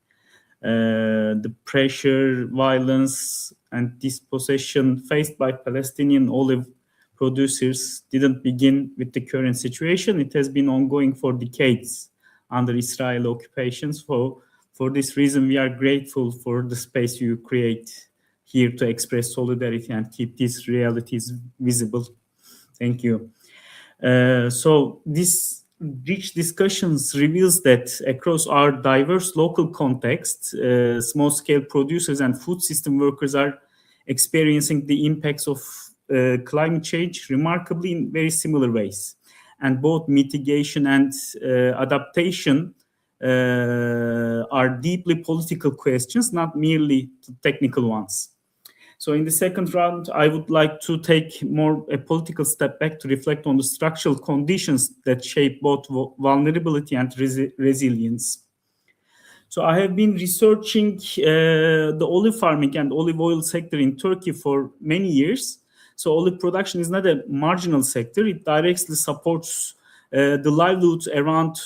The pressure, violence, and dispossession faced by Palestinian olive producers didn't begin with the current situation. It has been ongoing for decades under Israeli occupation. So for this reason, we are grateful for the space you create here to express solidarity and keep these realities visible. Thank you. So this rich discussions reveals that across our diverse local contexts, small-scale producers and food system workers are experiencing the impacts of climate change remarkably in very similar ways. And both mitigation and adaptation are deeply political questions, not merely technical ones. So in the second round, I would like to take more a political step back to reflect on the structural conditions that shape both vulnerability and resilience. So I have been researching the olive farming and olive oil sector in Turkey for many years. So olive production is not a marginal sector. It directly supports the livelihoods around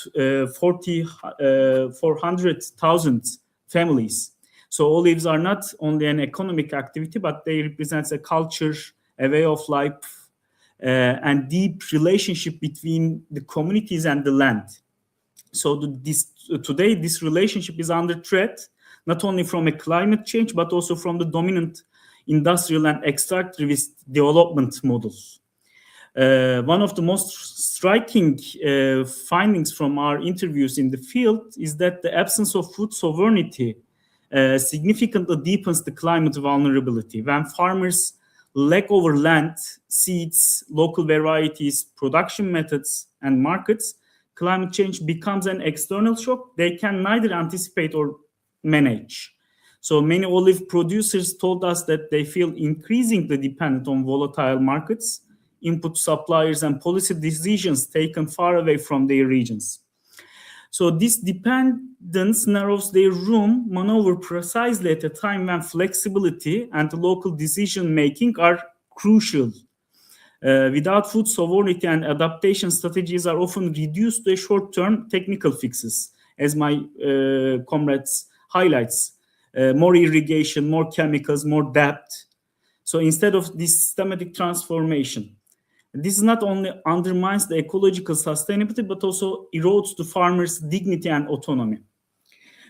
400,000 families. So olives are not only an economic activity, but they represent a culture, a way of life, and deep relationship between the communities and the land. So today, this relationship is under threat, not only from a climate change, but also from the dominant industrial and extractivist development models. One of the most striking findings from our interviews in the field is that the absence of food sovereignty significantly deepens the climate vulnerability. When farmers lack over land, seeds, local varieties, production methods, and markets, climate change becomes an external shock they can neither anticipate or manage. So many olive producers told us that they feel increasingly dependent on volatile markets, input suppliers, and policy decisions taken far away from their regions. So this dependence narrows their room maneuver precisely at a time when flexibility and local decision-making are crucial. Without food sovereignty, and adaptation strategies are often reduced to short-term technical fixes, as my comrades highlights. More irrigation, more chemicals, more debt. So instead of this systematic transformation, This not only undermines the ecological sustainability, but also erodes the farmers' dignity and autonomy.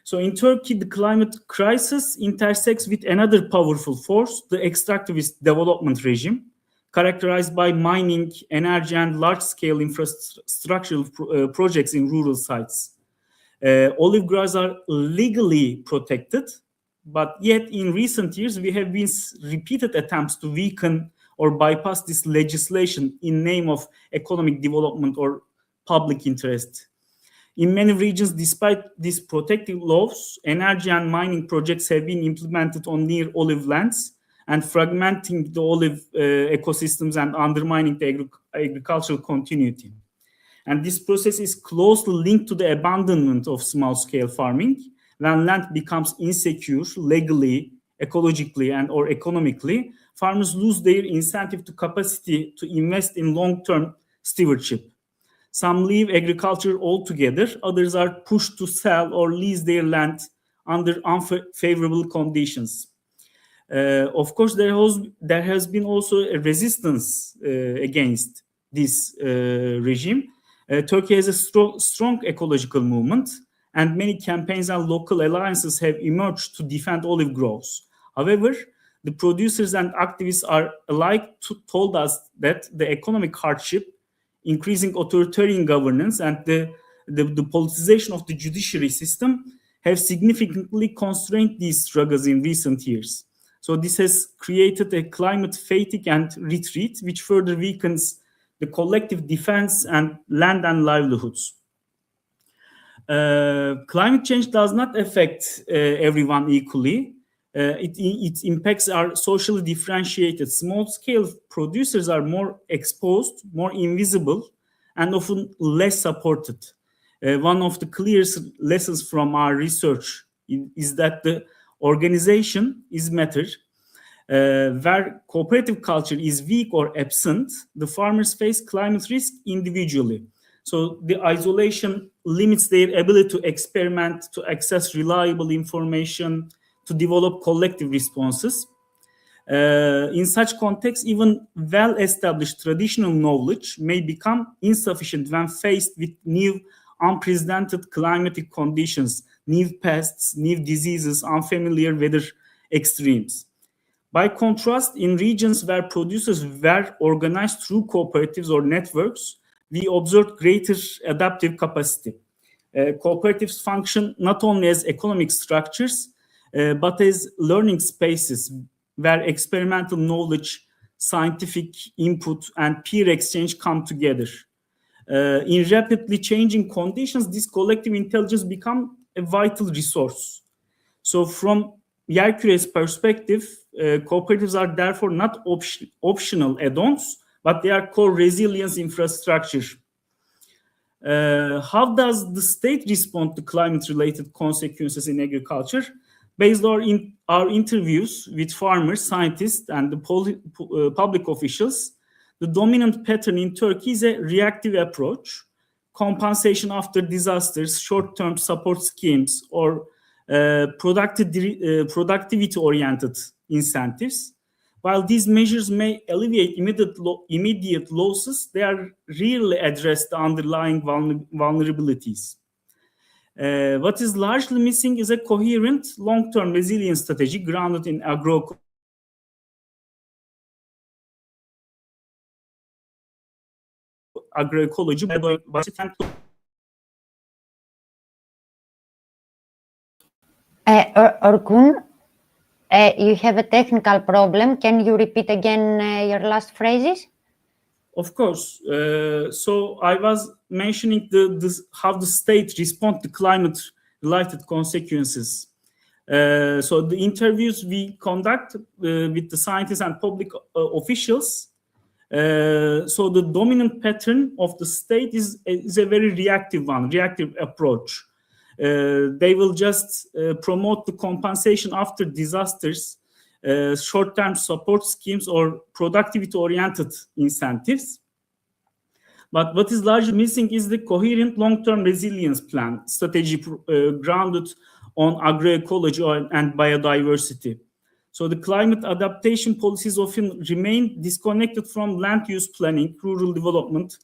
So in Turkey, the climate crisis intersects with another powerful force, the extractivist development regime, characterized by mining, energy, and large-scale infrastructural projects in rural sites. Olive groves are legally protected, but yet in recent years, we have been repeated attempts to weaken or bypass this legislation in name of economic development or public interest. In many regions, despite these protective laws, energy and mining projects have been implemented on near olive lands and fragmenting the olive ecosystems and undermining the agricultural continuity. And this process is closely linked to the abandonment of small-scale farming. When land becomes insecure legally, ecologically, and or economically, farmers lose their incentive to capacity to invest in long-term stewardship. Some leave agriculture altogether, others are pushed to sell or lease their land under unfavorable conditions. Of course, there has been also a resistance against this regime. Turkey has a strong ecological movement, and many campaigns and local alliances have emerged to defend olive groves. However, the producers and activists are alike told us that the economic hardship, increasing authoritarian governance, and the politicization of the judiciary system have significantly constrained these struggles in recent years. So this has created a climate fatigue and retreat, which further weakens the collective defense and land and livelihoods. Climate change does not affect everyone equally. Its impacts are socially differentiated. Small-scale producers are more exposed, more invisible, and often less supported. One of the clearest lessons from our research is that the organization is matter. Where cooperative culture is weak or absent, the farmers face climate risk individually. So the isolation limits their ability to experiment, to access reliable information, to develop collective responses. In such context, even well-established traditional knowledge may become insufficient when faced with new unprecedented climatic conditions, new pests, new diseases, unfamiliar weather extremes. By contrast, in regions where producers were organized through cooperatives or networks, we observed greater adaptive capacity. Cooperatives function not only as economic structures, but as learning spaces where experimental knowledge, scientific input, and peer exchange come together. In rapidly changing conditions, this collective intelligence becomes a vital resource. So from Yerkure's perspective, cooperatives are therefore not optional add-ons, but they are core resilience infrastructure. How does the state respond to climate-related consequences in agriculture? Based on our interviews with farmers, scientists, and the public officials, the dominant pattern in Turkey is a reactive approach, compensation after disasters, short-term support schemes, or productivity-oriented incentives. While these measures may alleviate immediate losses, they are rarely address the underlying vulnerabilities. What is largely missing is a coherent long-term resilience strategy grounded in agroecology. Orkun, you have a technical problem. Can you repeat again your last phrases? Of course. So I was mentioning how the state responds to climate-related consequences. So the interviews we conduct with the scientists and public officials. So the dominant pattern of the state is a very reactive approach. They will just promote the compensation after disasters, short-term support schemes, or productivity-oriented incentives. But what is largely missing is the coherent long-term resilience plan strategy grounded on agroecology and biodiversity. So the climate adaptation policies often remain disconnected from land use planning, rural development,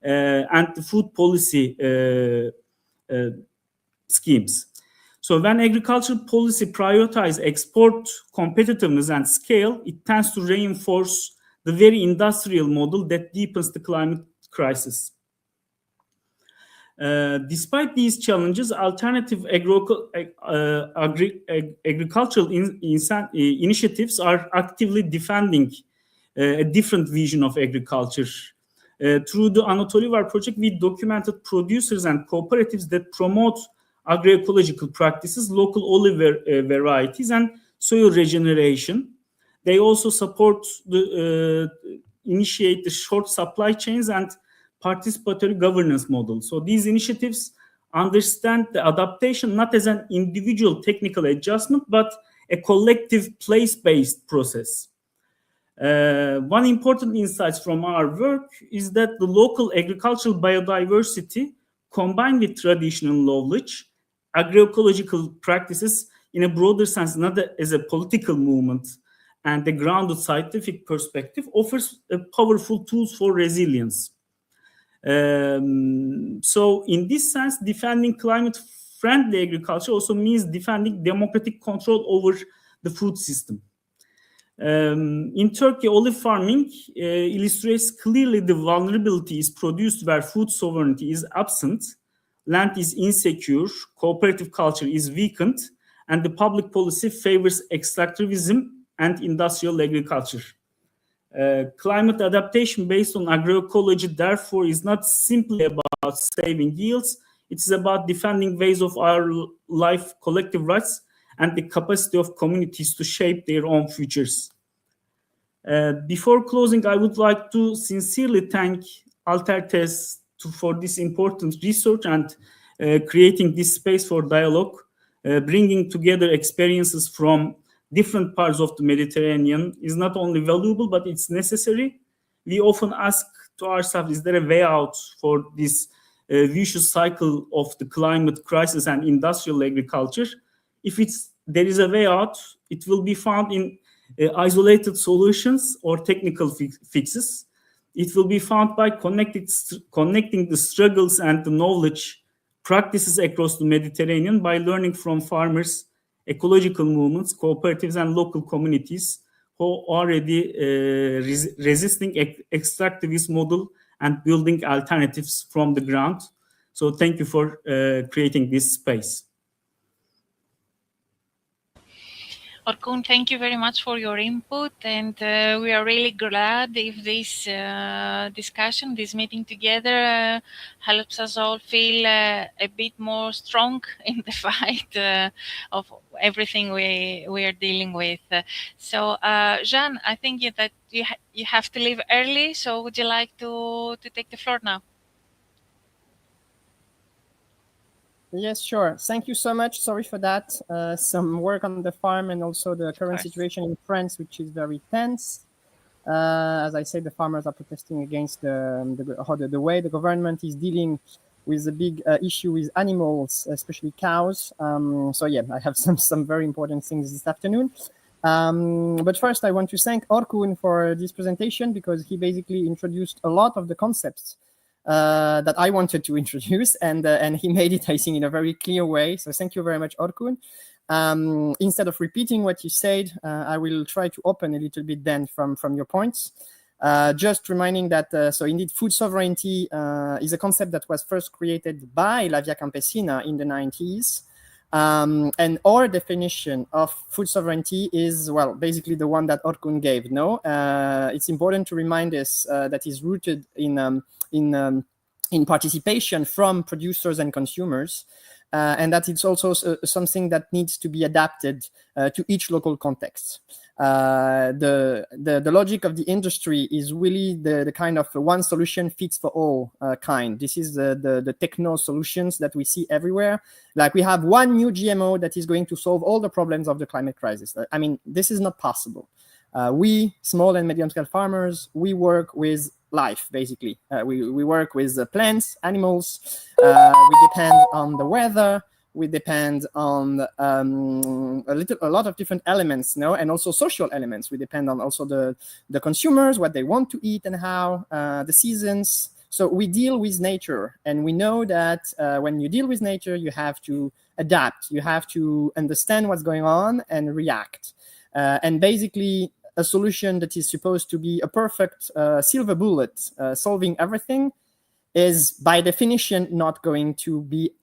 and the food policy schemes. So when agricultural policy prioritizes export competitiveness and scale, it tends to reinforce the very industrial model that deepens the climate crisis. Despite these challenges, alternative agricultural initiatives are actively defending a different vision of agriculture. Through the Anatolivar project, we documented producers and cooperatives that promote agroecological practices, local olive varieties, and soil regeneration. They also support initiate the short supply chains and participatory governance model. So these initiatives understand the adaptation not as an individual technical adjustment, but a collective place-based process. One important insight from our work is that the local agricultural biodiversity combined with traditional knowledge, agroecological practices in a broader sense, not as a political movement and a grounded scientific perspective, offers powerful tools for resilience. So in this sense, defending climate-friendly agriculture also means defending democratic control over the food system. In Turkey, olive farming illustrates clearly the vulnerabilities produced where food sovereignty is absent, land is insecure, cooperative culture is weakened, and the public policy favors extractivism and industrial agriculture. Climate adaptation based on agroecology, therefore, is not simply about saving yields. It's about defending ways of our life, collective rights, and the capacity of communities to shape their own futures. Before closing, I would like to sincerely thank Altertes for this important research and creating this space for dialogue, bringing together experiences from different parts of the Mediterranean is not only valuable, but it's necessary. We often ask to ourselves, is there a way out for this vicious cycle of the climate crisis and industrial agriculture? If there is a way out, it will be found in isolated solutions or technical fixes. It will be found by connecting the struggles and the knowledge practices across the Mediterranean by learning from farmers, ecological movements, cooperatives, and local communities who are already resisting extractivist model and building alternatives from the ground. So thank you for creating this space. Orkun, thank you very much for your input, and we are really glad if this discussion, this meeting together helps us all feel a bit more strong in the fight of everything we are dealing with. So, Jean, I think that you have to leave early, so would you like to take the floor now? Yes, sure. Thank you so much. Sorry for that. Some work on the farm and also the current situation in France, which is very tense. As I said, the farmers are protesting against the way the government is dealing with the big issue with animals, especially cows. So yeah, I have some very important things this afternoon. But first, I want to thank Orkun for this presentation because he basically introduced a lot of the concepts that I wanted to introduce, and he made it, I think, in a very clear way. So thank you very much, Orkun. Instead of repeating what you said, I will try to open a little bit then from your points. Just reminding that, so indeed, food sovereignty is a concept that was first created by La Via Campesina in the 90s. And our definition of food sovereignty is, well, basically the one that Orkun gave. No, it's important to remind us that is rooted in participation from producers and consumers, and that it's also something that needs to be adapted to each local context. The logic of the industry is really the kind of one solution fits for all kind. This is the techno solutions that we see everywhere. Like we have one new GMO that is going to solve all the problems of the climate crisis. I mean, this is not possible. We, small and medium-scale farmers, we work with life, basically. We work with plants, animals. We depend on the weather. we depend on a lot of different elements, and also social elements. We depend on also the consumers, what they want to eat and how, the seasons. So we deal with nature, and we know that when you deal with nature, you have to adapt. You have to understand what's going on and react. And basically, a solution that is supposed to be a perfect silver bullet solving everything is by definition not going to be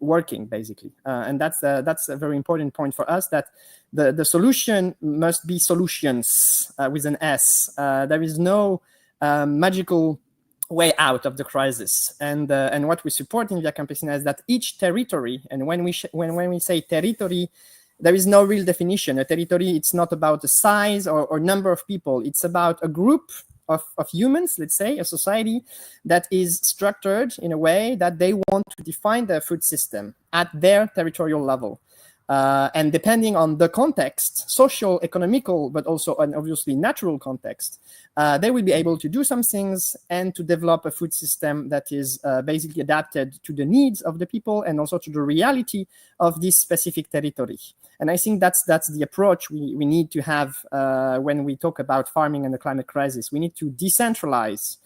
working, basically. And that's a very important point for us, that the solution must be solutions with an S. There is no magical way out of the crisis. And what we support in Via Campesina is that each territory, and when we say territory, there is no real definition. A territory, it's not about the size or number of people. It's about a group of humans, let's say, a society that is structured in a way that they want to define their food system at their territorial level. And depending on the context, social, economical, but also an obviously natural context, they will be able to do some things and to develop a food system that is basically adapted to the needs of the people and also to the reality of this specific territory. And I think that's the approach we need to have when we talk about farming and the climate crisis. We need to decentralize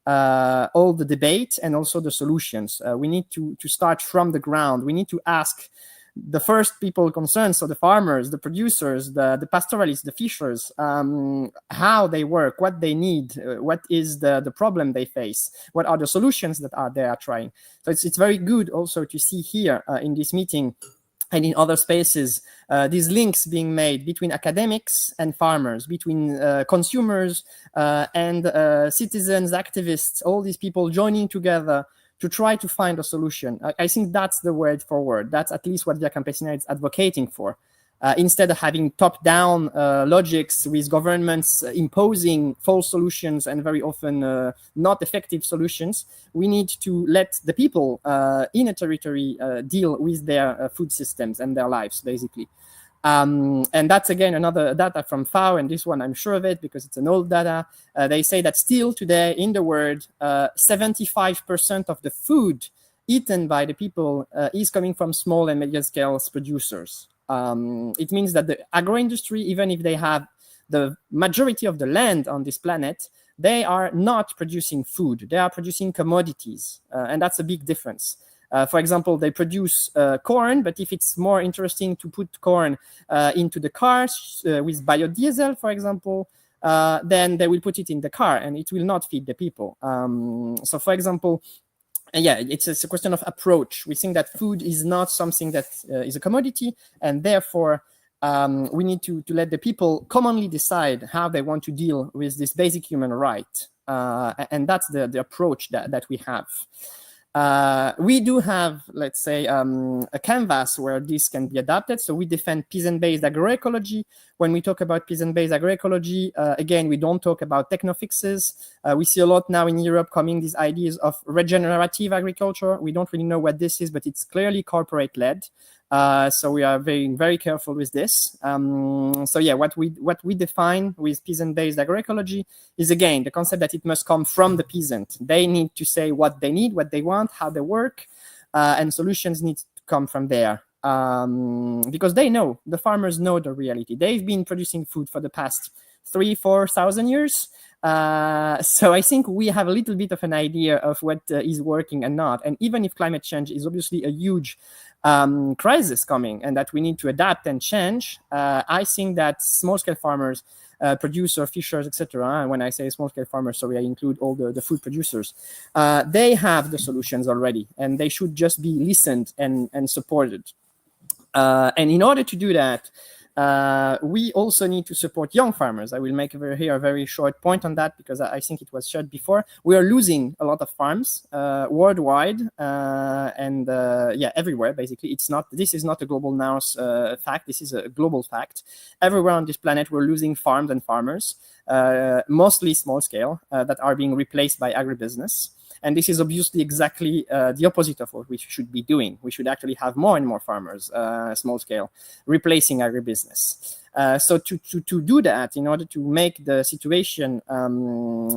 all the debate and also the solutions. We need to start from the ground. We need to ask the first people concerned, so the farmers, the producers, the pastoralists, the fishers, how they work, what they need, what is the problem they face, what are the solutions that they are trying. So it's very good also to see here in this meeting and in other spaces, these links being made between academics and farmers, between consumers and citizens, activists, all these people joining together to try to find a solution. I think that's the way forward. That's at least what Via Campesina is advocating for. Instead of having top-down logics with governments imposing false solutions and very often not effective solutions, we need to let the people in a territory deal with their food systems and their lives, basically. And that's, again, another data from FAO, and this one I'm sure of it because it's an old data. They say that still today in the world, 75% of the food eaten by the people is coming from small and medium-scale producers. It means that the agro-industry, even if they have the majority of the land on this planet, they are not producing food. They are producing commodities, and that's a big difference. For example, they produce corn, but if it's more interesting to put corn into the cars with biodiesel, for example, then they will put it in the car and it will not feed the people. So, for example, it's a question of approach. We think that food is not something that is a commodity, and therefore we need to let the people commonly decide how they want to deal with this basic human right. And that's the approach that we have. We do have, let's say, a canvas where this can be adapted. So we defend peasant-based agroecology. When we talk about peasant-based agroecology, again, we don't talk about techno-fixes. We see a lot now in Europe coming these ideas of regenerative agriculture. We don't really know what this is, but it's clearly corporate-led. So we are very, very careful with this. So yeah, what we define with peasant-based agroecology is, again, the concept that it must come from the peasant. They need to say what they need, what they want, how they work, and solutions need to come from there. Because the farmers know the reality. They've been producing food for the past 3,000-4,000 years. So I think we have a little bit of an idea of what is working and not. And even if climate change is obviously a huge crisis coming and that we need to adapt and change, I think that small-scale farmers, producers, fishers, etc. And when I say small-scale farmers, sorry, I include all the food producers. They have the solutions already, and they should just be listened and supported. And in order to do that, we also need to support young farmers. I will make here a very short point on that because I think it was shared before. We are losing a lot of farms worldwide and everywhere. Basically, this is not a global now fact. This is a global fact. Everywhere on this planet, we're losing farms and farmers, mostly small scale, that are being replaced by agribusiness. And this is obviously exactly the opposite of what we should be doing. We should actually have more and more farmers, small scale, replacing agribusiness. So to do that, in order to make the situation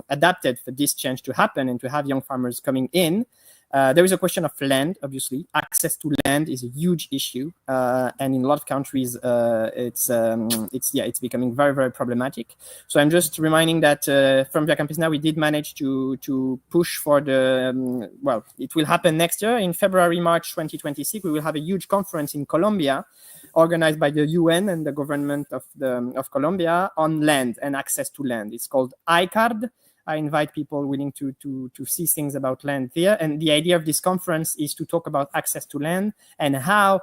adapted for this change to happen and to have young farmers coming in, There is a question of land, obviously. Access to land is a huge issue, and in a lot of countries, it's becoming very, very problematic. So I'm just reminding that from Via Campesina, we did manage to push for the well, it will happen next year in February, March 2026. We will have a huge conference in Colombia, organized by the UN and the government of Colombia on land and access to land. It's called ICARD. I invite people willing to see things about land there. And the idea of this conference is to talk about access to land and how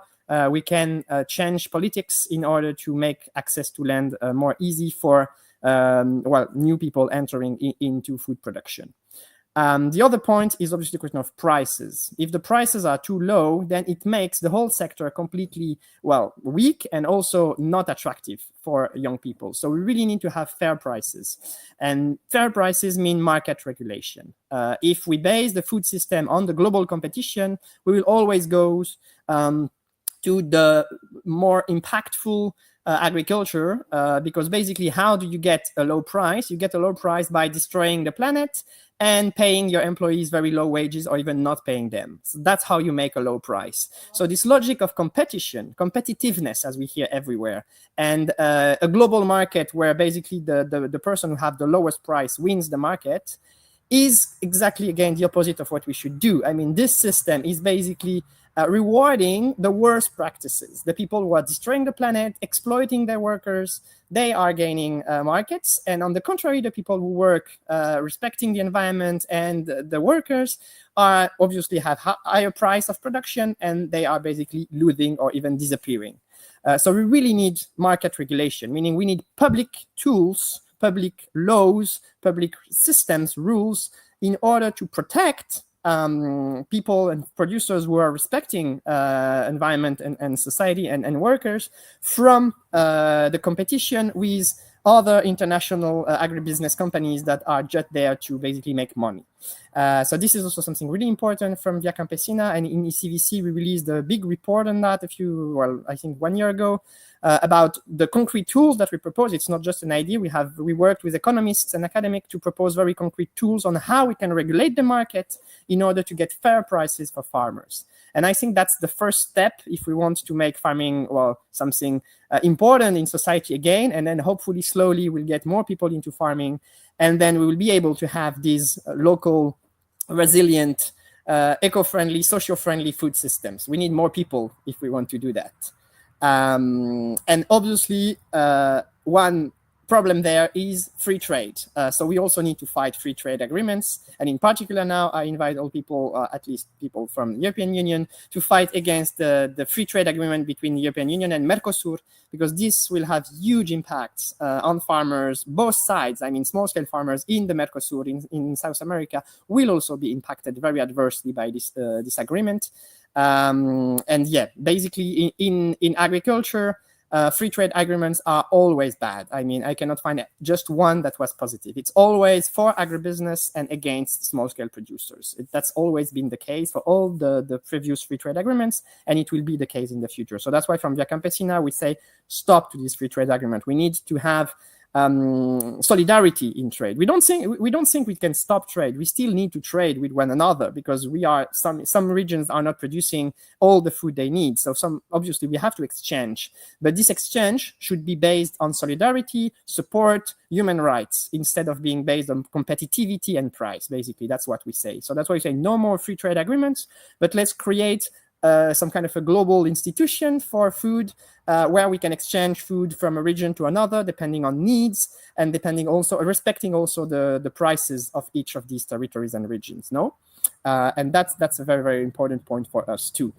we can change politics in order to make access to land more easy for new people entering into food production. The other point is obviously the question of prices. If the prices are too low, then it makes the whole sector completely, weak and also not attractive for young people. So we really need to have fair prices. And fair prices mean market regulation. If we base the food system on the global competition, we will always go to the more impactful agriculture, because basically how do you get a low price? You get a low price by destroying the planet and paying your employees very low wages or even not paying them. So that's how you make a low price. So this logic of competition, competitiveness, as we hear everywhere, and a global market where basically the person who have the lowest price wins the market is exactly, again, the opposite of what we should do. I mean, this system is basically rewarding the worst practices. The people who are destroying the planet, exploiting their workers, they are gaining markets. And on the contrary, the people who work respecting the environment and the workers are obviously have higher price of production, and they are basically losing or even disappearing. So we really need market regulation, meaning we need public tools, public laws, public systems, rules in order to protect people and producers who are respecting environment and society and workers from the competition with other international agribusiness companies that are just there to basically make money. So this is also something really important from Via Campesina, and in ECVC we released a big report on that I think 1 year ago, about the concrete tools that we propose. It's not just an idea. We worked with economists and academics to propose very concrete tools on how we can regulate the market in order to get fair prices for farmers. And I think that's the first step if we want to make farming, something important in society again, and then hopefully slowly we'll get more people into farming, and then we will be able to have these local, resilient, eco-friendly, socio-friendly food systems. We need more people if we want to do that. And obviously, one problem there is free trade. So we also need to fight free trade agreements. And in particular now, I invite all people, at least people from the European Union, to fight against the free trade agreement between the European Union and Mercosur, because this will have huge impacts on farmers, both sides. I mean, small-scale farmers in the Mercosur, in South America, will also be impacted very adversely by this agreement. And yeah, basically in agriculture, free trade agreements are always bad. I mean, I cannot find just one that was positive. It's always for agribusiness and against small-scale producers. That's always been the case for all the previous free trade agreements, and it will be the case in the future. So that's why from Via Campesina, we say stop to this free trade agreement. We need to have solidarity in trade. We don't think we can stop trade. We still need to trade with one another, because some regions are not producing all the food they need. So obviously we have to exchange, but this exchange should be based on solidarity, support, human rights, instead of being based on competitivity and price. Basically, that's what we say. So that's why we say no more free trade agreements, but let's create some kind of a global institution for food, where we can exchange food from a region to another, depending on needs, and respecting also the prices of each of these territories and regions. And that's a very, very important point for us too.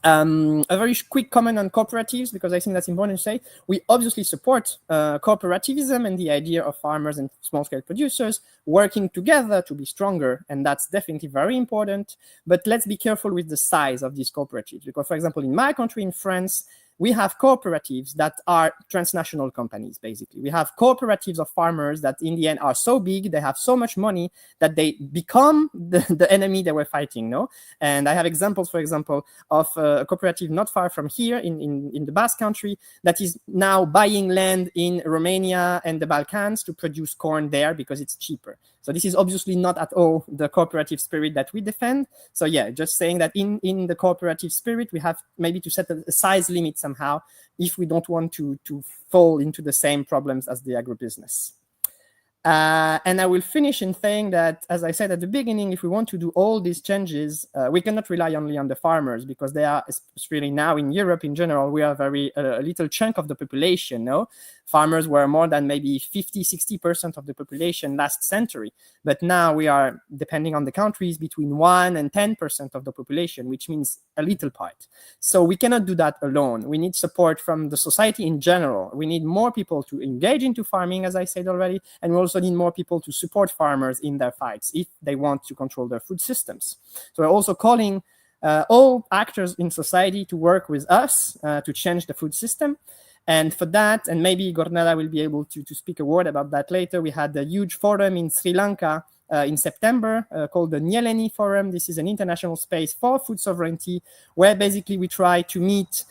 A very quick comment on cooperatives, because I think that's important to say. We obviously support cooperativism and the idea of farmers and small-scale producers working together to be stronger, and that's definitely very important. But let's be careful with the size of these cooperatives, because, for example, in my country, in France, we have cooperatives that are transnational companies, basically. We have cooperatives of farmers that in the end are so big, they have so much money that they become the enemy they were fighting, no? And I have examples, for example, of a cooperative not far from here in the Basque country that is now buying land in Romania and the Balkans to produce corn there because it's cheaper. So this is obviously not at all the cooperative spirit that we defend. So yeah, just saying that in the cooperative spirit, we have maybe to set a size limit somehow if we don't want to fall into the same problems as the agribusiness. And I will finish in saying that, as I said at the beginning, if we want to do all these changes, we cannot rely only on the farmers, because they are, especially now in Europe in general, we are a little chunk of the population, no? Farmers were more than maybe 50-60% of the population last century. But now we are, depending on the countries, between 1 and 10% of the population, which means a little part. So we cannot do that alone. We need support from the society in general. We need more people to engage into farming, as I said already, and we also need more people to support farmers in their fights if they want to control their food systems. So we're also calling all actors in society to work with us to change the food system. And for that, and maybe Gornella will be able to speak a word about that later, we had a huge forum in Sri Lanka in September called the Nyeleni Forum. This is an international space for food sovereignty, where basically we try to meet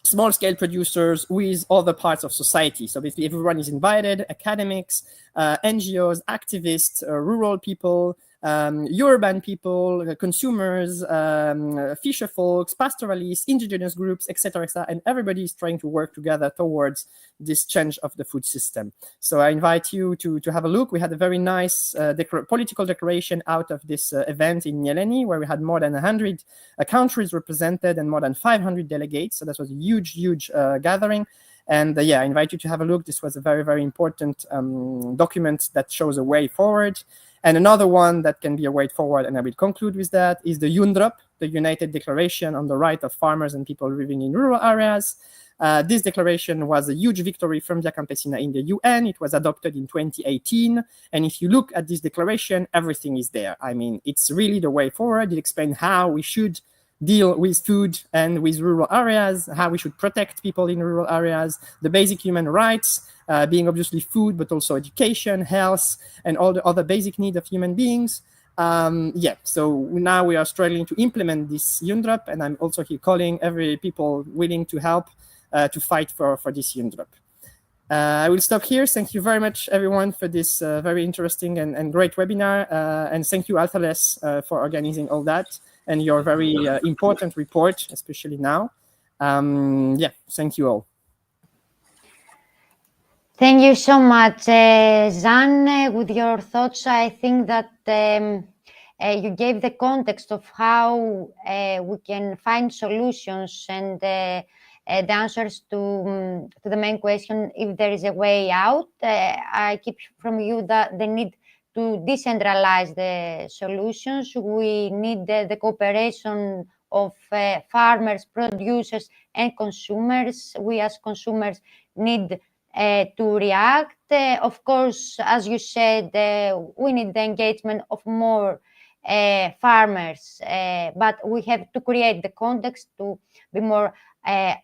small-scale producers with other parts of society. So basically everyone is invited: academics, NGOs, activists, rural people, urban people, consumers, fisher folks, pastoralists, indigenous groups, etc., and everybody is trying to work together towards this change of the food system. So I invite you to have a look. We had a very nice political declaration out of this event in Nyeleni, where we had more than 100 countries represented and more than 500 delegates. So that was a huge gathering. And yeah, I invite you to have a look. This was a very, very important document that shows a way forward. And another one that can be a way forward, and I will conclude with that, is the UNDROP, the United Declaration on the Right of Farmers and People Living in Rural Areas. This declaration was a huge victory from Via Campesina in the UN. It was adopted in 2018. And if you look at this declaration, everything is there. I mean, it's really the way forward. It explains how we should deal with food and with rural areas, how we should protect people in rural areas, the basic human rights, being obviously food, but also education, health, and all the other basic needs of human beings. Yeah, so now we are struggling to implement this UNDROP, and I'm also here calling every people willing to help to fight for this UNDROP. I will stop here. Thank you very much, everyone, for this very interesting and great webinar. And thank you, Althales, for organizing all that and your very important report, especially now. Yeah, thank you all. Thank you so much, Jeanne, with your thoughts. I think that you gave the context of how we can find solutions and the answers to the main question, if there is a way out. I keep from you that the need to decentralize the solutions. We need the cooperation of farmers, producers, and consumers. We as consumers need to react. Of course, as you said, we need the engagement of more farmers, but we have to create the context to be more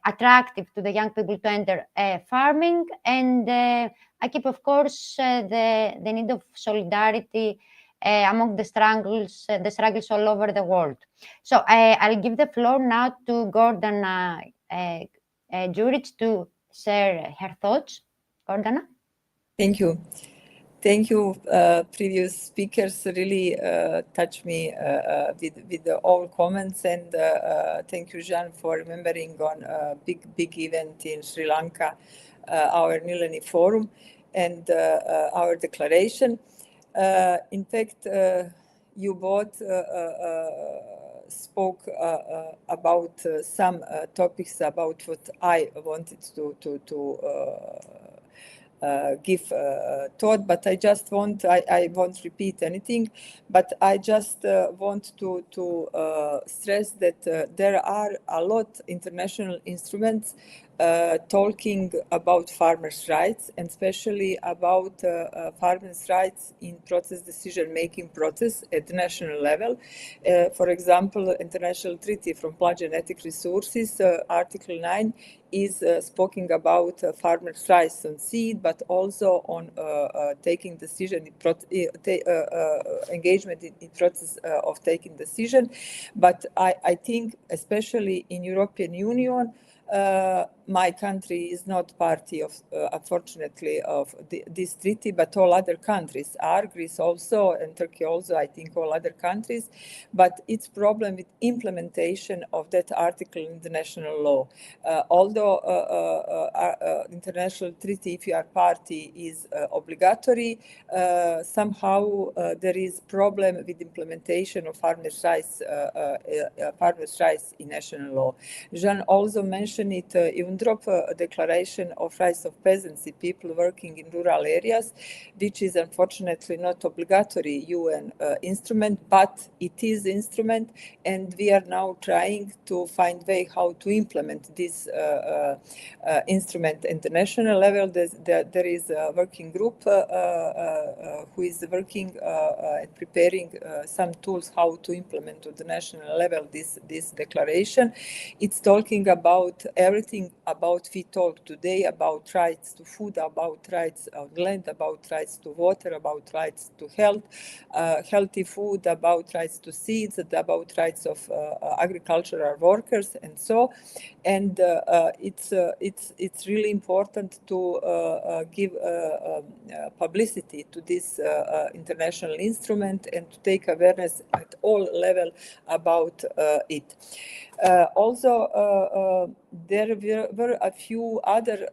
attractive to the young people to enter farming. And I keep, of course, the need of solidarity among the struggles all over the world. So I'll give the floor now to Gordana Juric to share her thoughts. Gordana? Thank you. Thank you. Previous speakers really touched me with all comments, and thank you, Jeanne, for remembering on a big event in Sri Lanka, our Nyeleni Forum, and our declaration. In fact, you both spoke about some topics about what I wanted to give thought, but I just want, I won't repeat anything, but I just want to stress that there are a lot international instruments talking about farmers' rights, and especially about farmers' rights in decision-making process at the national level. For example, International Treaty from Plant Genetic Resources, Article 9, is speaking about farmers' rights on seed, but also on taking decision, engagement in process of taking decision. But I think, especially in European Union, my country is not party of, unfortunately, of this treaty, but all other countries are, Greece also, and Turkey also, I think all other countries. But it's problem with implementation of that article in the national law. Although international treaty, if you are party, is obligatory, somehow there is problem with implementation of farmers' rights in national law. Jean also mentioned it, UNDROP Declaration of Rights of Peasants, people working in rural areas, which is unfortunately not obligatory UN instrument, but it is instrument, and we are now trying to find way how to implement this instrument at the national level. There is a working group who is working and preparing some tools how to implement at the national level this declaration. It's talking about everything about we talk today, about rights to food, about rights of land, about rights to water, about rights to health, healthy food, about rights to seeds, about rights of agricultural workers, and so. And it's really important to give publicity to this international instrument and to take awareness at all levels about it. Also, there were a few other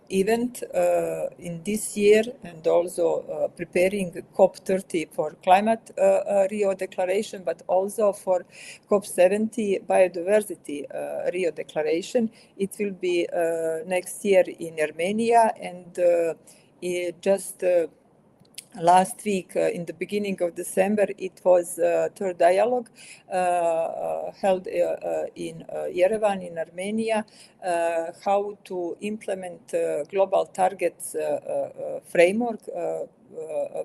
event in this year, and also preparing COP30 for climate Rio Declaration, but also for COP70 biodiversity Rio Declaration. It will be next year in Armenia, and just last week, in the beginning of December, it was third dialogue held in Yerevan in Armenia, how to implement global targets framework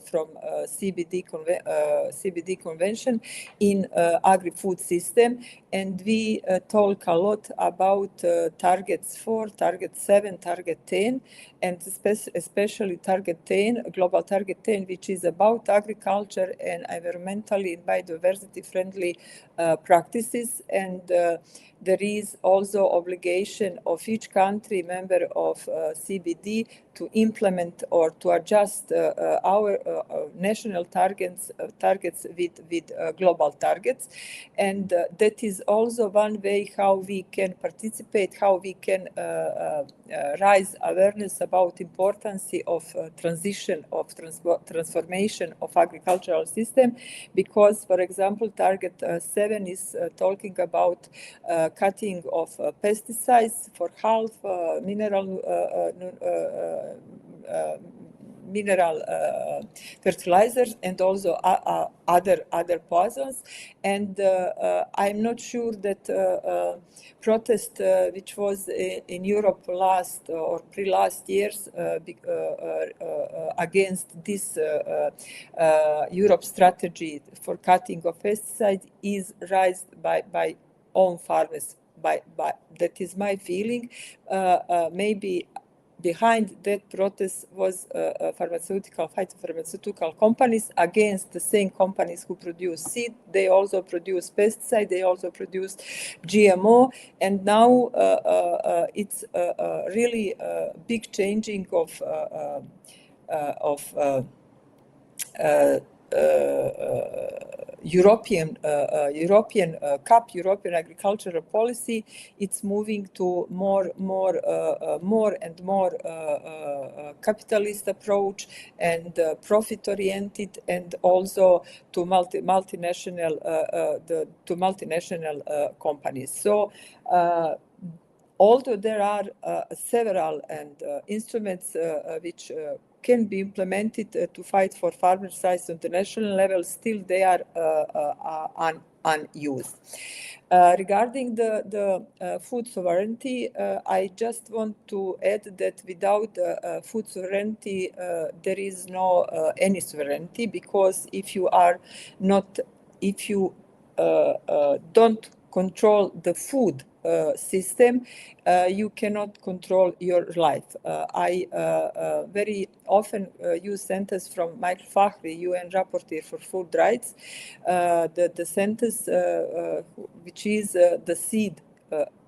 from CBD convention in agri-food system. And we talk a lot about targets 4, target 7, target 10, and especially target 10, global target 10, which is about agriculture and environmentally and biodiversity friendly practices. And there is also obligation of each country member of CBD to implement or to adjust our national targets with global targets. And that is also one way how we can participate, how we can raise awareness about importance of transition, of transformation of agricultural system. Because, for example, target 7 is talking about cutting of pesticides for half, mineral fertilizers, and also other poisons. And I'm not sure that protest which was in Europe last or pre-last years against this Europe strategy for cutting of pesticides is raised by own farmers. That is my feeling. Maybe behind that protest was phytopharmaceutical companies against the same companies who produce seed. They also produce pesticide. They also produce GMO. And now it's really big changing of European CAP, European agricultural policy. It's moving to more and more capitalist approach and profit-oriented, and also to multinational companies. So. Although there are several instruments which can be implemented to fight for farmers' rights on the national level, still they are unused. Regarding the food sovereignty, I just want to add that without food sovereignty, there is no any sovereignty, because if you don't control the food system, you cannot control your life. I very often use sentence from Michael Fakhri, UN Rapporteur for Food Rights, the sentence which is the seed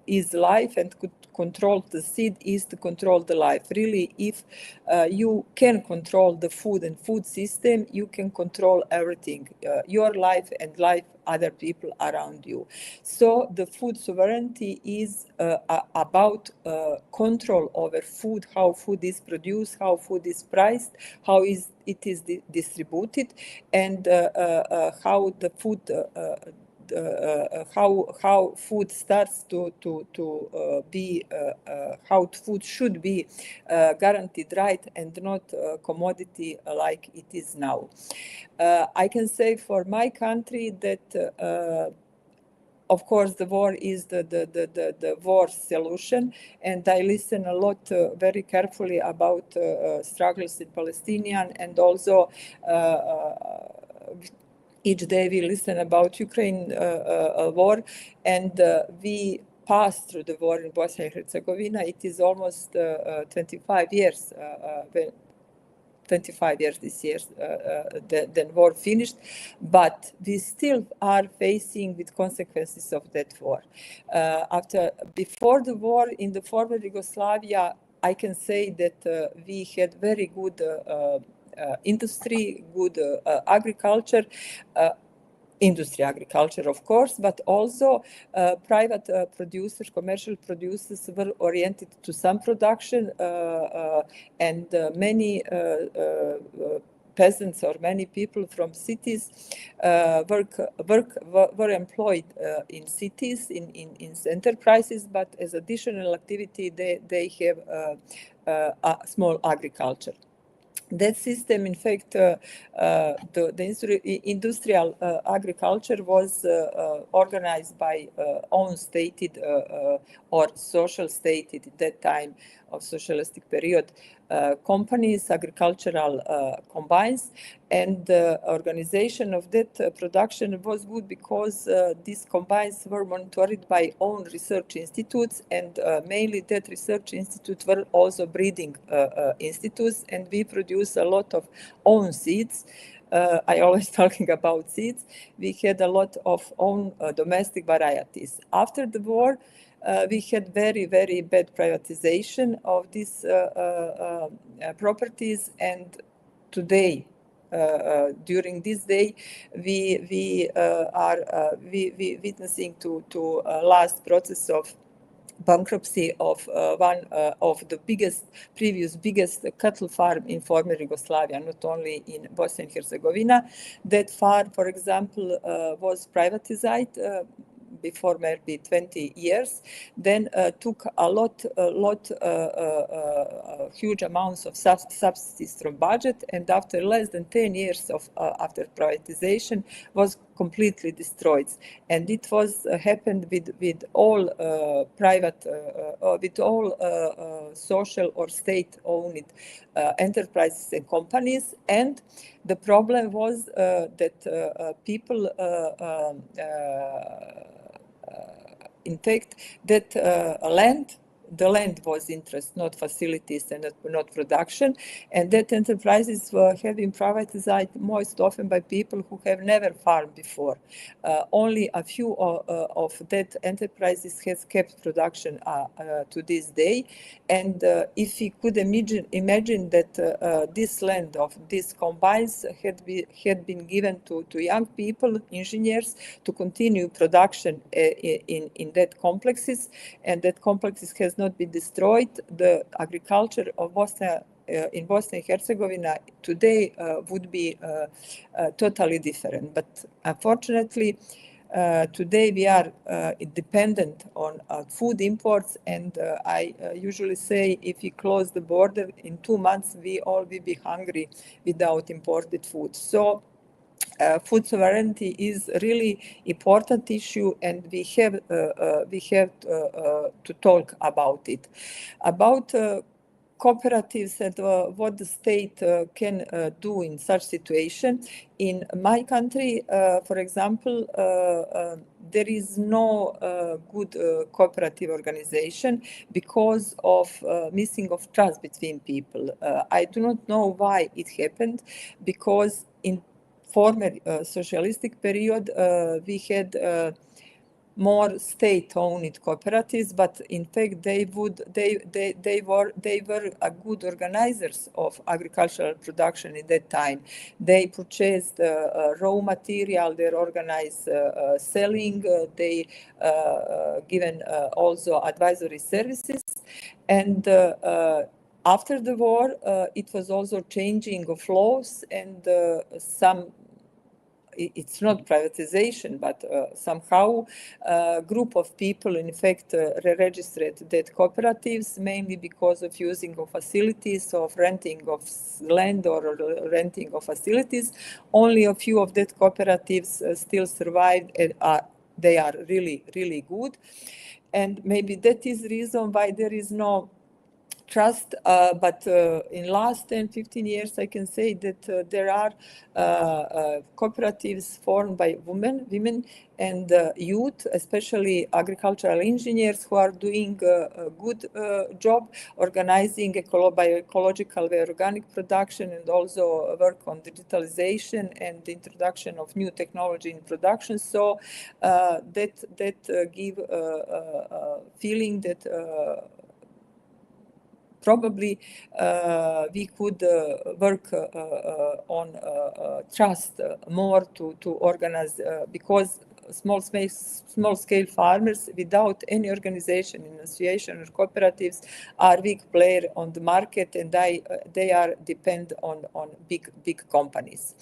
is life, and could control the seed is to control the life. Really, if you can control the food and food system, you can control everything, your life and life other people around you. So the food sovereignty is about control over food, how food is produced, how food is priced, how it is distributed, and how the food how food starts to be how food should be guaranteed right and not commodity like it is now. I can say for my country that of course the war is the war solution, and I listen a lot very carefully about struggles in Palestinian, and also each day we listen about Ukraine war, and we passed through the war in Bosnia and Herzegovina. It is almost 25 years. 25 years this year, the war finished, but we still are facing with consequences of that war. Before the war in the former Yugoslavia, I can say that we had very good industry, good agriculture, agriculture, of course, but also private producers, commercial producers were oriented to some production, and many peasants or many people from cities were employed in cities, in enterprises, but as additional activity they have a small agriculture. That system, in fact, the industrial agriculture was organized by own stated or social stated at that time of socialistic period companies, agricultural combines, and the organization of that production was good because these combines were monitored by own research institutes, and mainly that research institute were also breeding institutes, and we produce a lot of own seeds. I always talking about seeds. We had a lot of own domestic varieties. After the war, we had very, very bad privatization of these properties, and today, during this day, we are witnessing to last process of bankruptcy of one of the biggest cattle farm in former Yugoslavia, not only in Bosnia and Herzegovina. That farm, for example, was privatized before maybe 20 years, then took a huge amounts of subsidies from budget, and after less than 10 years of after privatization was completely destroyed. And it was happened with all private, with all social or state-owned enterprises and companies. And the problem was that people, in fact, that the land was interest, not facilities and not production, and that enterprises have been privatized most often by people who have never farmed before. Only a few of that enterprises has kept production to this day, and if we could imagine that this land of these combines had been given to young people, engineers, to continue production in that complexes, and that complexes has not been destroyed, the agriculture of Bosnia in Bosnia and Herzegovina today would be totally different. But unfortunately, Today we are dependent on food imports, and I usually say if we close the border in 2 months, we all will be hungry without imported food. So food sovereignty is really important issue, and we have to talk about it. About cooperatives and what the state can do in such situation. In my country, for example, there is no good cooperative organization because of missing of trust between people. I do not know why it happened, because in former socialistic period we had more state-owned cooperatives, but in fact they were a good organizers of agricultural production in that time. They purchased raw material, they organized selling, they given also advisory services, and after the war, it was also changing of laws, and it's not privatization, but somehow a group of people in fact registered that cooperatives, mainly because of using of facilities, of renting of land or renting of facilities. Only a few of that cooperatives still survived, and they are really, really good. And maybe that is the reason why there is no trust, but in last 10-15 years I can say that there are cooperatives formed by women and youth, especially agricultural engineers, who are doing a good job organizing by ecological way organic production, and also work on digitalization and the introduction of new technology in production. So that give a feeling that probably we could work on trust more to organize, because small scale farmers without any organization, association or cooperatives are weak player on the market, and they are depend on big companies.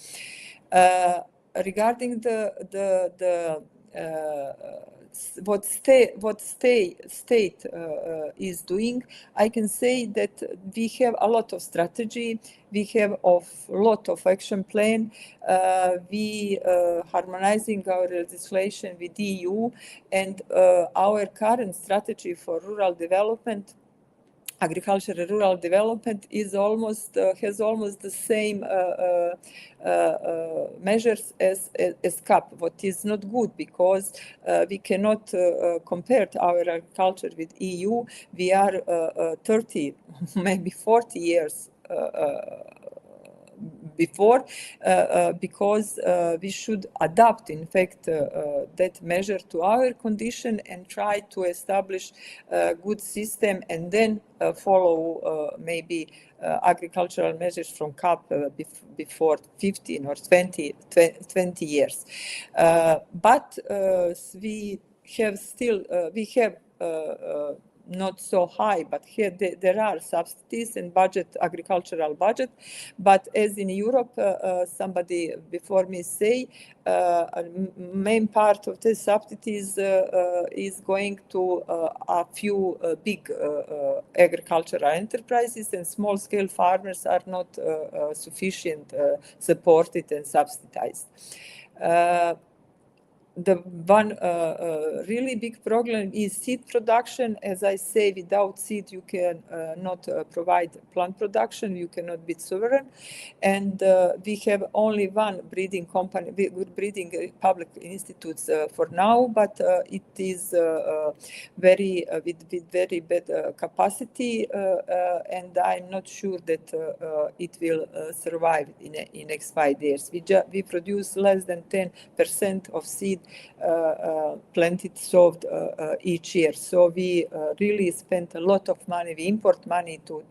Regarding what state is doing, I can say that we have a lot of strategy, we have a lot of action plan, we harmonizing our legislation with EU, and our current strategy for rural development, agriculture and rural development, is almost has almost the same measures as CAP, what is not good, because we cannot compare our agriculture with EU. We are 30, maybe 40 years before, because we should adapt, in fact, that measure to our condition and try to establish a good system, and then follow maybe agricultural measures from CAP before 15 or 20 years. But we have still, not so high, but here there are subsidies and agricultural budget. But as in Europe, somebody before me say, a main part of the subsidies is going to a few big agricultural enterprises, and small scale farmers are not sufficient supported and subsidized. The one really big problem is seed production. As I say, without seed you can not provide plant production, you cannot be sovereign. And we have only one breeding company, breeding public institutes for now, but it is very with very bad capacity, and I'm not sure that it will survive in next 5 years. We produce less than 10% of seed planted, sowed each year. So we really spent a lot of money. We import money to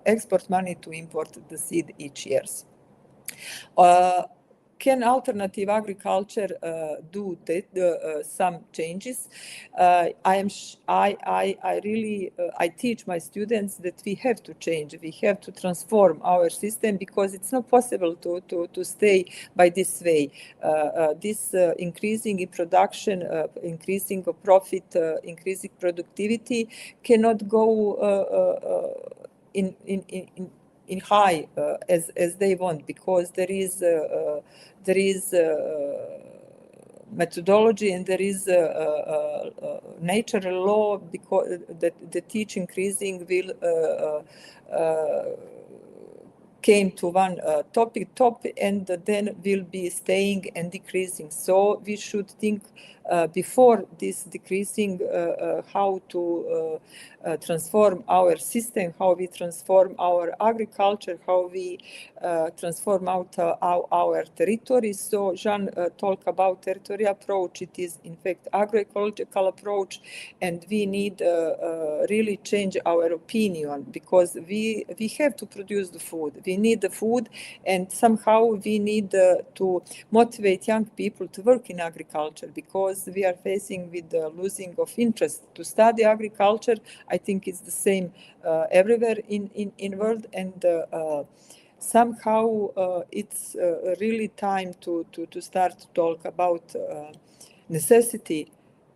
export money to import the seed each year. can alternative agriculture do that, some changes? I really I teach my students that we have to change, we have to transform our system, because it's not possible to stay by this way. This increasing in production, increasing of profit, increasing productivity cannot go in high as they want, because there is methodology and there is natural law, because the teach increasing will came to one top and then will be staying and decreasing. So we should think before this decreasing how to transform our system, how we transform our agriculture, how we transform out our territories. So Jean talked about territorial approach. It is in fact agroecological approach, and we need really change our opinion, because we have to produce the food. We need the food, and somehow we need to motivate young people to work in agriculture, because we are facing with the losing of interest to study agriculture. I think it's the same everywhere in world, and somehow it's really time to start to talk about necessity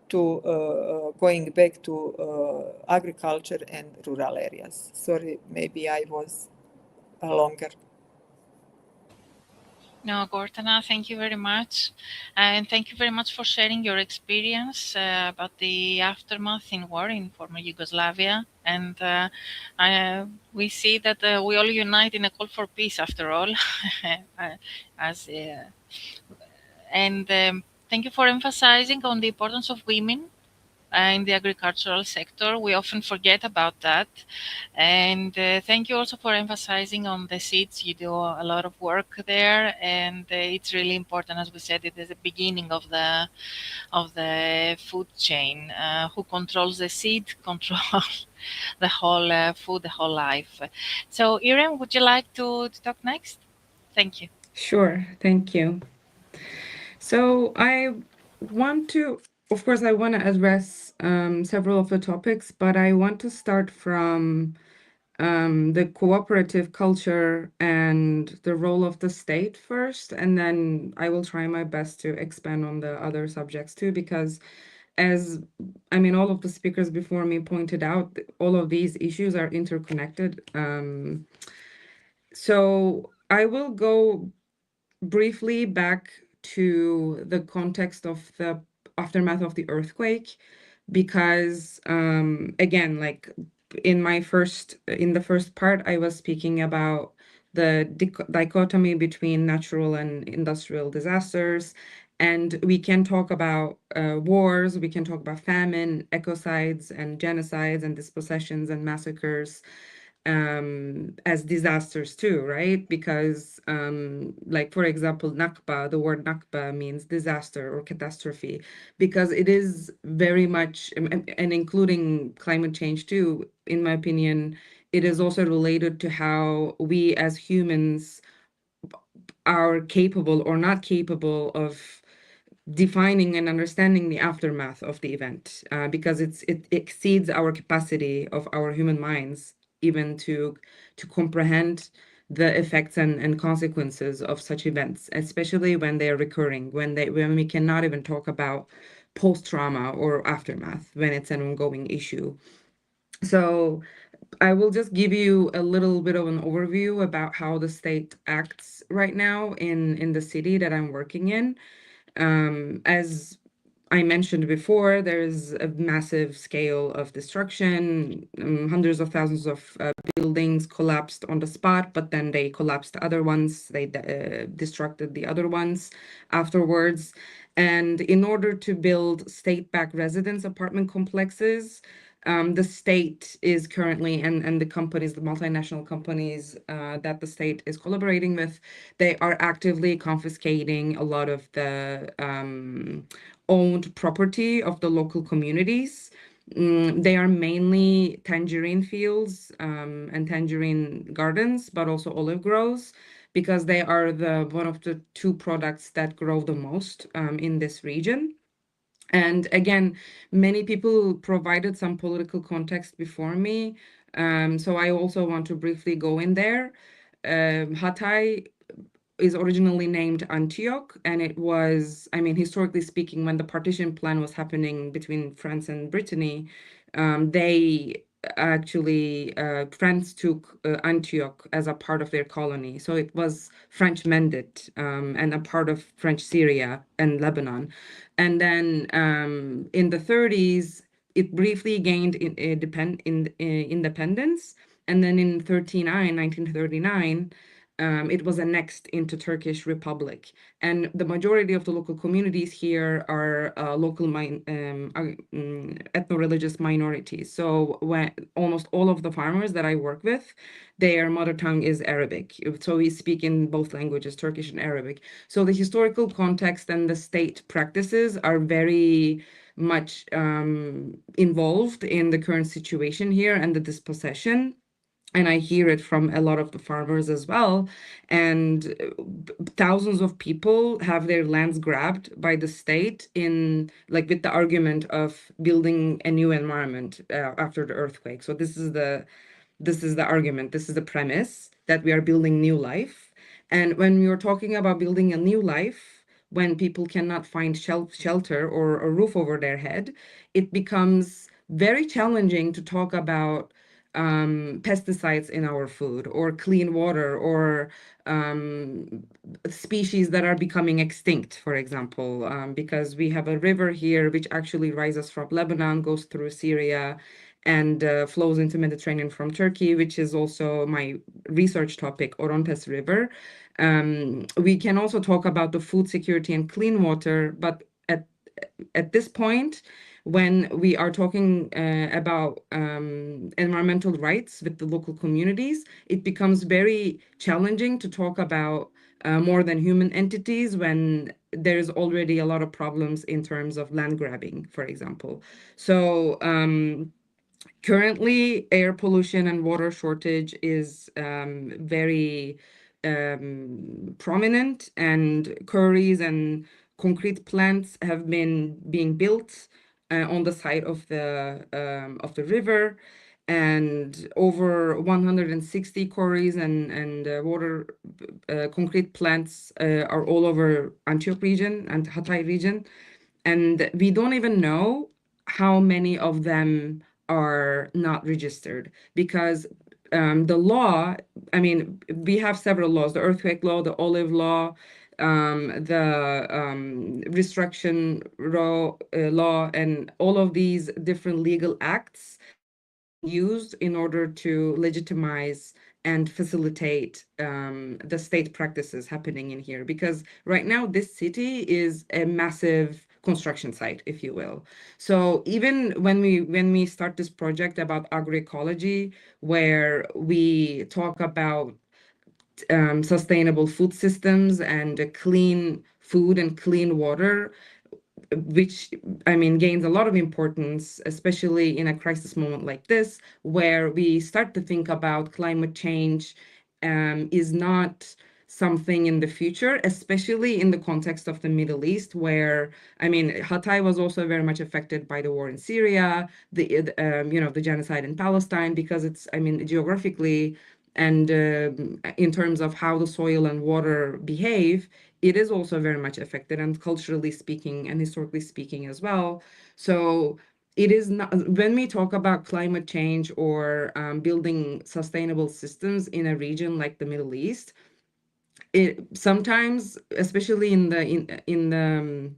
to going back to agriculture and rural areas. Sorry, maybe I was longer. No, Gordana, thank you very much. And thank you very much for sharing your experience about the aftermath in war in former Yugoslavia. And we see that we all unite in a call for peace after all. Thank you for emphasizing on the importance of women in the agricultural sector. We often forget about that. And thank you also for emphasizing on the seeds. You do a lot of work there, and it's really important. As we said, it is the beginning of the food chain. Who controls the seed controls the whole food, the whole life. So Irene, would you like to talk next? Thank you. Sure, thank you. So I want to, of course, I want to address several of the topics, but I want to start from the cooperative culture and the role of the state first, and then I will try my best to expand on the other subjects too, because as all of the speakers before me pointed out, all of these issues are interconnected. So I will go briefly back to the context of the aftermath of the earthquake, because again, like in the first part, I was speaking about the dichotomy between natural and industrial disasters, and we can talk about wars, we can talk about famine, ecocides and genocides and dispossessions and massacres as disasters too, right? Because like for example, Nakba, the word Nakba means disaster or catastrophe, because it is very much, and including climate change too, in my opinion, it is also related to how we as humans are capable or not capable of defining and understanding the aftermath of the event, because it exceeds our capacity of our human minds even to comprehend the effects and consequences of such events, especially when they are recurring, when we cannot even talk about post-trauma or aftermath when it's an ongoing issue. So I will just give you a little bit of an overview about how the state acts right now in the city that I'm working in. As I mentioned before, there's a massive scale of destruction. Hundreds of thousands of buildings collapsed on the spot, but then they collapsed other ones. They destructed the other ones afterwards. And in order to build state-backed residence apartment complexes, the state is currently, and the companies, the multinational companies that the state is collaborating with, they are actively confiscating a lot of the owned property of the local communities, They are mainly tangerine fields and tangerine gardens, but also olive groves, because they are one of the two products that grow the most in this region. And again, many people provided some political context before me, so I also want to briefly go in there. Hatay is originally named Antioch, and it was, I mean, historically speaking, when the partition plan was happening between France and Brittany, they actually, France took Antioch as a part of their colony. So it was French mandate and a part of French Syria and Lebanon. And then in the 30s, it briefly gained independence. And then in 1939, it was annexed into Turkish Republic. And the majority of the local communities here are local ethno-religious minorities. So when almost all of the farmers that I work with, their mother tongue is Arabic. So we speak in both languages, Turkish and Arabic. So the historical context and the state practices are very much involved in the current situation here and the dispossession. And I hear it from a lot of the farmers as well. And thousands of people have their lands grabbed by the state in, like, with the argument of building a new environment after the earthquake. So this is the argument, this is the premise, that we are building new life. And when we are talking about building a new life, when people cannot find shelter or a roof over their head, it becomes very challenging to talk about pesticides in our food, or clean water, or species that are becoming extinct, for example, because we have a river here which actually rises from Lebanon, goes through Syria, and flows into Mediterranean from Turkey, which is also my research topic, Orontes River. We can also talk about the food security and clean water, but at this point, when we are talking about environmental rights with the local communities, it becomes very challenging to talk about more than human entities when there's already a lot of problems in terms of land grabbing, for example. So currently, air pollution and water shortage is very prominent, and quarries and concrete plants have been being built on the side of the river, and over 160 quarries and water concrete plants are all over Antioch region and Hatay region, and we don't even know how many of them are not registered, because the law, I mean, we have several laws: the earthquake law, the olive law, the restriction law, and all of these different legal acts used in order to legitimize and facilitate the state practices happening in here. Because right now, this city is a massive construction site, if you will. So even when we start this project about agroecology, where we talk about sustainable food systems and clean food and clean water, which, I mean, gains a lot of importance, especially in a crisis moment like this, where we start to think about climate change is not something in the future, especially in the context of the Middle East, where, I mean, Hatay was also very much affected by the war in Syria, the genocide in Palestine, because it's, I mean, geographically and in terms of how the soil and water behave, it is also very much affected, and culturally speaking and historically speaking as well. So it is not, when we talk about climate change or building sustainable systems in a region like the Middle East, it sometimes, especially in the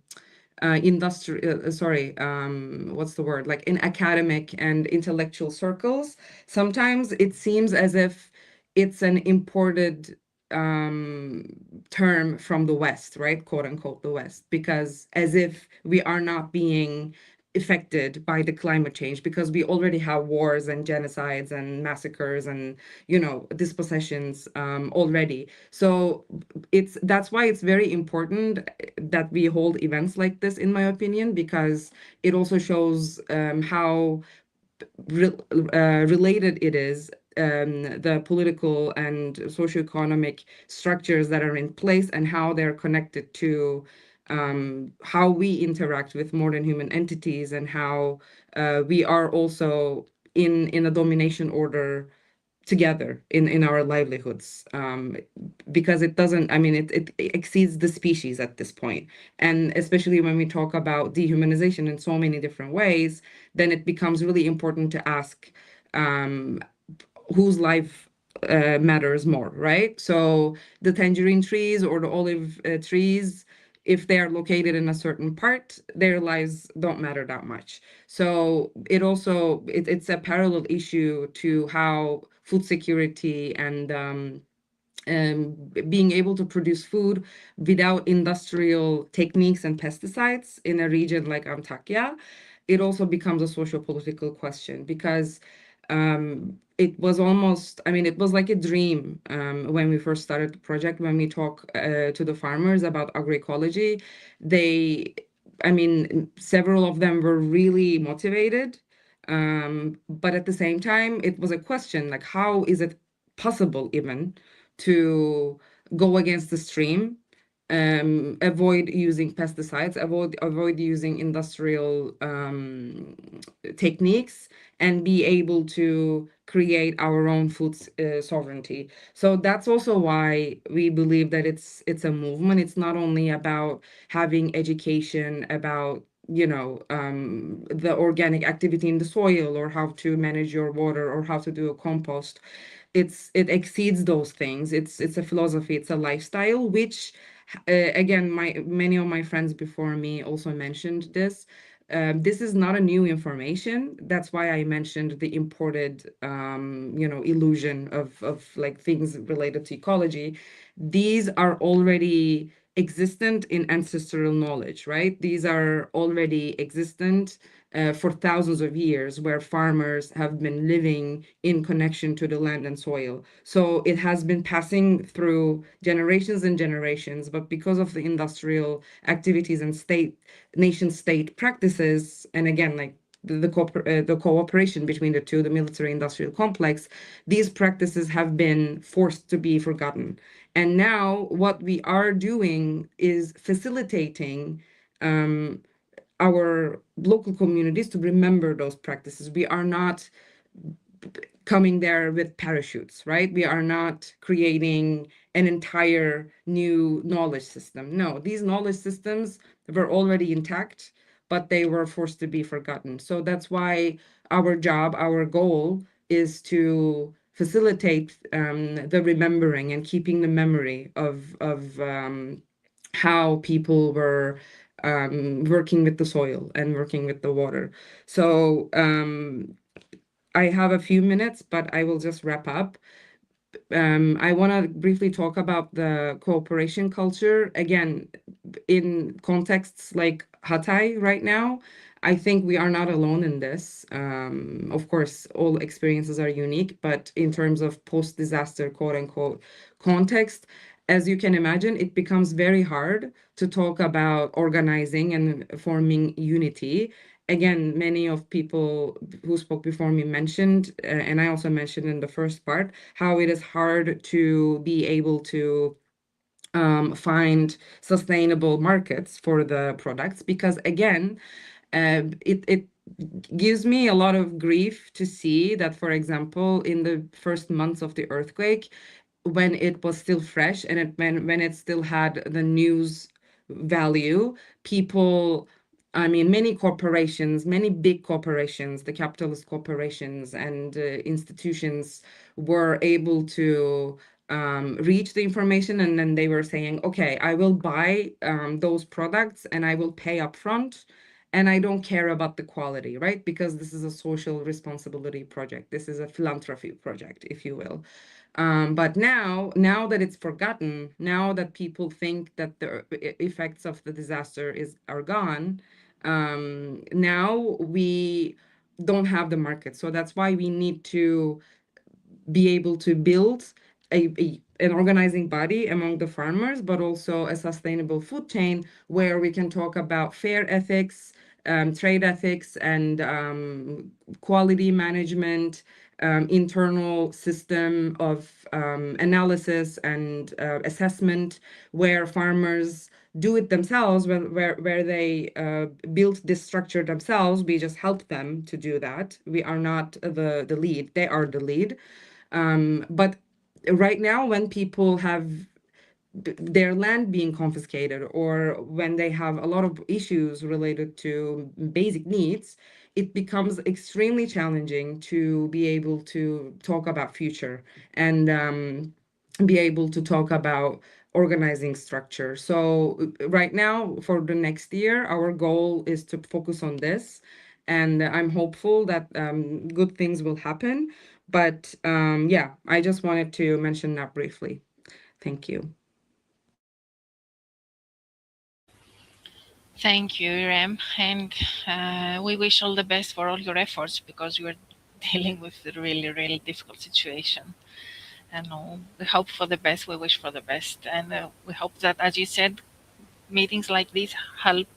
what's the word, like in academic and intellectual circles, sometimes it seems as if it's an imported term from the West, right? Quote unquote, the West, because as if we are not being affected by the climate change, because we already have wars and genocides and massacres and dispossessions already. So that's why it's very important that we hold events like this, in my opinion, because it also shows how related it is, the political and socioeconomic structures that are in place and how they're connected to how we interact with more than human entities, and how we are also in a domination order together in our livelihoods, because it doesn't, I mean, it exceeds the species at this point. And especially when we talk about dehumanization in so many different ways, then it becomes really important to ask whose life matters more, right? So the tangerine trees or the olive trees, if they are located in a certain part, their lives don't matter that much. So it's a parallel issue to how food security and being able to produce food without industrial techniques and pesticides in a region like Antakya, it also becomes a socio-political question, because it was almost, I mean, it was like a dream when we first started the project. When we talk to the farmers about agroecology, I mean, several of them were really motivated. But at the same time, it was a question, like, how is it possible even to go against the stream, avoid using pesticides, avoid using industrial techniques, and be able to create our own food sovereignty. So that's also why we believe that it's a movement. It's not only about having education about the organic activity in the soil, or how to manage your water, or how to do a compost. It exceeds those things. It's a philosophy, it's a lifestyle, which again, many of my friends before me also mentioned this. This is not a new information. That's why I mentioned the imported illusion of like things related to ecology. These are already existent in ancestral knowledge, right? These are already existent for thousands of years, where farmers have been living in connection to the land and soil. So it has been passing through generations and generations, but because of the industrial activities and nation-state practices, and again, like the cooperation between the two, the military-industrial complex, these practices have been forced to be forgotten. And now what we are doing is facilitating our local communities to remember those practices. We are not coming there with parachutes, right? We are not creating an entire new knowledge system. No, these knowledge systems were already intact, but they were forced to be forgotten. So that's why our job, our goal is to facilitate the remembering and keeping the memory of how people were working with the soil and working with the water. So I have a few minutes, but I will just wrap up. I want to briefly talk about the cooperation culture. Again, in contexts like Hatay right now, I think we are not alone in this. Of course, all experiences are unique, but in terms of post-disaster, quote unquote, context, as you can imagine, it becomes very hard to talk about organizing and forming unity. Again, many of people who spoke before me mentioned, and I also mentioned in the first part, how it is hard to be able to find sustainable markets for the products, because again, it gives me a lot of grief to see that, for example, in the first months of the earthquake, when it was still fresh and when it still had the news value, people, I mean, many corporations, many big corporations, the capitalist corporations and institutions were able to reach the information, and then they were saying, okay, I will buy those products and I will pay upfront, and I don't care about the quality, right? Because this is a social responsibility project. This is a philanthropy project, if you will. But now that it's forgotten, now that people think that the effects of the disaster are gone, Now we don't have the market, so that's why we need to be able to build an organizing body among the farmers, but also a sustainable food chain where we can talk about fair ethics, trade ethics, and quality management, internal system of analysis and assessment, where farmers do it themselves, where they build this structure themselves. We just help them to do that. We are not the lead, they are the lead. But right now, when people have their land being confiscated, or when they have a lot of issues related to basic needs, it becomes extremely challenging to be able to talk about future and be able to talk about organizing structure. So right now, for the next year, our goal is to focus on this, and I'm hopeful that good things will happen. But yeah, I just wanted to mention that briefly. Thank you. Thank you, Irem, and we wish all the best for all your efforts, because you are dealing with a really, really difficult situation. And we hope for the best, we wish for the best, and we hope that, as you said, meetings like these help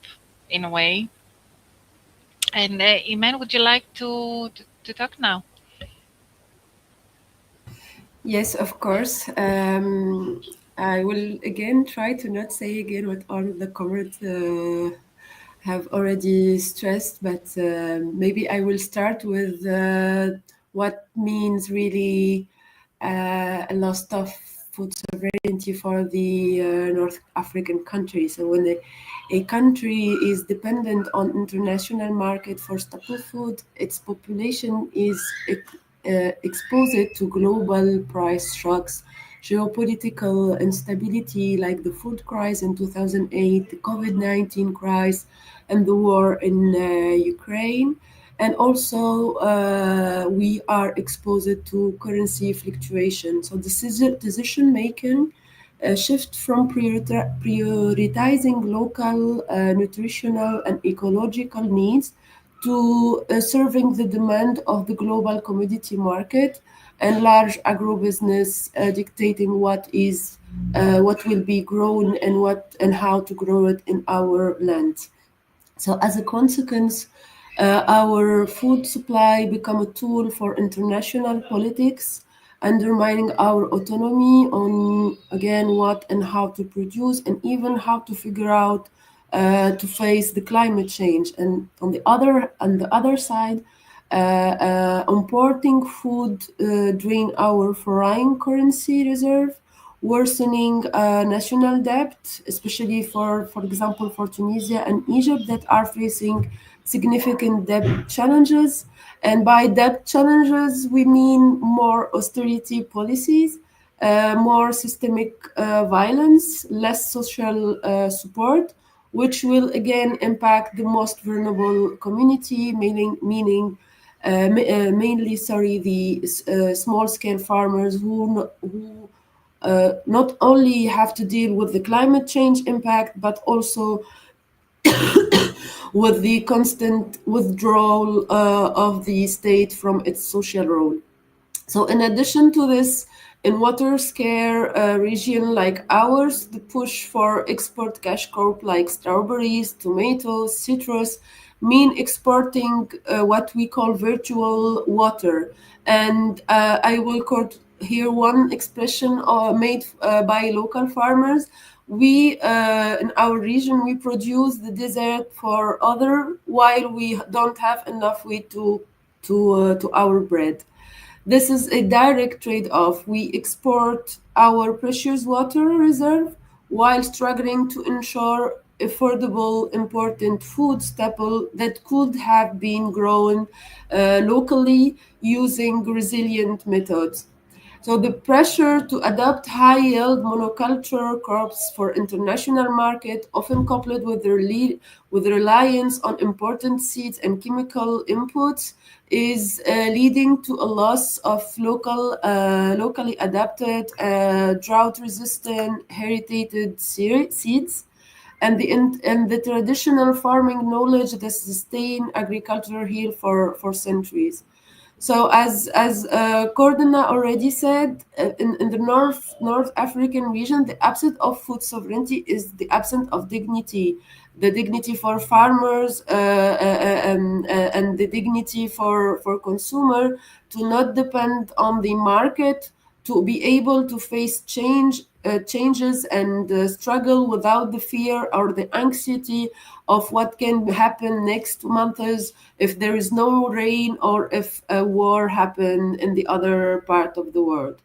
in a way. And Iman, would you like to talk now? Yes, of course. I will again try to not say again what all the comrades have already stressed, but maybe I will start with what means really a loss of food sovereignty for the North African countries. So when a country is dependent on international market for staple food, its population is exposed to global price shocks, geopolitical instability like the food crisis in 2008, the COVID-19 crisis, and the war in Ukraine. And also, we are exposed to currency fluctuation. So decision making shift from prioritizing local nutritional and ecological needs to serving the demand of the global commodity market and large agrobusiness dictating what will be grown and how to grow it in our land. So as a consequence, our food supply become a tool for international politics, undermining our autonomy on, again, what and how to produce, and even how to figure out to face the climate change. And on the other side, importing food drain our foreign currency reserve, worsening national debt, especially for example, for Tunisia and Egypt that are facing significant debt challenges. And by debt challenges, we mean more austerity policies, more systemic violence, less social support, which will again impact the most vulnerable community, mainly the small-scale farmers who not only have to deal with the climate change impact, but also with the constant withdrawal of the state from its social role. So in addition to this, in water-scarce region like ours, the push for export cash crop like strawberries, tomatoes, citrus mean exporting what we call virtual water. And I will quote here one expression made by local farmers. We in our region, we produce the desert for other while we don't have enough wheat to our bread. This is a direct trade-off. We export our precious water reserve while struggling to ensure affordable, important food staple that could have been grown locally using resilient methods. So the pressure to adopt high-yield monoculture crops for international market, often coupled with reliance on important seeds and chemical inputs, is leading to a loss of locally adapted, drought-resistant, heritage seeds. and the traditional farming knowledge that sustain agriculture here for centuries. So as Cordina already said, in the North African region, the absence of food sovereignty is the absence of dignity, the dignity for farmers and the dignity for consumer to not depend on the market, to be able to face changes and struggle without the fear or the anxiety of what can happen next months if there is no rain or if a war happen in the other part of the world.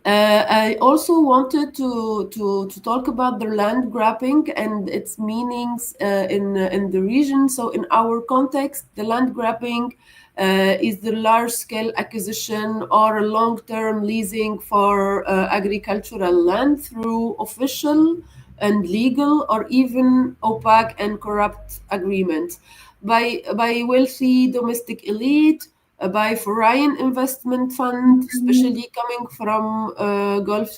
I also wanted to talk about the land grabbing and its meanings in the region. So in our context, the land grabbing is the large-scale acquisition or long-term leasing for agricultural land through official and legal or even opaque and corrupt agreements by wealthy domestic elite, by foreign investment fund, especially coming from Gulf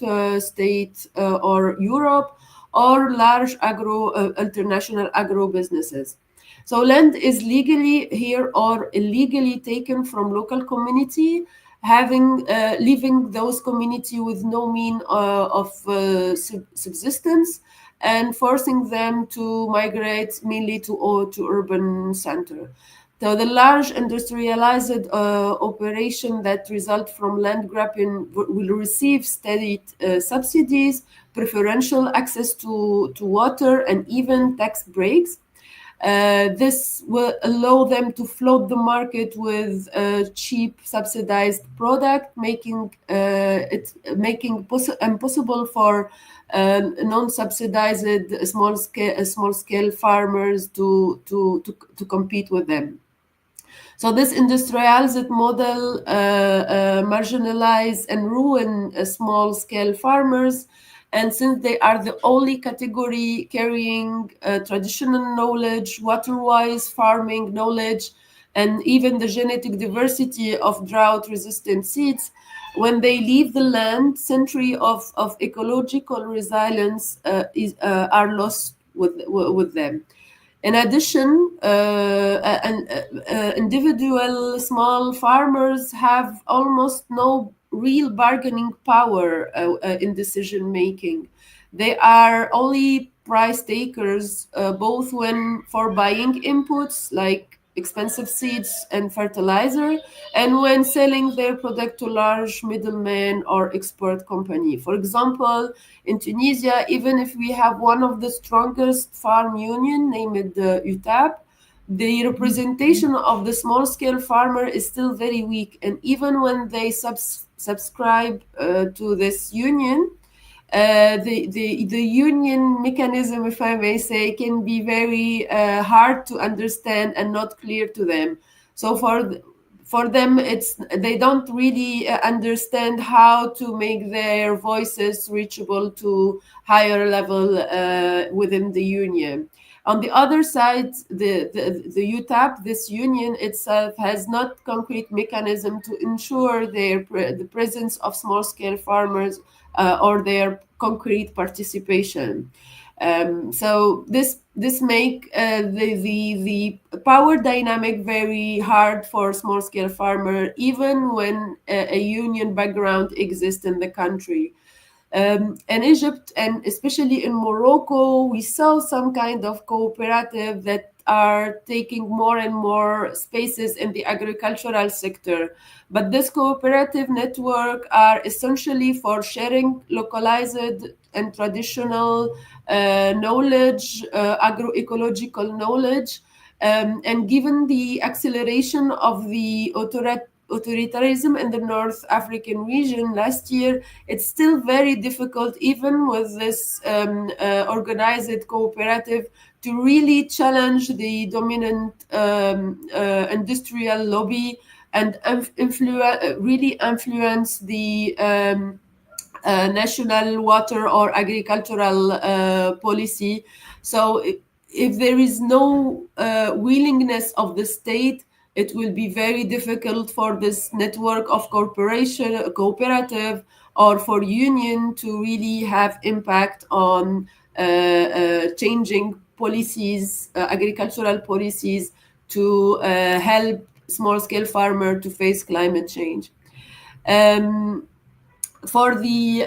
state or Europe, or large international agro businesses. So land is legally here or illegally taken from local community, leaving those community with no mean of subsistence, and forcing them to migrate mainly to urban center. So the large industrialized operation that result from land grabbing will receive steady subsidies, preferential access to water, and even tax breaks. This will allow them to flood the market with cheap subsidized product, making it impossible for non-subsidized small scale farmers to compete with them. So this industrialized model marginalize and ruin small-scale farmers, and since they are the only category carrying traditional knowledge, water-wise farming knowledge, and even the genetic diversity of drought-resistant seeds, when they leave the land, centuries of ecological resilience are lost with them. In addition, individual small farmers have almost no real bargaining power in decision making. They are only price takers, both when for buying inputs like expensive seeds and fertilizer, and when selling their product to large middlemen or export company. For example, in Tunisia, even if we have one of the strongest farm union named UTAP, the representation of the small-scale farmer is still very weak. And even when they subscribe to this union, the union mechanism, if I may say, can be very hard to understand and not clear to them. So for them, they don't really understand how to make their voices reachable to higher level within the union. On the other side, the UTAP, this union itself, has not concrete mechanism to ensure the presence of small-scale farmers or their concrete participation. So this make the power dynamic very hard for small-scale farmer, even when a union background exists in the country. In Egypt and especially in Morocco, we saw some kind of cooperative that are taking more and more spaces in the agricultural sector. But this cooperative network are essentially for sharing localized and traditional knowledge, agroecological knowledge. And given the acceleration of the authoritarianism in the North African region last year, it's still very difficult, even with this organized cooperative, to really challenge the dominant industrial lobby and really influence the national water or agricultural policy. So if there is no willingness of the state, it will be very difficult for this network of cooperative or for union to really have impact on changing policies, agricultural policies, to help small-scale farmer to face climate change. For the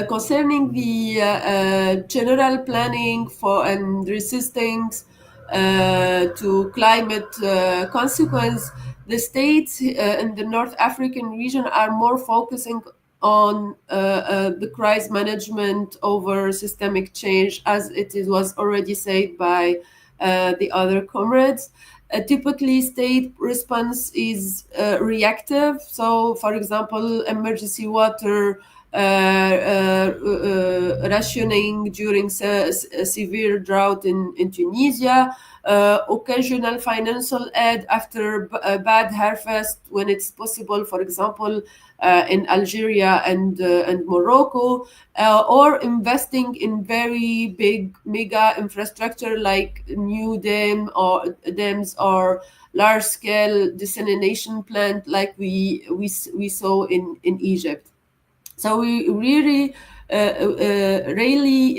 concerning the general planning for and resistance to climate consequence, the states in the North African region are more focusing on the crisis management over systemic change, as was already said by the other comrades. Typically, state response is reactive. So, for example, emergency water rationing during severe drought in Tunisia, occasional financial aid after a bad harvest when it's possible, for example, in Algeria and Morocco, or investing in very big mega infrastructure like new dams or large-scale desalination plant like we saw in Egypt. So we really rarely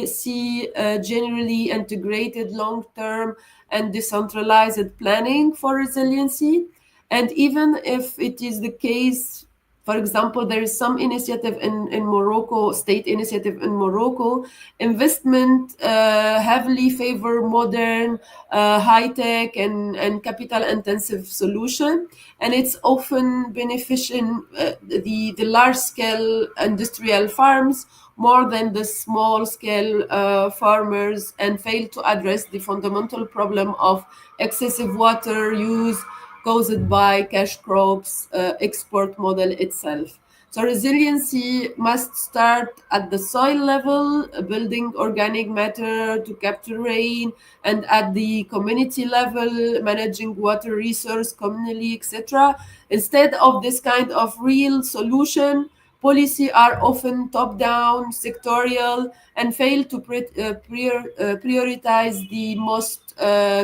see generally integrated long-term and decentralized planning for resiliency. And even if it is the case, for example, there is some initiative in Morocco, state initiative in Morocco, investment heavily favor modern, high-tech and capital-intensive solution. And it's often beneficial the large-scale industrial farms more than the small-scale farmers, and fail to address the fundamental problem of excessive water use caused by cash crops export model itself. So resiliency must start at the soil level, building organic matter to capture rain, and at the community level, managing water resource communally, etc. Instead of this kind of real solution, policy are often top-down, sectorial, and fail to prioritize the most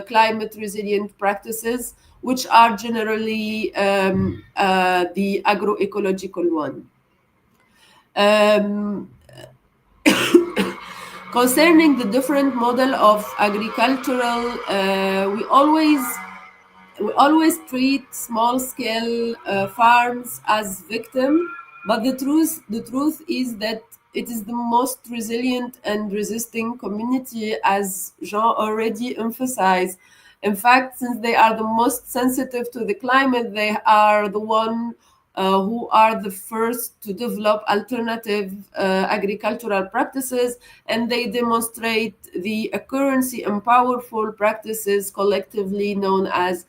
climate resilient practices, which are generally the agroecological one. Concerning the different model of agricultural, we always treat small-scale farms as victim, but the truth is that it is the most resilient and resisting community, as Jean already emphasized. In fact, since they are the most sensitive to the climate, they are the one who are the first to develop alternative agricultural practices, and they demonstrate the accuracy and powerful practices collectively known as,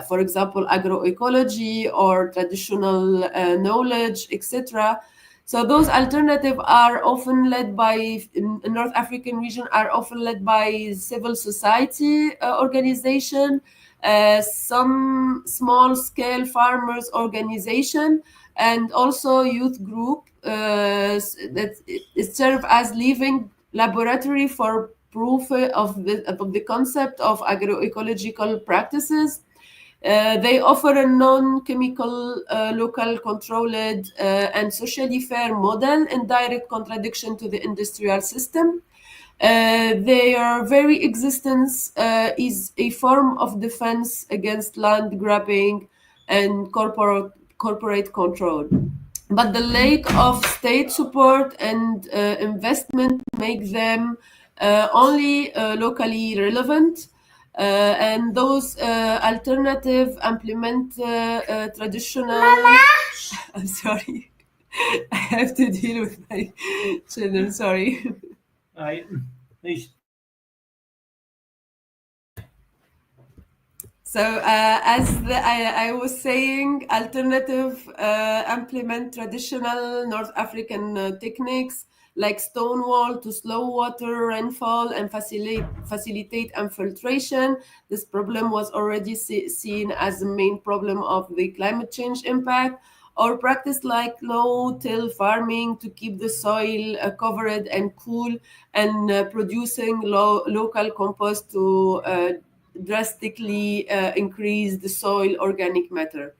for example, agroecology or traditional knowledge, etc. So those alternatives are often led by, in the North African region, are often led by civil society organization, some small-scale farmers organization, and also youth group that it serve as living laboratory for proof of the concept of agroecological practices. They offer a non-chemical, local controlled, and socially fair model in direct contradiction to the industrial system. Their very existence is a form of defense against land grabbing and corporate control. But the lack of state support and investment make them only locally relevant. And those alternative implement traditional. I'm sorry, I have to deal with my children. Sorry. So as I was saying, alternative implement traditional North African techniques like stone wall to slow water rainfall and facilitate infiltration. This problem was already seen as the main problem of the climate change impact. Or practice like no-till farming to keep the soil covered and cool, and producing local compost to drastically increase the soil organic matter.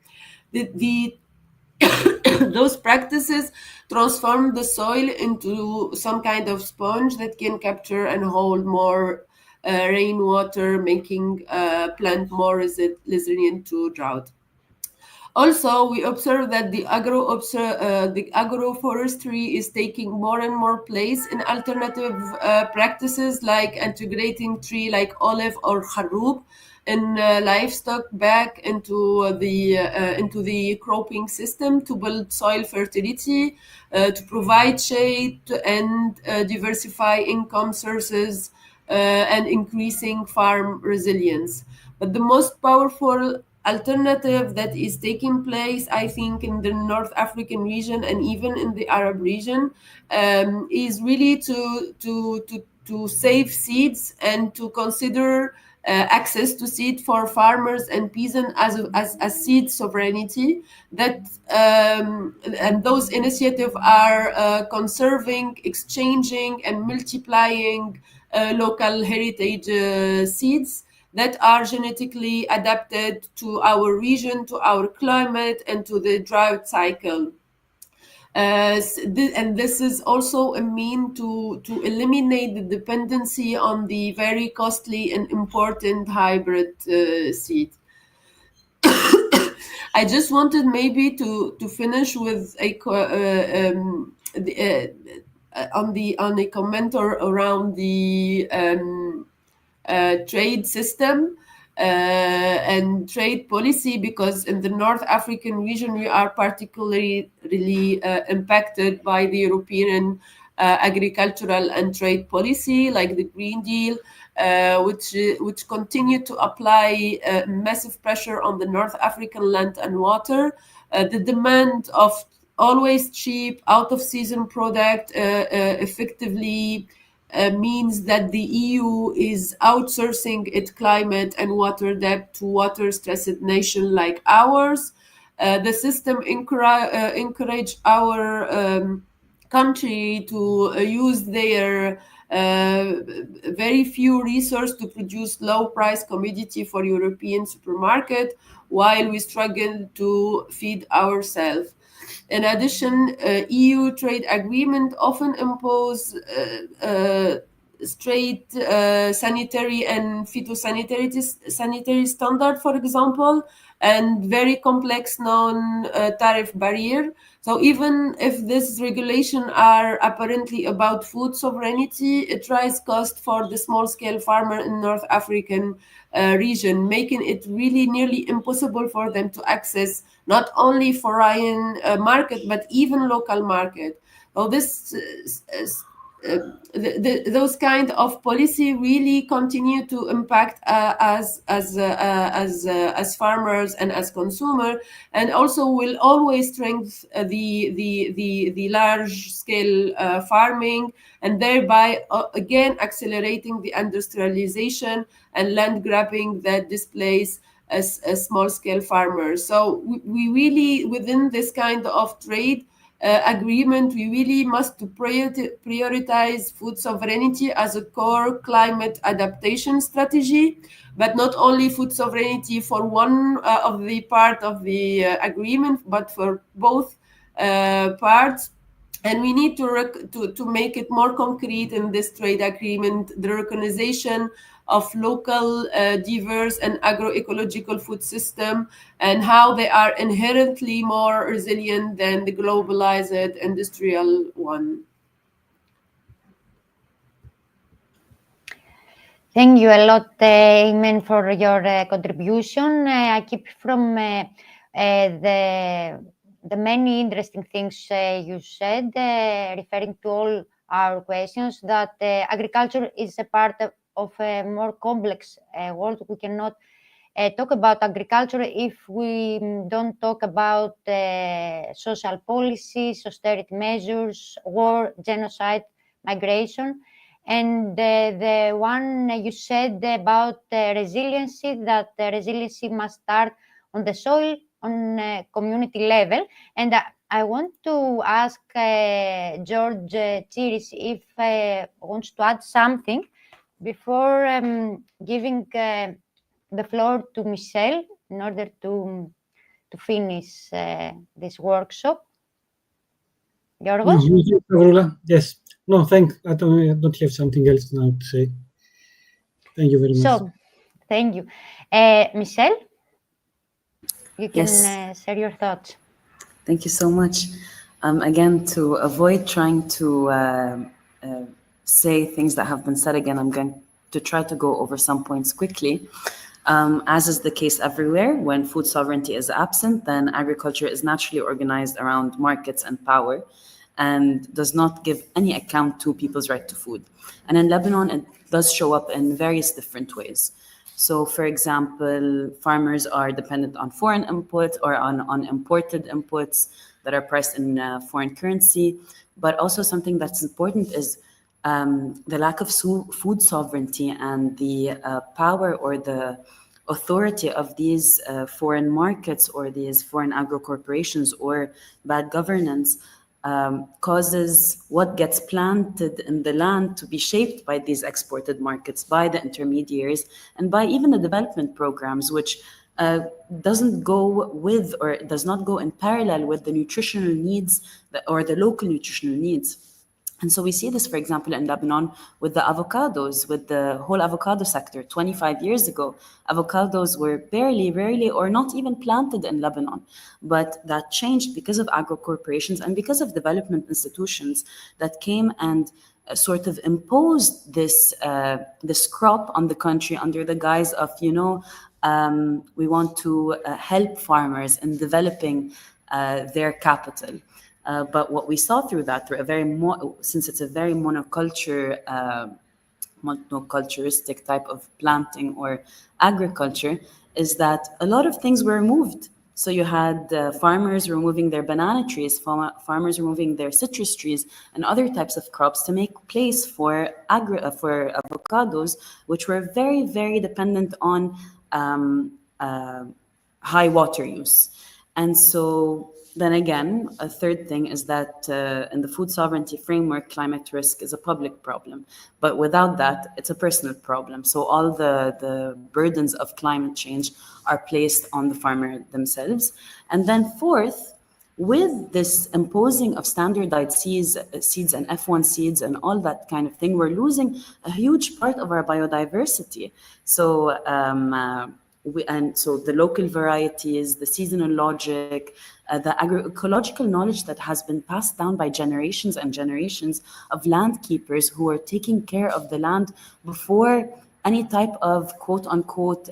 The Those practices transform the soil into some kind of sponge that can capture and hold more rainwater, making plant more resilient to drought. Also, we observe that the agroforestry is taking more and more place in alternative practices like integrating tree like olive or haroub and livestock back into the cropping system to build soil fertility, to provide shade and diversify income sources and increasing farm resilience. But the most powerful alternative that is taking place, I think, in the North African region and even in the Arab region, is really to save seeds and to consider access to seed for farmers and peasants as seed sovereignty. And those initiatives are conserving, exchanging, and multiplying local heritage seeds that are genetically adapted to our region, to our climate, and to the drought cycle. And this is also a mean to eliminate the dependency on the very costly and important hybrid seed. I just wanted maybe to finish with on a comment around the trade system and trade policy, because in the North African region we are particularly really impacted by the European agricultural and trade policy, like the Green Deal, which continue to apply massive pressure on the North African land and water. The demand of always cheap, out-of-season product effectively means that the EU is outsourcing its climate and water debt to water-stressed nations like ours. The system encourage our country to use their very few resources to produce low-price commodity for European supermarket, while we struggle to feed ourselves. In addition, EU trade agreement often impose straight sanitary and sanitary standard, for example, and very complex non-tariff barrier. So even if these regulations are apparently about food sovereignty, it raises cost for the small-scale farmer in North African region, making it really nearly impossible for them to access not only foreign market but even local market. So those kind of policy really continue to impact as farmers and as consumer, and also will always strengthen the large scale farming, and thereby again accelerating the industrialization and land grabbing that displays as small scale farmers. So we really, within this kind of trade agreement, we really must prioritize food sovereignty as a core climate adaptation strategy, but not only food sovereignty for one of the part of the agreement, but for both parts. And we need to make it more concrete in this trade agreement, the recognition of local, diverse and agroecological food system, and how they are inherently more resilient than the globalized industrial one. Thank you a lot, Imen, for your contribution. I keep from the many interesting things you said, referring to all our questions, that agriculture is a part of a more complex world. We cannot talk about agriculture if we don't talk about social policies, austerity measures, war, genocide, migration. And the one you said about resiliency, that resiliency must start on the soil, on community level. And I want to ask George Chiris if wants to add something before giving the floor to Michelle in order to to finish this workshop. Yorgos? Yes. No, thanks. I don't have something else now to say. Thank you very much. So, thank you. Michelle, you can Yes. share your thoughts. Thank you so much. Again, to avoid trying to say things that have been said again, I'm going to try to go over some points quickly. As is the case everywhere, when food sovereignty is absent, then agriculture is naturally organized around markets and power and does not give any account to people's right to food. And in Lebanon, it does show up in various different ways. So, for example, farmers are dependent on foreign inputs or on imported inputs that are priced in foreign currency. But also something that's important is the lack of food sovereignty and the power or the authority of these foreign markets or these foreign agro corporations or bad governance causes what gets planted in the land to be shaped by these exported markets, by the intermediaries, and by even the development programs, which doesn't go with or does not go in parallel with the nutritional needs or the local nutritional needs. And so we see this, for example, in Lebanon with the avocados, with the whole avocado sector. 25 years ago, avocados were rarely, or not even planted in Lebanon. But that changed because of agro corporations and because of development institutions that came and sort of imposed this crop on the country under the guise of, we want to help farmers in developing their capital. But what we saw through that, since it's a very monoculturistic type of planting or agriculture, is that a lot of things were removed. So you had farmers removing their banana trees, farmers removing their citrus trees, and other types of crops to make place for avocados, which were very, very dependent on high water use. And so then again, a third thing is that in the food sovereignty framework, climate risk is a public problem. But without that, it's a personal problem. So all the burdens of climate change are placed on the farmer themselves. And then fourth, with this imposing of standardized seeds and F1 seeds and all that kind of thing, we're losing a huge part of our biodiversity. So so the local varieties, the seasonal logic, the agroecological knowledge that has been passed down by generations and generations of land keepers who are taking care of the land before any type of quote unquote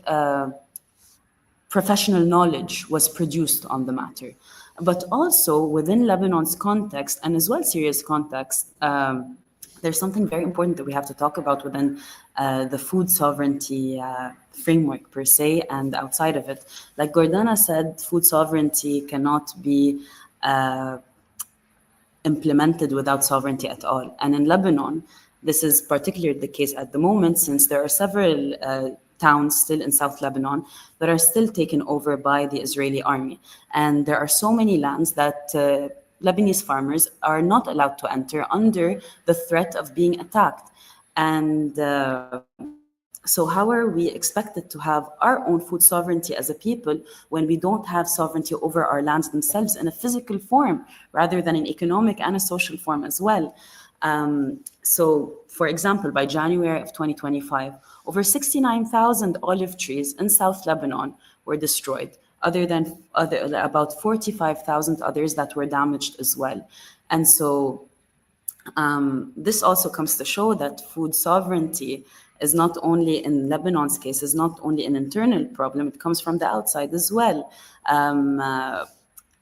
professional knowledge was produced on the matter. But also within Lebanon's context and as well Syria's context, there's something very important that we have to talk about within the food sovereignty framework per se and outside of it. Like Gordana said, food sovereignty cannot be implemented without sovereignty at all. And in Lebanon, this is particularly the case at the moment, since there are several towns still in South Lebanon that are still taken over by the Israeli army. And there are so many lands that Lebanese farmers are not allowed to enter under the threat of being attacked. And so how are we expected to have our own food sovereignty as a people when we don't have sovereignty over our lands themselves in a physical form rather than an economic and a social form as well? So, for example, by January of 2025, over 69,000 olive trees in South Lebanon were destroyed, about 45,000 others that were damaged as well. And so this also comes to show that food sovereignty is not only in Lebanon's case, is not only an internal problem, it comes from the outside as well.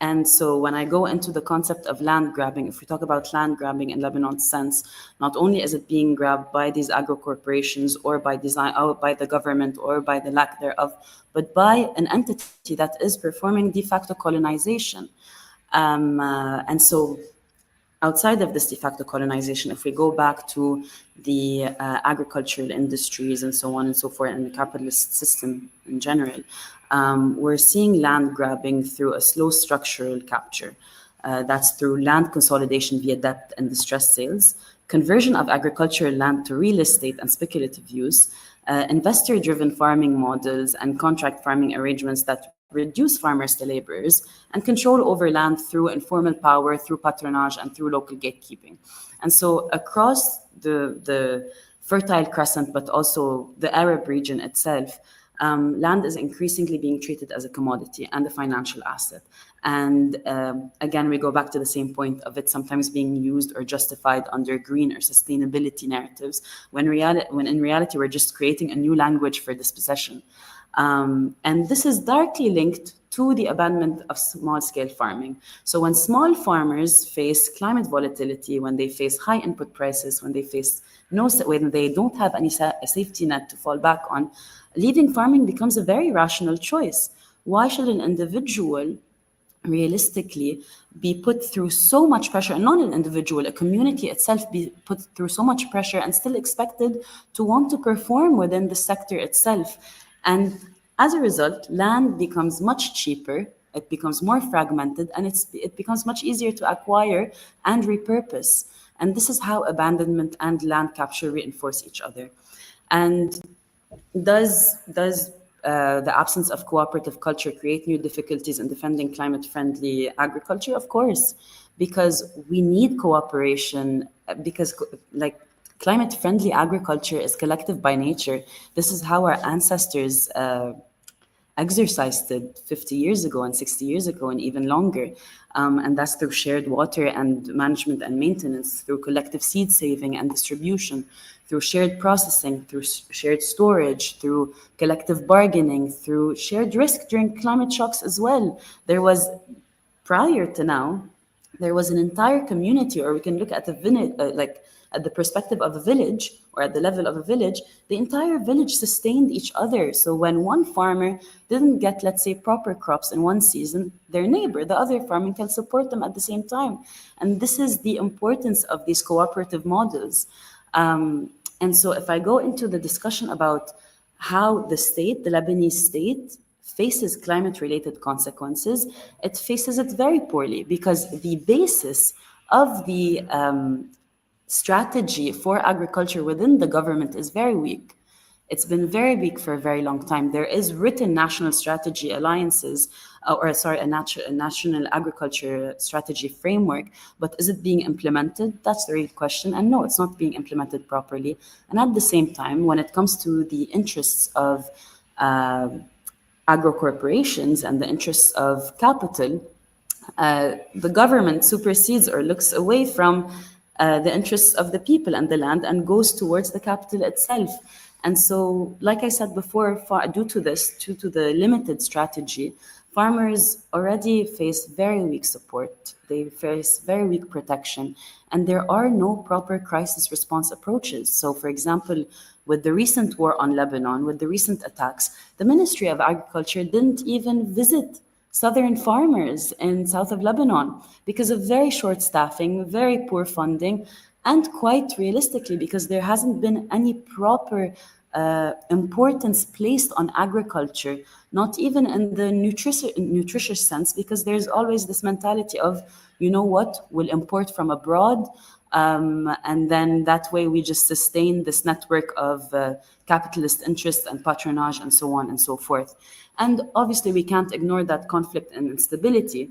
And so when I go into the concept of land grabbing, if we talk about land grabbing in Lebanon's sense, not only is it being grabbed by these agro corporations or by design, or by the government or by the lack thereof, but by an entity that is performing de facto colonization. And so outside of this de facto colonization, if we go back to the agricultural industries and so on and so forth, and the capitalist system in general, we're seeing land grabbing through a slow structural capture. That's through land consolidation via debt and distressed sales, conversion of agricultural land to real estate and speculative use, investor-driven farming models and contract farming arrangements that reduce farmers to laborers, and control over land through informal power, through patronage, and through local gatekeeping. And so across the Fertile Crescent, but also the Arab region itself, land is increasingly being treated as a commodity and a financial asset. And again, we go back to the same point of it sometimes being used or justified under green or sustainability narratives, when in reality, we're just creating a new language for dispossession. And this is directly linked to the abandonment of small-scale farming. So when small farmers face climate volatility, when they face high input prices, when they don't have any safety net to fall back on, leaving farming becomes a very rational choice. Why should an individual realistically be put through so much pressure, and not an individual, a community itself be put through so much pressure and still expected to want to perform within the sector itself? And as a result, land becomes much cheaper, it becomes more fragmented, and it becomes much easier to acquire and repurpose. And this is how abandonment and land capture reinforce each other. And does the absence of cooperative culture create new difficulties in defending climate-friendly agriculture? Of course, because we need cooperation, because climate-friendly agriculture is collective by nature. This is how our ancestors exercised it 50 years ago and 60 years ago and even longer. And that's through shared water and management and maintenance, through collective seed saving and distribution, through shared processing, through shared storage, through collective bargaining, through shared risk during climate shocks as well. Prior to now, there was an entire community, or we can look at at the perspective of a village, or at the level of a village, the entire village sustained each other. So when one farmer didn't get, let's say, proper crops in one season, their neighbor, the other farmer, can support them at the same time. And this is the importance of these cooperative models. And so if I go into the discussion about how the Lebanese state, faces climate-related consequences, it faces it very poorly, because the basis of the strategy for agriculture within the government is very weak. It's been very weak for a very long time. There is written national strategy alliances, a national agriculture strategy framework, but is it being implemented? That's the real question. And no, it's not being implemented properly. And at the same time, when it comes to the interests of agro corporations and the interests of capital, the government supersedes or looks away from the interests of the people and the land and goes towards the capital itself. And so, like I said before, due to the limited strategy, farmers already face very weak support. They face very weak protection, and there are no proper crisis response approaches. So, for example, with the recent war on Lebanon, with the recent attacks, the Ministry of Agriculture didn't even visit southern farmers in south of Lebanon because of very short staffing, very poor funding, and quite realistically, because there hasn't been any proper importance placed on agriculture, not even in the nutritious sense, because there's always this mentality of, you know what, we'll import from abroad, and then that way we just sustain this network of capitalist interest and patronage and so on and so forth. And obviously we can't ignore that conflict and instability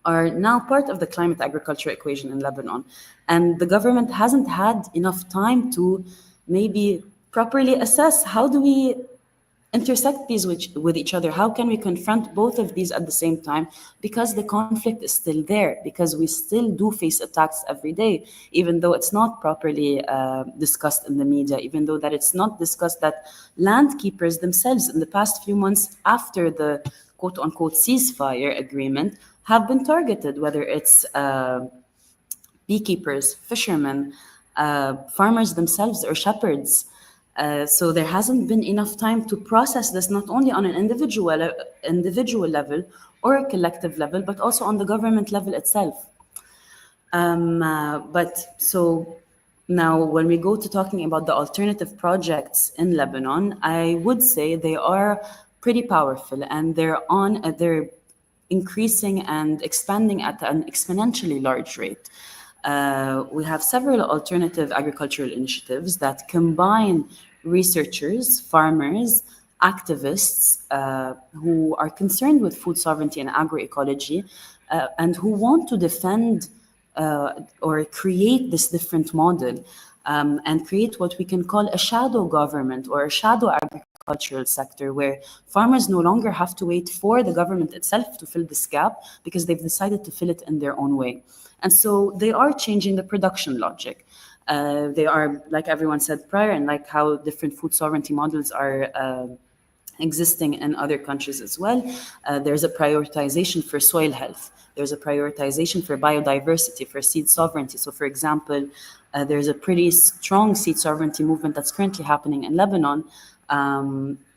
are now part of the climate agriculture equation in Lebanon. And the government hasn't had enough time to maybe properly assess, how do we intersect these with each other? How can we confront both of these at the same time? Because the conflict is still there, because we still do face attacks every day, even though it's not properly discussed in the media, even though that it's not discussed that land keepers themselves in the past few months after the quote unquote ceasefire agreement have been targeted, whether it's beekeepers, fishermen, farmers themselves, or shepherds. So there hasn't been enough time to process this, not only on an individual level or a collective level, but also on the government level itself. But so now when we go to talking about the alternative projects in Lebanon, I would say they are pretty powerful, and they're increasing and expanding at an exponentially large rate. We have several alternative agricultural initiatives that combine researchers, farmers, activists who are concerned with food sovereignty and agroecology and who want to defend or create this different model and create what we can call a shadow government or a shadow agricultural sector where farmers no longer have to wait for the government itself to fill this gap because they've decided to fill it in their own way. And so they are changing the production logic. They are, like everyone said prior, and like how different food sovereignty models are existing in other countries as well. There's a prioritization for soil health. There's a prioritization for biodiversity, for seed sovereignty. So for example, there's a pretty strong seed sovereignty movement that's currently happening in Lebanon.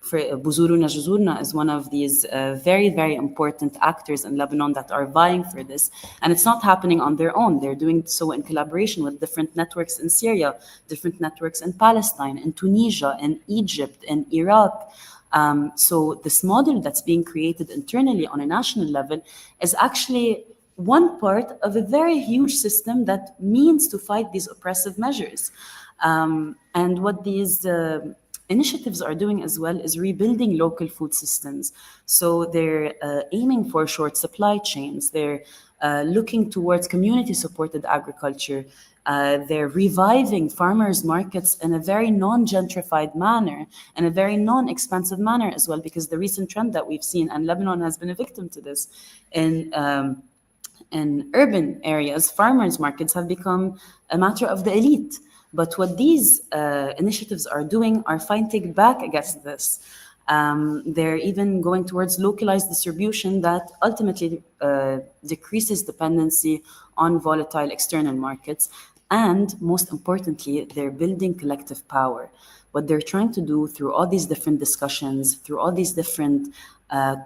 For Buzuruna Juzurna is one of these very, very important actors in Lebanon that are vying for this. And it's not happening on their own. They're doing so in collaboration with different networks in Syria, different networks in Palestine, in Tunisia, in Egypt, in Iraq. So this model that's being created internally on a national level is actually one part of a very huge system that means to fight these oppressive measures. And what these initiatives are doing as well is rebuilding local food systems. So they're aiming for short supply chains. They're looking towards community-supported agriculture. They're reviving farmers' markets in a very non-gentrified manner, in a very non-expensive manner as well, because the recent trend that we've seen, and Lebanon has been a victim to this, in urban areas, farmers' markets have become a matter of the elite. But what these initiatives are doing are fighting back against this. They're even going towards localized distribution that ultimately decreases dependency on volatile external markets. And most importantly, they're building collective power. What they're trying to do through all these different discussions, through all these different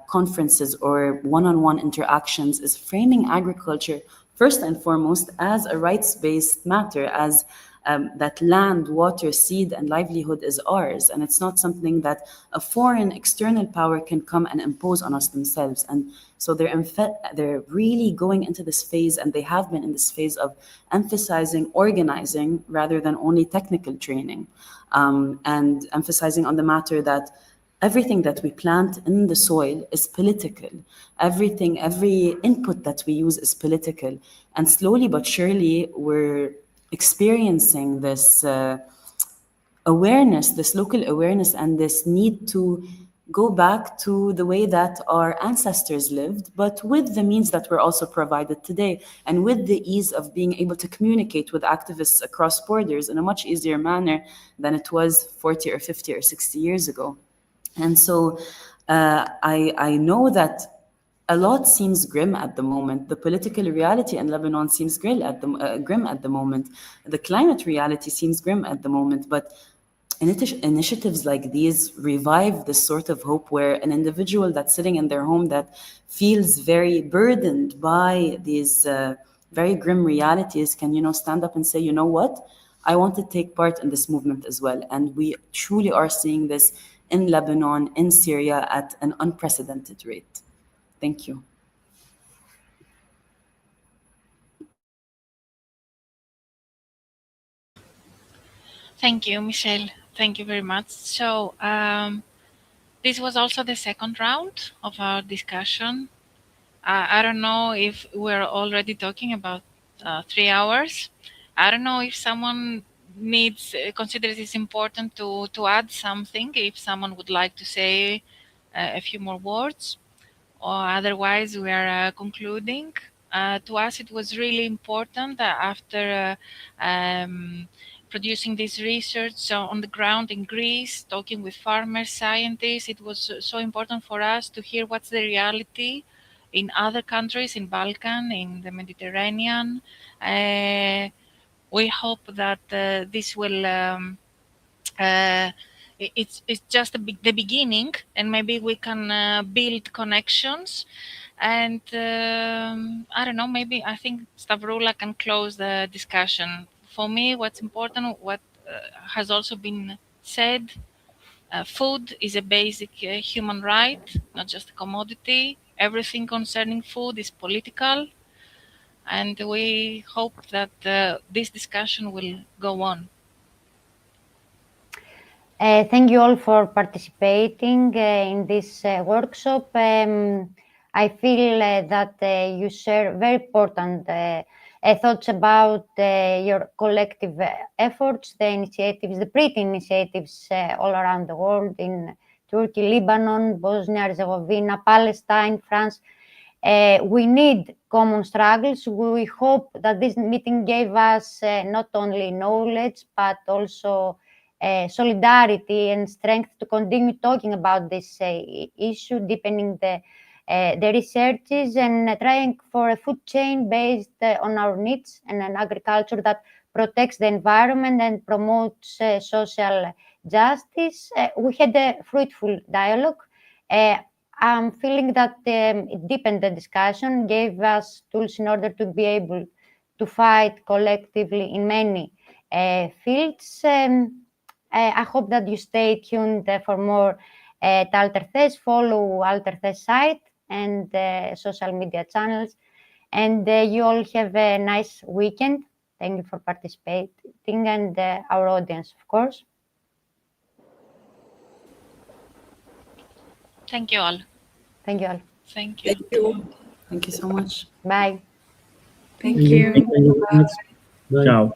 conferences or one-on-one interactions is framing agriculture first and foremost as a rights-based matter, as that land, water, seed, and livelihood is ours. And it's not something that a foreign external power can come and impose on us themselves. And so they're really going into this phase, and they have been in this phase of emphasizing organizing rather than only technical training, and emphasizing on the matter that everything that we plant in the soil is political. Every input that we use is political. And slowly but surely, we're experiencing this awareness, this local awareness, and this need to go back to the way that our ancestors lived, but with the means that were also provided today, and with the ease of being able to communicate with activists across borders in a much easier manner than it was 40 or 50 or 60 years ago. And so I know that a lot seems grim at the moment. The political reality in Lebanon seems grim at the moment. The climate reality seems grim at the moment. But initiatives like these revive this sort of hope where an individual that's sitting in their home that feels very burdened by these very grim realities can, stand up and say, you know what? I want to take part in this movement as well. And we truly are seeing this in Lebanon, in Syria, at an unprecedented rate. Thank you. Thank you, Michelle. Thank you very much. So this was also the second round of our discussion. I don't know if we're already talking about 3 hours. I don't know if someone considers it's important to add something, if someone would like to say a few more words, or otherwise we are concluding. To us, it was really important that after producing this research on the ground in Greece, talking with farmers, scientists, it was so important for us to hear what's the reality in other countries, in Balkan, in the Mediterranean. We hope that this will it's just the beginning, and maybe we can build connections. And I don't know, maybe I think Stavroula can close the discussion. For me, what's important, what has also been said, food is a basic human right, not just a commodity. Everything concerning food is political, and we hope that this discussion will go on. Thank you all for participating in this workshop. I feel that you share very important thoughts about your collective efforts, the initiatives, the pretty initiatives all around the world in Turkey, Lebanon, Bosnia, Herzegovina, Palestine, France. We need common struggles. We hope that this meeting gave us not only knowledge, but also solidarity and strength to continue talking about this issue, deepening the researches and trying for a food chain based on our needs and an agriculture that protects the environment and promotes social justice. We had a fruitful dialogue. I'm feeling that it deepened the discussion, gave us tools in order to be able to fight collectively in many fields. I hope that you stay tuned for more to Alterthes, follow Alterthes site and social media channels. And you all have a nice weekend. Thank you for participating and our audience, of course. Thank you all. Thank you all. Thank you. Thank you. Thank you so much. Bye. Thank you. Thank you very much. Bye. Ciao.